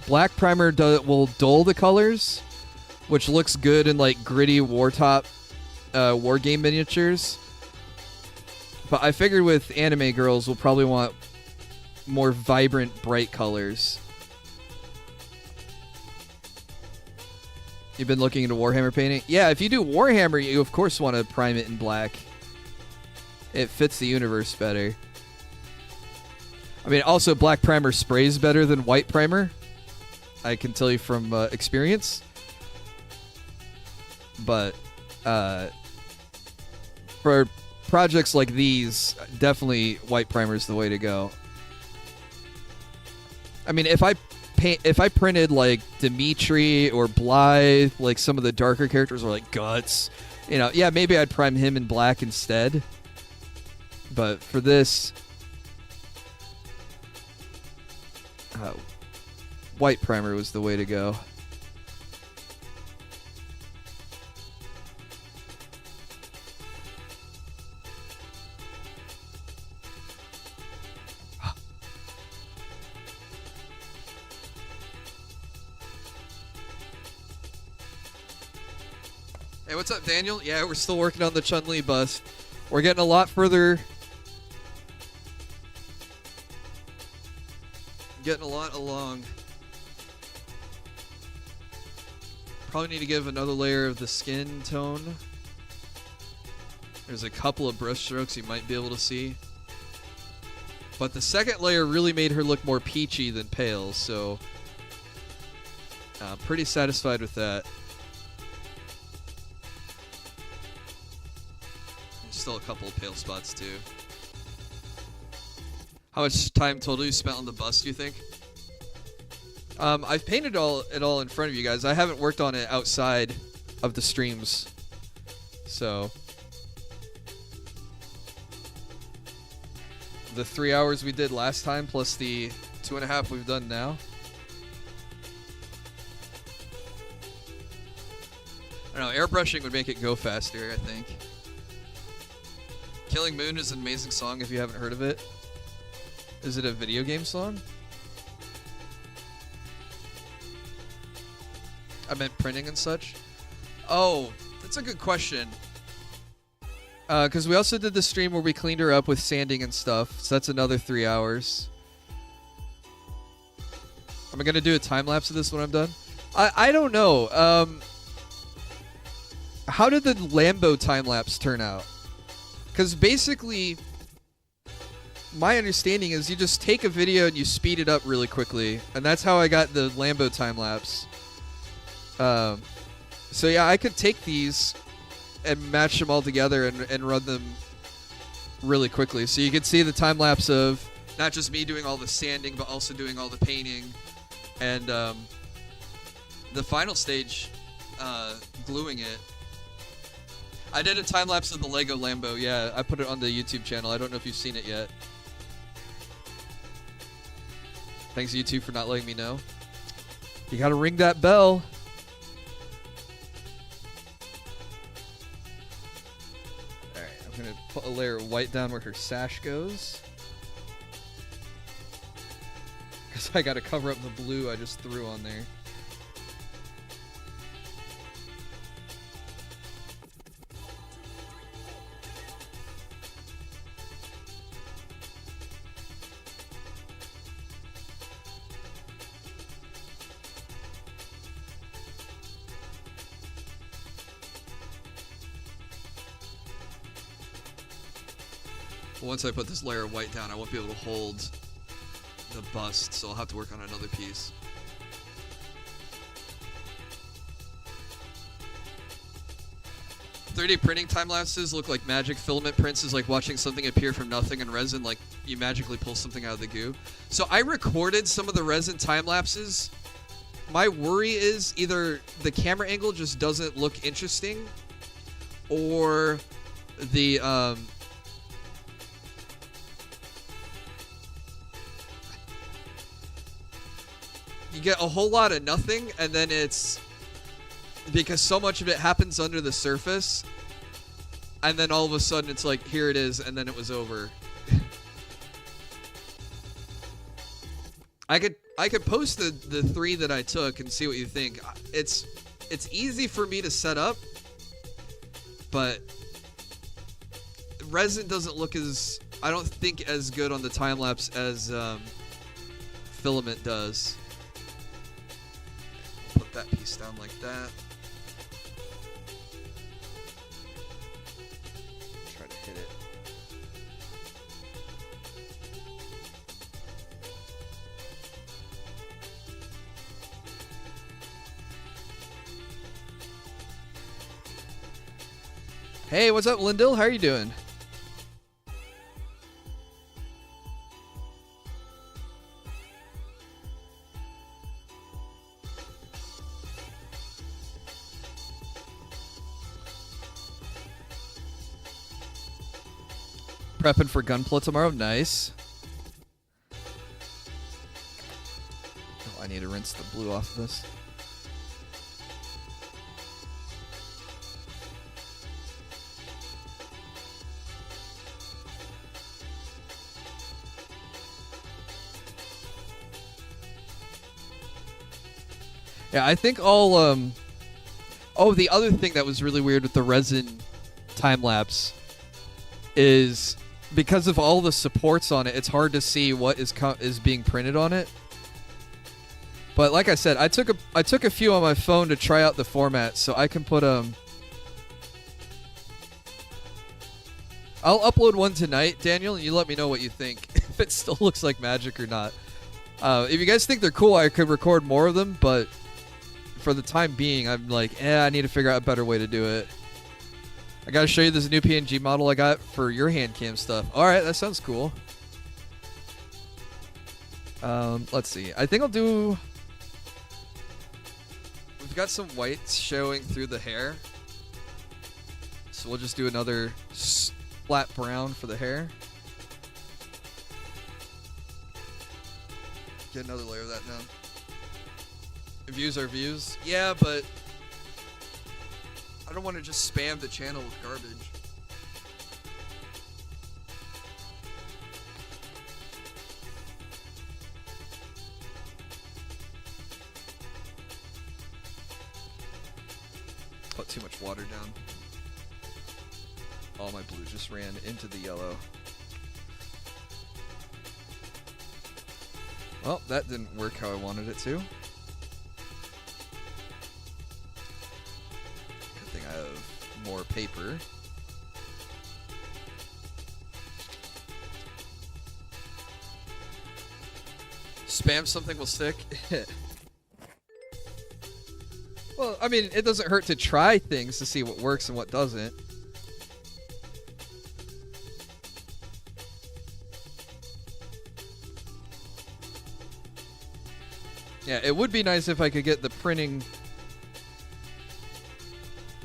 Black primer will dull the colors, which looks good in like gritty war game miniatures. But I figured with anime girls, we'll probably want more vibrant, bright colors. You've been looking into Warhammer painting? Yeah, if you do Warhammer, you of course want to prime it in black. It fits the universe better. I mean, also black primer sprays better than white primer. I can tell you from experience. But for projects like these, definitely white primer is the way to go. I mean, if I printed like Dimitri or Blythe, like some of the darker characters, or like Guts, you know, yeah, maybe I'd prime him in black instead. But for this, white primer was the way to go. Hey, what's up, Daniel? Yeah, we're still working on the Chun Li bust. We're getting a lot further. Getting a lot along. Probably need to give another layer of the skin tone. There's a couple of brush strokes you might be able to see. But the second layer really made her look more peachy than pale, so I'm pretty satisfied with that. Still a couple of pale spots too. How much time total you spent on the bust, do you think? I've painted it all in front of you guys. I haven't worked on it outside of the streams. So the 3 hours we did last time plus the 2.5 we've done now. I don't know, airbrushing would make it go faster, I think. Killing Moon is an amazing song if you haven't heard of it. Is it a video game song? I meant printing and such. Oh, that's a good question. Because we also did the stream where we cleaned her up with sanding and stuff. So that's another 3 hours. Am I going to do a time lapse of this when I'm done? I don't know. How did the Lambo time lapse turn out? Because basically, my understanding is you just take a video and you speed it up really quickly. And that's how I got the Lambo time-lapse. So yeah, I could take these and match them all together and run them really quickly. So you can see the time-lapse of not just me doing all the sanding, but also doing all the painting. And the final stage, gluing it. I did a time-lapse of the Lego Lambo, yeah. I put it on the YouTube channel. I don't know if you've seen it yet. Thanks, YouTube, for not letting me know. You gotta ring that bell. Alright, I'm gonna put a layer of white down where her sash goes. Because I gotta cover up the blue I just threw on there. Once I put this layer of white down, I won't be able to hold the bust, so I'll have to work on another piece. .3D printing time lapses look like magic. Filament prints is like watching something appear from nothing, and resin, like you magically pull something out of the goo. So I recorded some of the resin time lapses. My worry is either the camera angle just doesn't look interesting, or the you get a whole lot of nothing, and then it's because so much of it happens under the surface, and then all of a sudden it's like, here it is, and then it was over. I could post the 3 that I took and see what you think. It's easy for me to set up, but resin doesn't look as, I don't think, as good on the time lapse as filament does. Put that piece down like that. Try to hit it. Hey, what's up, Lindell? How are you doing? Prepping for Gunpla tomorrow. Nice. Oh, I need to rinse the blue off of this. Yeah, I think all oh, the other thing that was really weird with the resin time lapse is because of all the supports on it, it's hard to see what is being printed on it. But like I said, I took a few on my phone to try out the format, so I can put I'll upload one tonight, Daniel, and you let me know what you think. If it still looks like magic or not. If you guys think they're cool, I could record more of them, but for the time being, I'm like, I need to figure out a better way to do it. I gotta show you this new PNG model I got for your hand cam stuff. Alright, that sounds cool. Let's see. I think I'll do... We've got some whites showing through the hair. So we'll just do another flat brown for the hair. Get another layer of that down. Views are views. Yeah, but I don't want to just spam the channel with garbage. Put too much water down. All my blue just ran into the yellow. Well, that didn't work how I wanted it to. More paper. Spam something will stick. Well, I mean, it doesn't hurt to try things to see what works and what doesn't. Yeah, it would be nice if I could get the printing,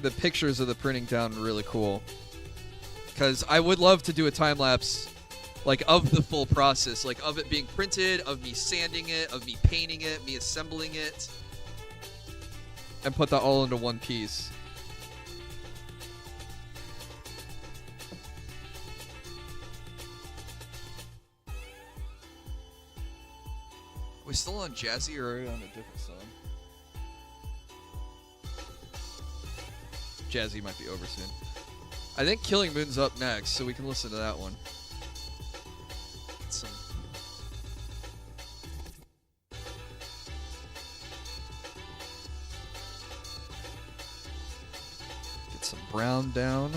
the pictures of the printing down really cool, because I would love to do a time lapse like of the full process, like of it being printed, of me sanding it, of me painting it, me assembling it, and put that all into one piece. We still on Jazzy or are we on a different song? Jazzy might be over soon. I think Killing Moon's up next, so we can listen to that one. Get some brown down.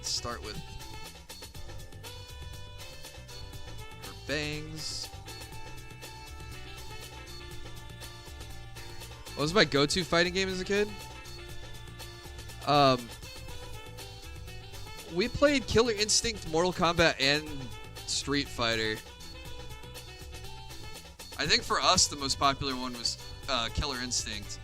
Start with her bangs. What was my go-to fighting game as a kid? We played Killer Instinct, Mortal Kombat, and Street Fighter. I think for us the most popular one was Killer Instinct.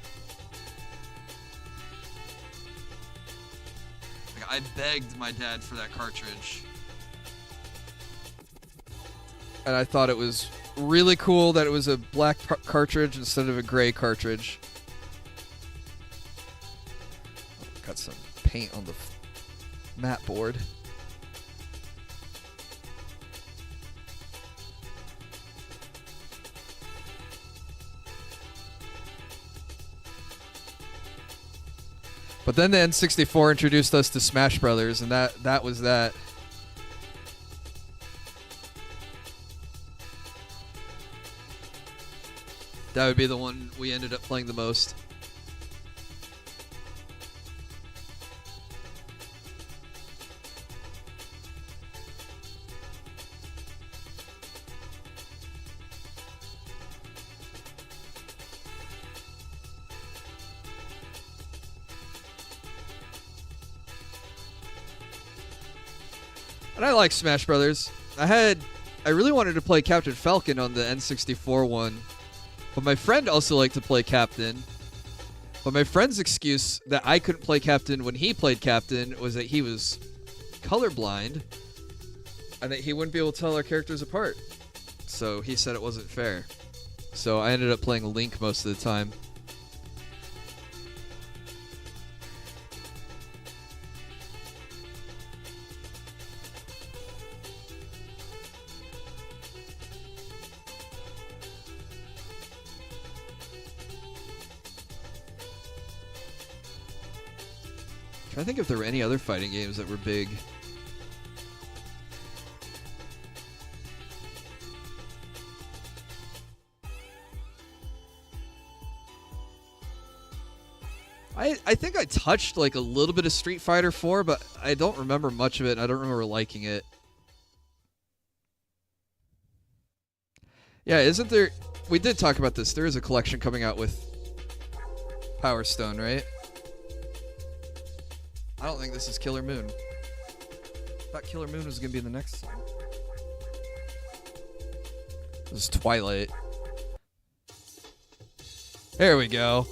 I begged my dad for that cartridge. And I thought it was really cool that it was a black cartridge instead of a gray cartridge. Got some paint on the mat board. But then the N64 introduced us to Smash Brothers, and that was that. That would be the one we ended up playing the most. And I like Smash Brothers. I really wanted to play Captain Falcon on the N64 one, but my friend also liked to play Captain. But my friend's excuse that I couldn't play Captain when he played Captain was that he was colorblind and that he wouldn't be able to tell our characters apart. So he said it wasn't fair. So I ended up playing Link most of the time. I think if there were any other fighting games that were big. I think I touched like a little bit of Street Fighter 4, but I don't remember much of it. And I don't remember liking it. Yeah, isn't there... We did talk about this. There is a collection coming out with Power Stone, right? I don't think this is Killer Moon. I thought Killer Moon was going to be in the next song. This is Twilight. There we go.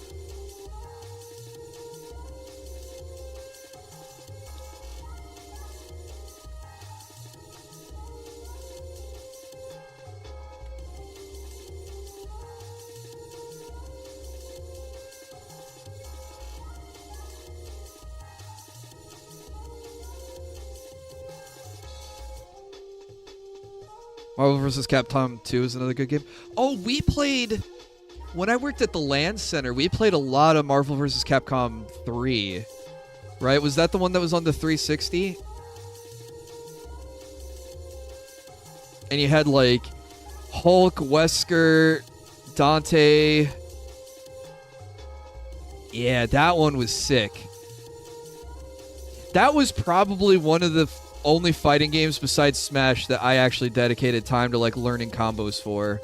Marvel vs. Capcom 2 is another good game. Oh, we played... When I worked at the LAN Center, we played a lot of Marvel vs. Capcom 3. Right? Was that the one that was on the 360? And you had, like, Hulk, Wesker, Dante... Yeah, that one was sick. That was probably one of the only fighting games besides Smash that I actually dedicated time to like learning combos for.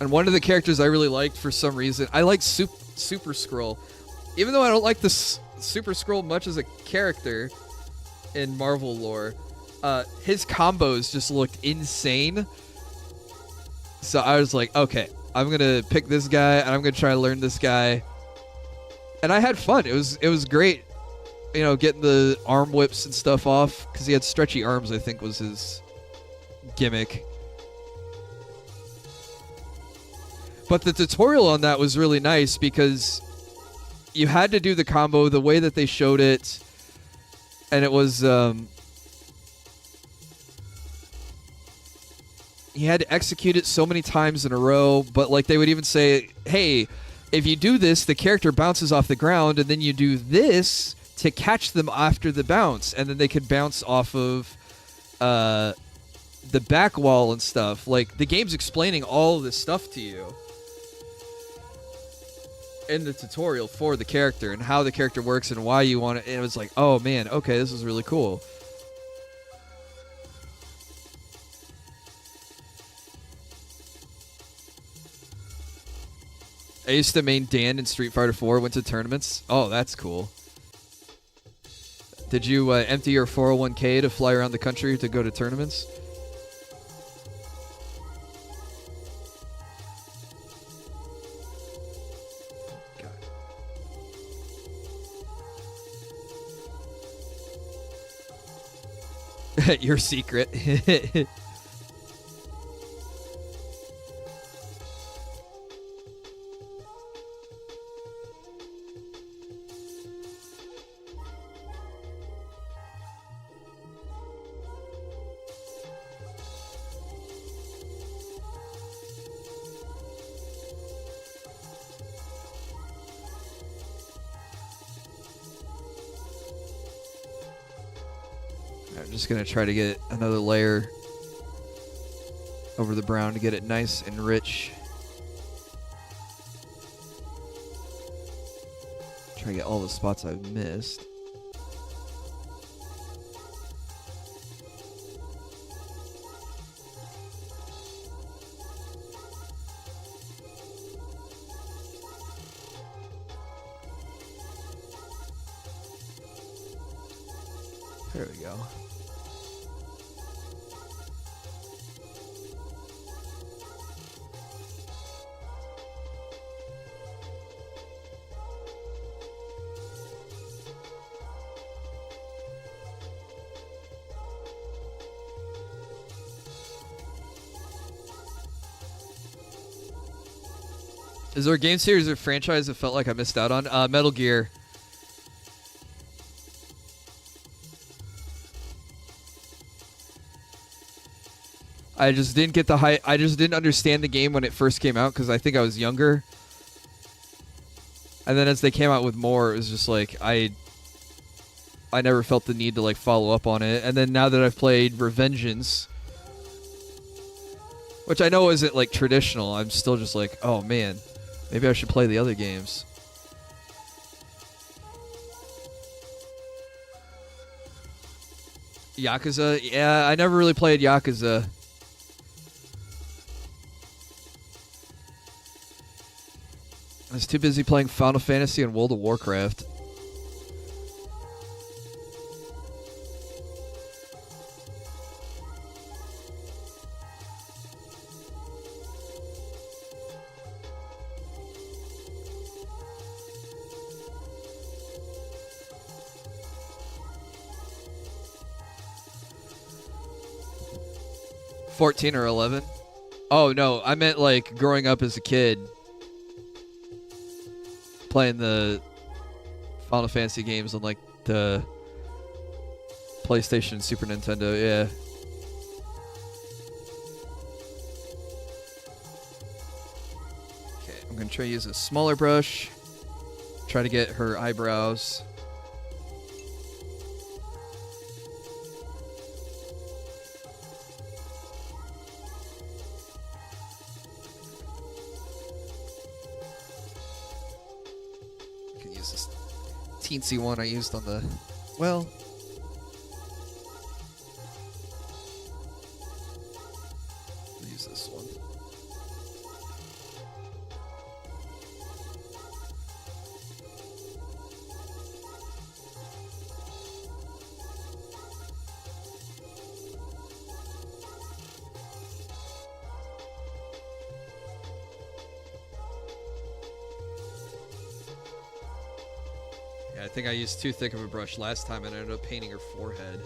And one of the characters I really liked for some reason, I like Super Skrull. Even though I don't like this Super Skrull much as a character in Marvel lore, his combos just looked insane. So I was like, okay, I'm going to pick this guy, and I'm going to try to learn this guy. And I had fun. It was great, you know, getting the arm whips and stuff off, because he had stretchy arms, I think, was his gimmick. But the tutorial on that was really nice, because you had to do the combo the way that they showed it, and it was... he had to execute it so many times in a row, but like they would even say, hey, if you do this, the character bounces off the ground, and then you do this to catch them after the bounce, and then they could bounce off of the back wall and stuff. Like, the game's explaining all of this stuff to you in the tutorial for the character and how the character works and why you want it. And it was like, oh man, okay, this is really cool. I used to main Dan in Street Fighter 4, went to tournaments. Oh, that's cool. Did you empty your 401k to fly around the country to go to tournaments? God. Your secret. I'm just going to try to get another layer over the brown to get it nice and rich. Try to get all the spots I've missed. There we go. Is there a game series or franchise that felt like I missed out on? Metal Gear. I just didn't get the hype. I just didn't understand the game when it first came out because I think I was younger. And then as they came out with more, it was just like I never felt the need to like follow up on it. And then now that I've played Revengeance, which I know isn't like traditional, I'm still just like, oh man, maybe I should play the other games. Yakuza? Yeah, I never really played Yakuza. I was too busy playing Final Fantasy and World of Warcraft. $14 or $11? Oh no, I meant like growing up as a kid. Playing the Final Fantasy games on like the PlayStation, Super Nintendo, yeah. Okay, I'm gonna try to use a smaller brush. Try to get her eyebrows. Teensy one I used on the, well, I'll use this one. I think I used too thick of a brush last time and I ended up painting her forehead.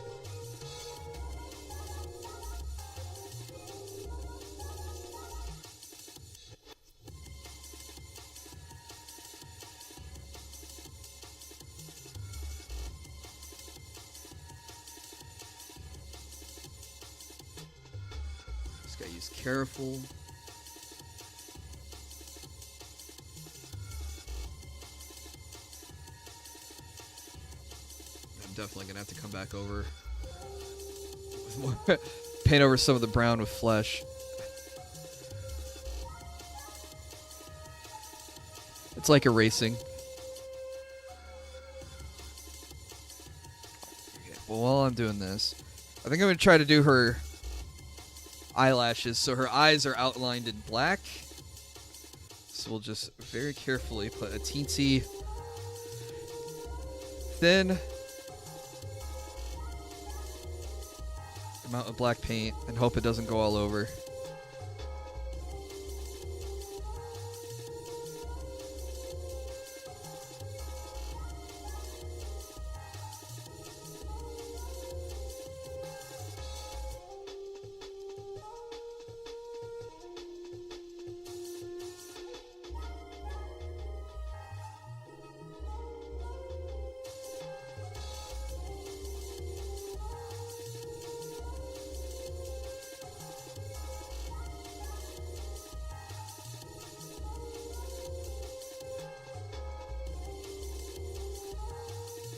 Just gotta use careful. Definitely gonna have to come back over with more paint over some of the brown with flesh. It's like erasing. Okay, well, while I'm doing this, I think I'm gonna try to do her eyelashes so her eyes are outlined in black. So we'll just very carefully put a teensy thin amount of black paint and hope it doesn't go all over.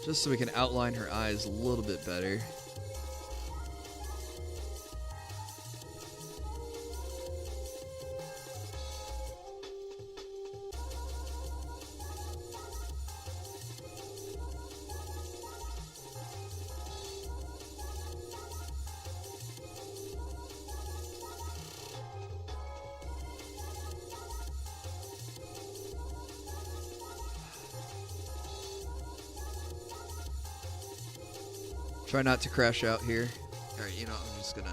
Just so we can outline her eyes a little bit better. Try not to crash out here. Alright, you know, I'm just gonna...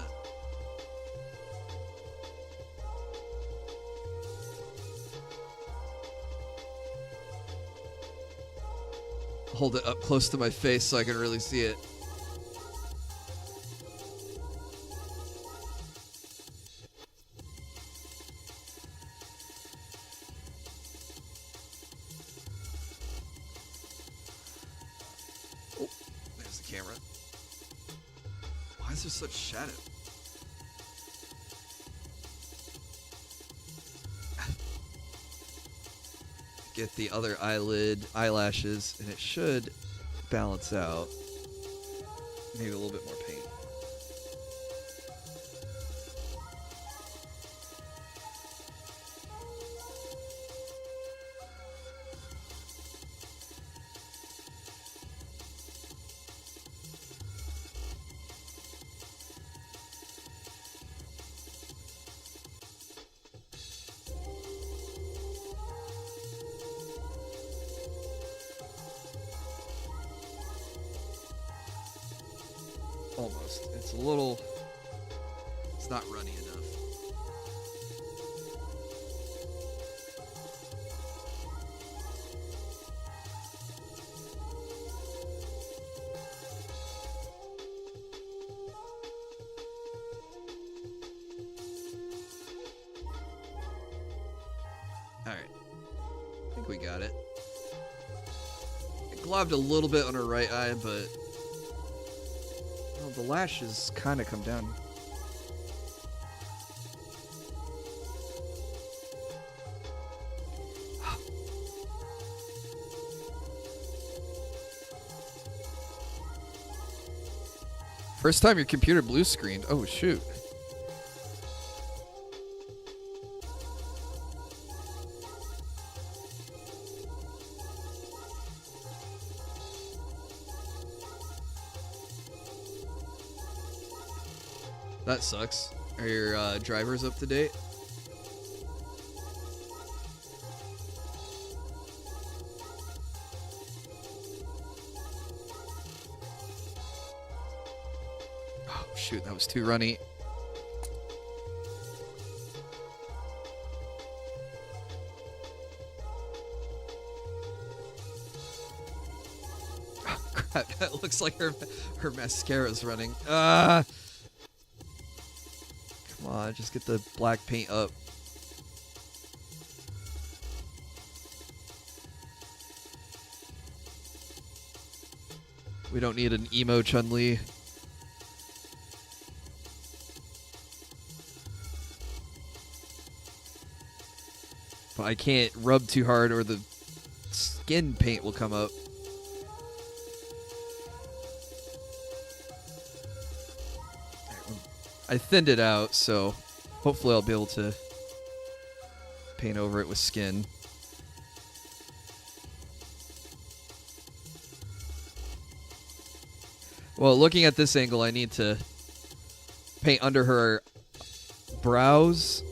hold it up close to my face so I can really see it. Oh, there's the camera. Why is there such shadow? Get the other eyelashes, and it should balance out. Maybe a little bit more paint. Almost. It's a little... It's not runny enough. Alright. I think we got it. I globbed a little bit on her right eye, but... the lashes kind of come down. First time your computer blue screened. Oh, shoot. That sucks. Are your drivers up to date? Oh, shoot, that was too runny. Oh, crap. That looks like her mascara's running. Come on, just get the black paint up. We don't need an emo Chun Li. But I can't rub too hard or the skin paint will come up. I thinned it out, so hopefully I'll be able to paint over it with skin. Well, looking at this angle, I need to paint under her brows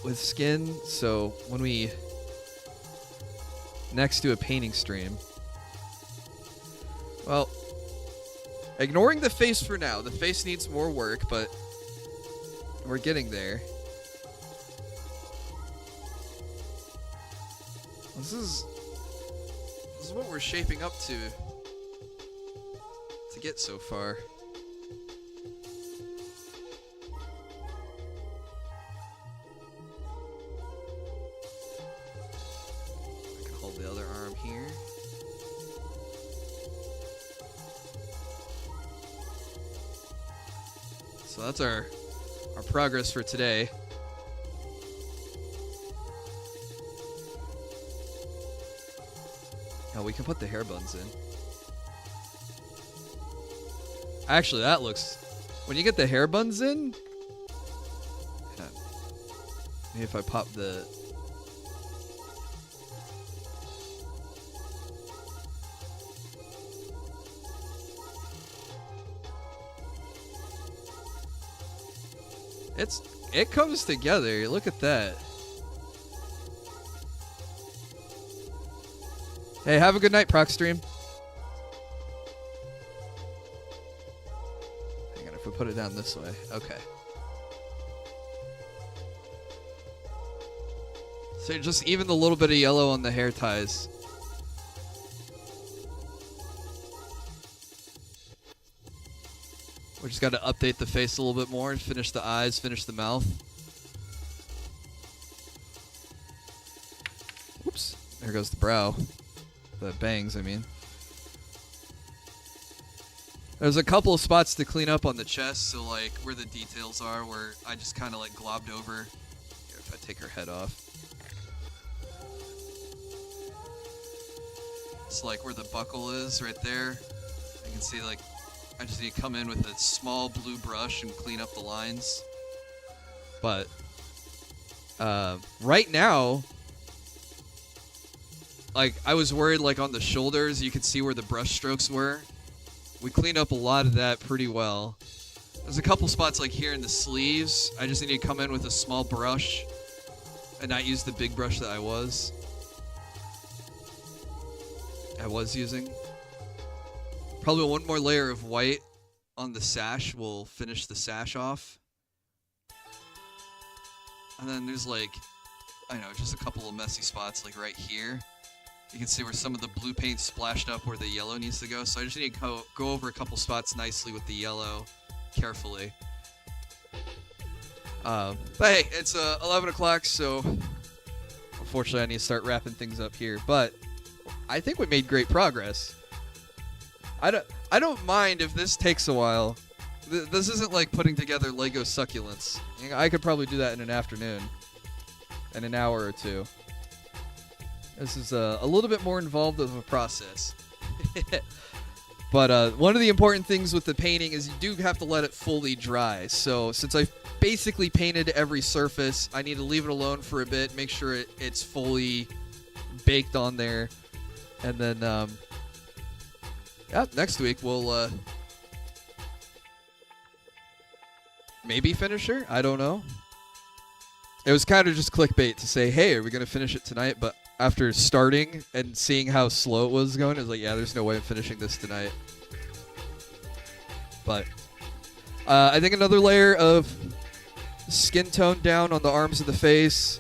with skin, so when we next do a painting stream... Well, ignoring the face for now. The face needs more work, but we're getting there. This is what we're shaping up to get so far. I can hold the other arm here. So that's our progress for today. Now we can put the hair buns in. Actually, that looks... When you get the hair buns in... Maybe if I pop the... It comes together. Look at that. Hey, have a good night, Proc Stream. Hang on, if we put it down this way. Okay. So just even the little bit of yellow on the hair ties. We just got to update the face a little bit more and finish the eyes, finish the mouth. Oops. There goes the brow. The bangs, I mean. There's a couple of spots to clean up on the chest, so like where the details are, where I just kind of like globbed over. Here, if I take her head off. It's like where the buckle is right there. I can see like I just need to come in with a small blue brush and clean up the lines. But right now, like I was worried like on the shoulders, you could see where the brush strokes were. We cleaned up a lot of that pretty well. There's a couple spots like here in the sleeves. I just need to come in with a small brush and not use the big brush that I was using. Probably one more layer of white on the sash will finish the sash off. And then there's like, I don't know, just a couple of messy spots like right here. You can see where some of the blue paint splashed up where the yellow needs to go. So I just need to go over a couple spots nicely with the yellow carefully. But hey, it's 11 o'clock, so unfortunately I need to start wrapping things up here. But I think we made great progress. I don't mind if this takes a while. This isn't like putting together Lego succulents. I could probably do that in an afternoon, in an hour or two. This is a little bit more involved of a process. But one of the important things with the painting is you do have to let it fully dry. So since I've basically painted every surface, I need to leave it alone for a bit, make sure it's fully baked on there. And then, next week we'll maybe finish her. I don't know. It was kind of just clickbait to say, hey, are we going to finish it tonight? But after starting and seeing how slow it was going, it was like, yeah, there's no way I'm finishing this tonight. But I think another layer of skin tone down on the arms of the face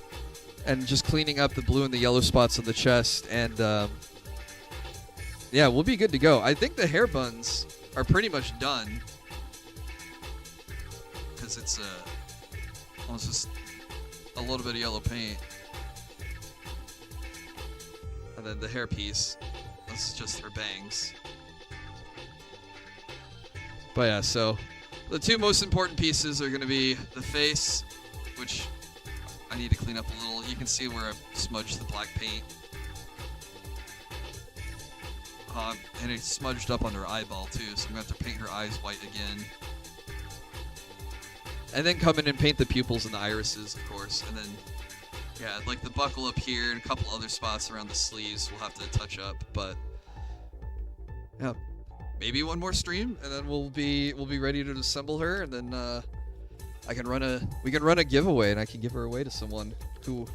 and just cleaning up the blue and the yellow spots on the chest. And yeah, we'll be good to go. I think the hair buns are pretty much done because it's almost just a little bit of yellow paint. And then the hair piece, that's just her bangs. But yeah, so the two most important pieces are going to be the face, which I need to clean up a little. You can see where I smudged the black paint. And it smudged up on her eyeball too, so I'm going to have to paint her eyes white again. And then come in and paint the pupils and the irises, of course. And then, yeah, like the buckle up here and a couple other spots around the sleeves we'll have to touch up. But, yeah, maybe one more stream, and then we'll be ready to assemble her. And then we can run a giveaway, and I can give her away to someone who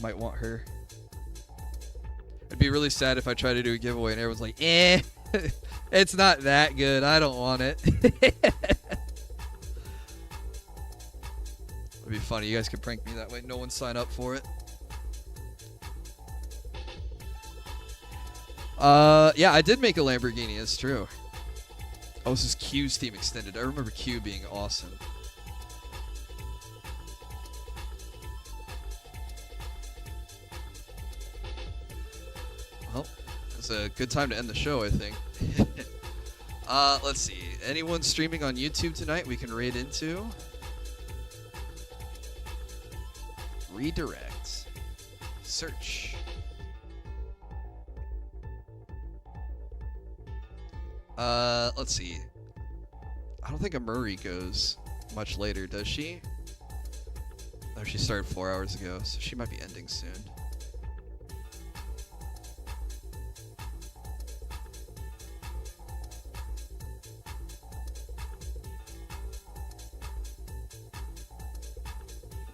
might want her. It'd be really sad if I try to do a giveaway and everyone's like, it's not that good. I don't want it. It'd be funny. You guys could prank me that way. No one sign up for it. Yeah, I did make a Lamborghini. It's true. Oh, this is Q's Team Extended. I remember Q being awesome. Well, it's a good time to end the show, I think. Let's see. Anyone streaming on YouTube tonight we can raid into? Redirect. Search. Let's see. don't think Amuri goes much later, does she? Oh, she started 4 hours ago, so she might be ending soon.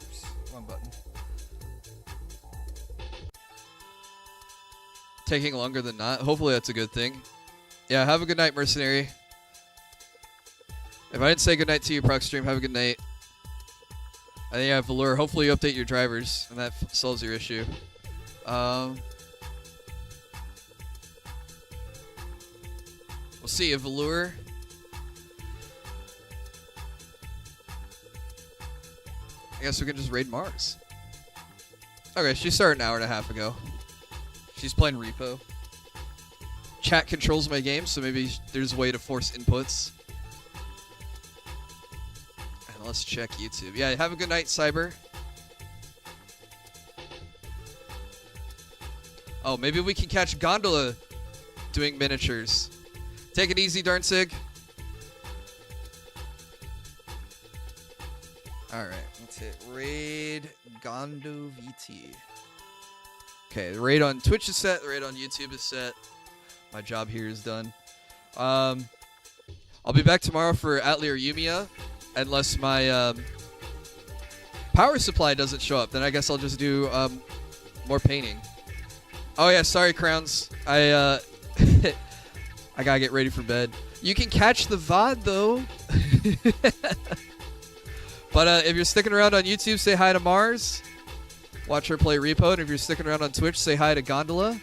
Oops, wrong button. Taking longer than not. Hopefully that's a good thing. Yeah, have a good night, Mercenary. If I didn't say good night to you, Proc Stream, have a good night. I think I have Velour. Hopefully you update your drivers, and that solves your issue. We'll see if Velour. I guess we can just raid Mars. Okay, she started an hour and a half ago. She's playing repo. Chat controls my game, so maybe there's a way to force inputs. And let's check YouTube. Yeah, have a good night, Cyber. Oh, maybe we can catch Gondola doing miniatures. Take it easy, Darnsig. Alright, let's hit raid Gondo VT. Okay, the raid on Twitch is set, the raid on YouTube is set. My job here is done. I'll be back tomorrow for Atli or Yumiya, unless my power supply doesn't show up. Then I guess I'll just do more painting. Oh yeah, sorry Crowns. I gotta get ready for bed. You can catch the VOD though. But if you're sticking around on YouTube, say hi to Mars. Watch her play Repo. And if you're sticking around on Twitch, say hi to Gondola.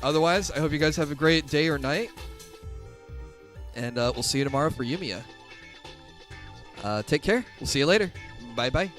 Otherwise, I hope you guys have a great day or night. And we'll see you tomorrow for Yumiya. Take care. We'll see you later. Bye-bye.